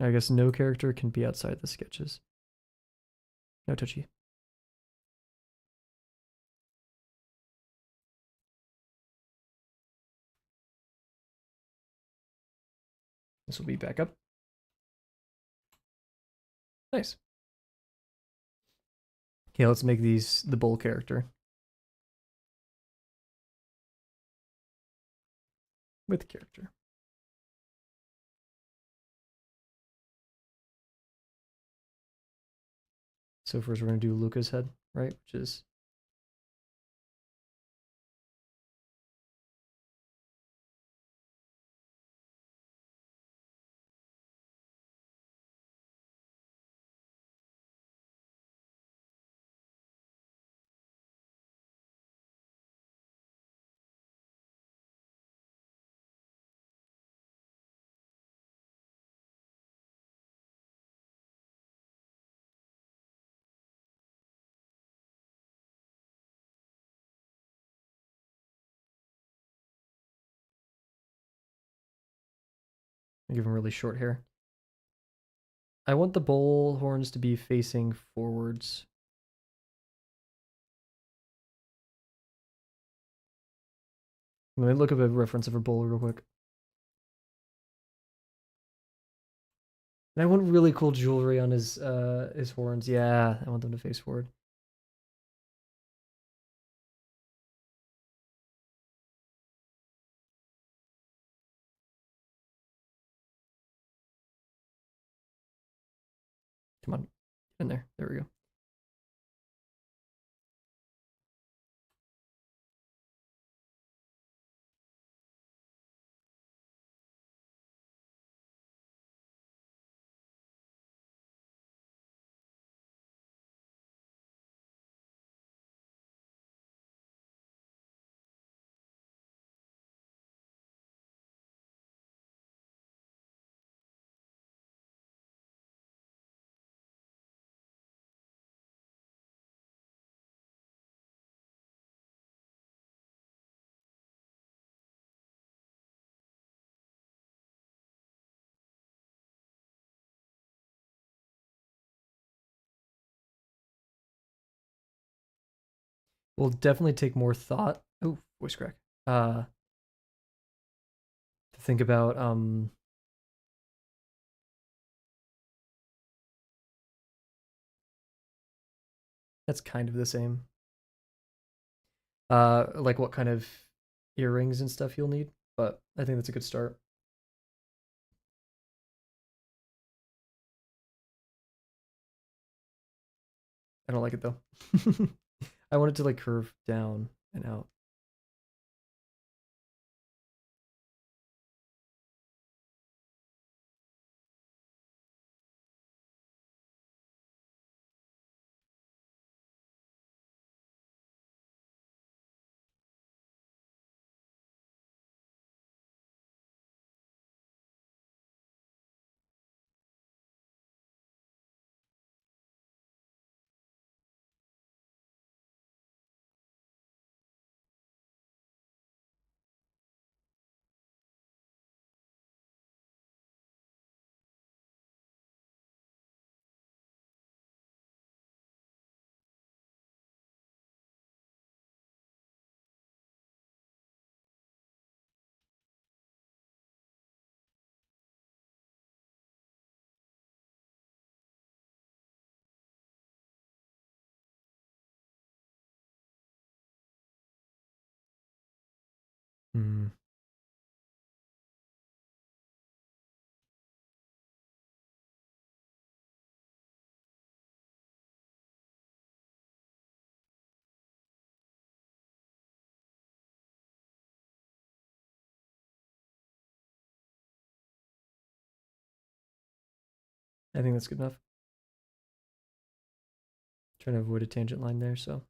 I guess no character can be outside the sketches. No touchy. This will be backup. Nice. Okay, let's make these the bull character with character. So first we're gonna do Luca's head, right? Which is I give him really short hair. I want the bull horns to be facing forwards. Let me look up a reference of a bull real quick. And I want really cool jewelry on his horns. Yeah, I want them to face forward. Come on, get in there. There we go. Will definitely take more thought. Oh, voice crack. To think about that's kind of the same. Like what kind of earrings and stuff you'll need, but I think that's a good start. I don't like it though. I want it to like curve down and out. Hmm. I think that's good enough. Trying to avoid a tangent line there, so.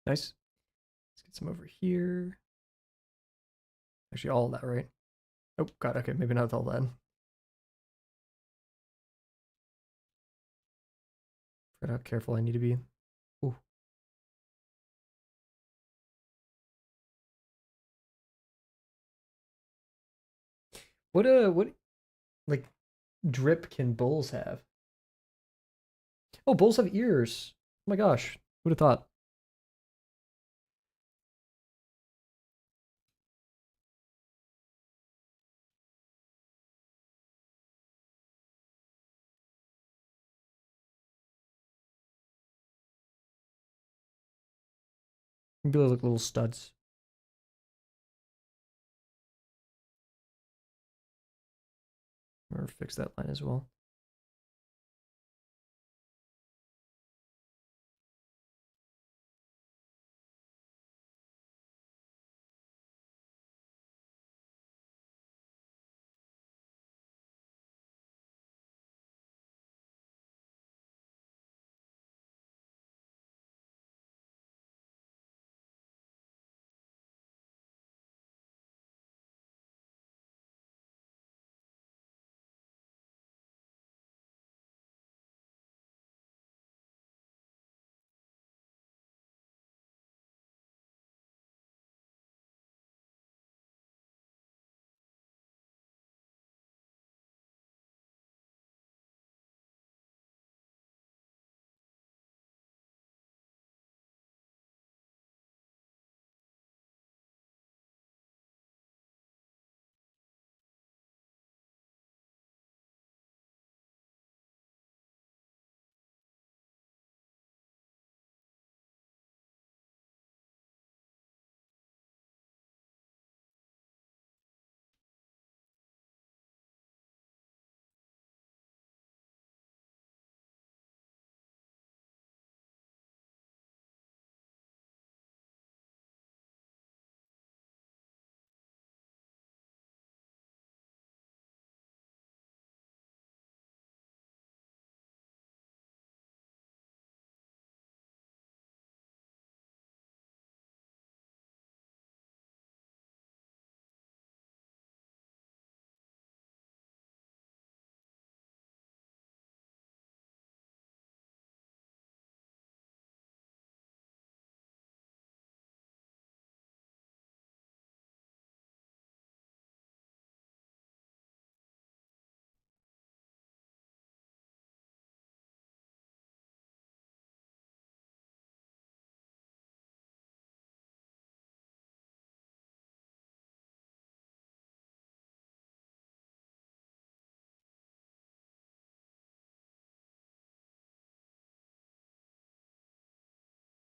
Nice. Let's get some over here. Actually, all of that, right? Oh, God. Okay, maybe not all that. Forgot how careful I need to be. Ooh. What, like, drip can bulls have? Oh, bulls have ears. Oh my gosh. Who'd have thought? Maybe those look little studs. Or fix that line as well.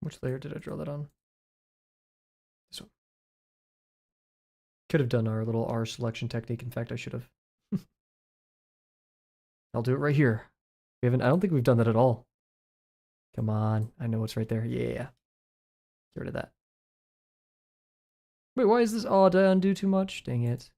Which layer did I draw that on? This one. Could have done our little R selection technique. In fact, I should have. I'll do it right here. We haven't. I don't think we've done that at all. Come on. I know it's right there. Yeah. Get rid of that. Wait, why is this? Oh, did I undo too much? Dang it.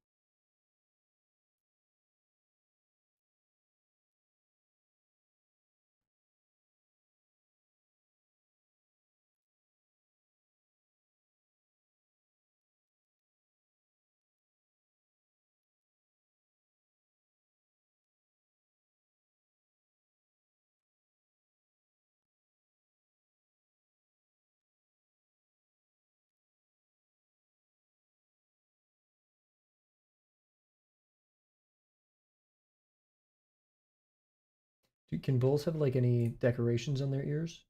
Can bulls have like any decorations on their ears?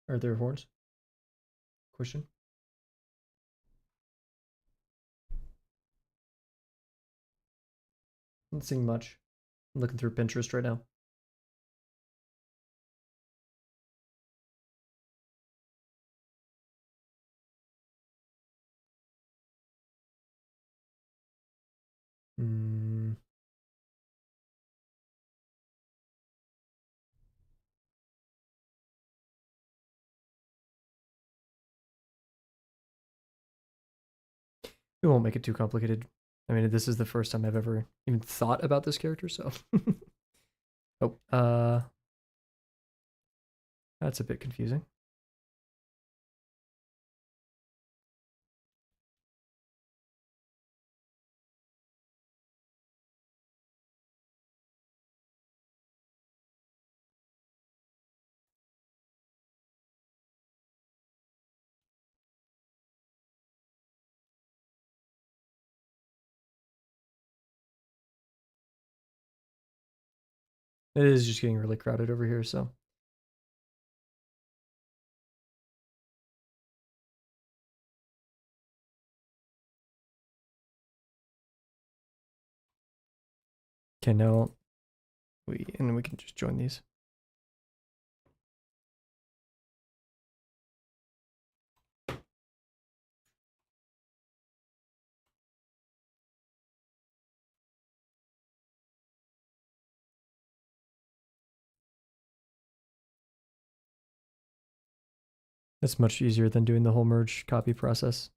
Or their horns? Question. Not seeing much. I'm looking through Pinterest right now. We won't make it too complicated. I mean, this is the first time I've ever even thought about this character, so. Oh, that's a bit confusing. It is just getting really crowded over here, so. Okay, now we can just join these. That's much easier than doing the whole merge copy process.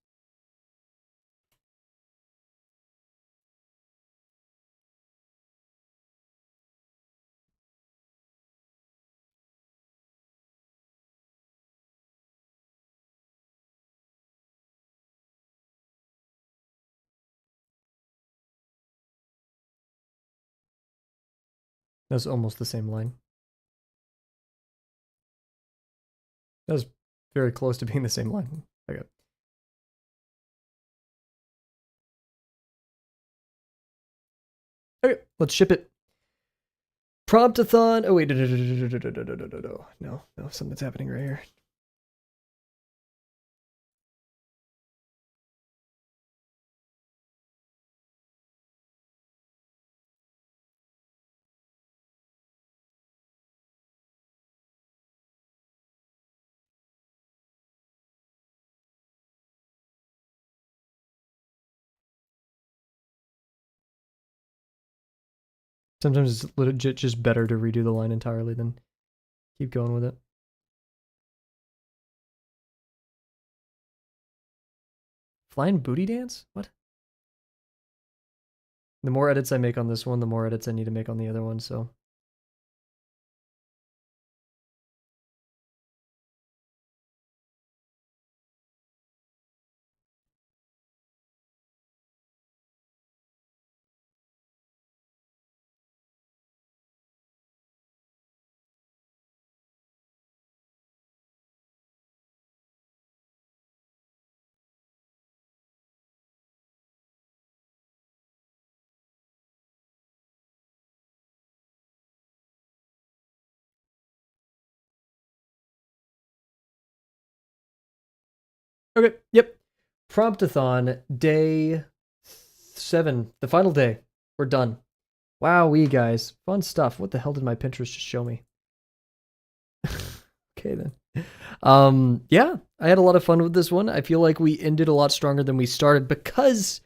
That's almost the same line. That was very close to being the same line. Okay. Okay, let's ship it. Promptathon. Oh wait, no, something's happening right here. Sometimes it's legit just better to redo the line entirely than keep going with it. Flying booty dance? What? The more edits I make on this one, the more edits I need to make on the other one, so. Okay, yep. Promptathon, day 7, the final day. We're done. Wowee, guys. Fun stuff. What the hell did my Pinterest just show me? Okay then. Yeah, I had a lot of fun with this one. I feel like we ended a lot stronger than we started because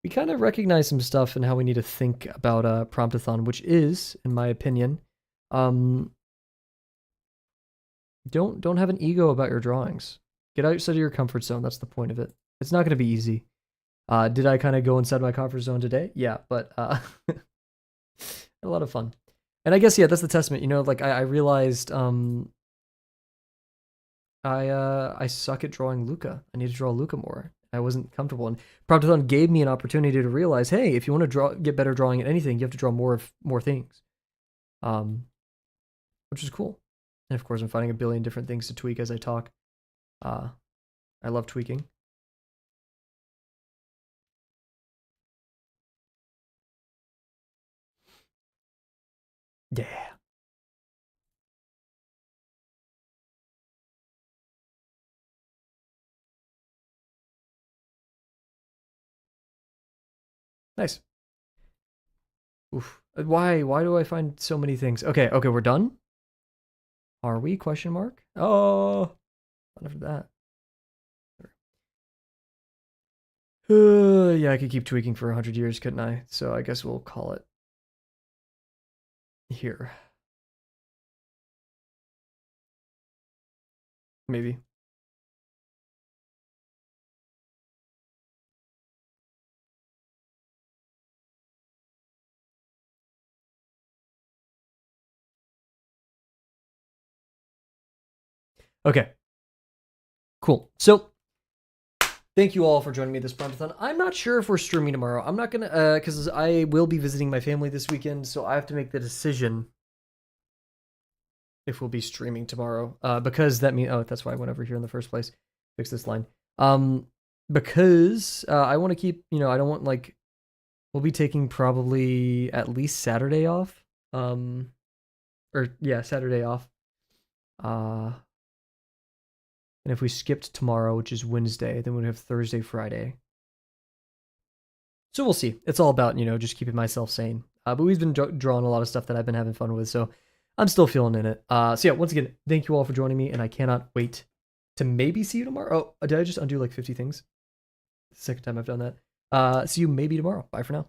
we kind of recognized some stuff and how we need to think about Promptathon, which is, in my opinion, um, don't have an ego about your drawings. Get outside of your comfort zone. That's the point of it. It's not going to be easy. Did I kind of go inside my comfort zone today? Yeah, but a lot of fun. And I guess, yeah, that's the testament. You know, like I realized I suck at drawing Luca. I need to draw Luca more. I wasn't comfortable, and Promptathon gave me an opportunity to realize, hey, if you want to get better drawing at anything, you have to draw more things, which is cool. And of course, I'm finding a billion different things to tweak as I talk. I love tweaking. Yeah. Nice. Oof. Why do I find so many things? Okay, we're done. Are we? Question mark. Oh, not after that. Yeah, I could keep tweaking for 100 years, couldn't I? So I guess we'll call it here. Maybe. Okay. Cool. So thank you all for joining me this Promptathon. I'm not sure if we're streaming tomorrow. I'm not gonna, because I will be visiting my family this weekend, so I have to make the decision if we'll be streaming tomorrow. Because that means, oh, that's why I went over here in the first place. Fix this line. Because I want to keep, you know, I don't want like, we'll be taking probably at least Saturday off. Or yeah, Saturday off. And if we skipped tomorrow, which is Wednesday, then we'd have Thursday, Friday. So we'll see. It's all about, you know, just keeping myself sane. But we've been drawing a lot of stuff that I've been having fun with, so I'm still feeling in it. So yeah, once again, thank you all for joining me, and I cannot wait to maybe see you tomorrow. Oh, did I just undo like 50 things? Second time I've done that. See you maybe tomorrow. Bye for now.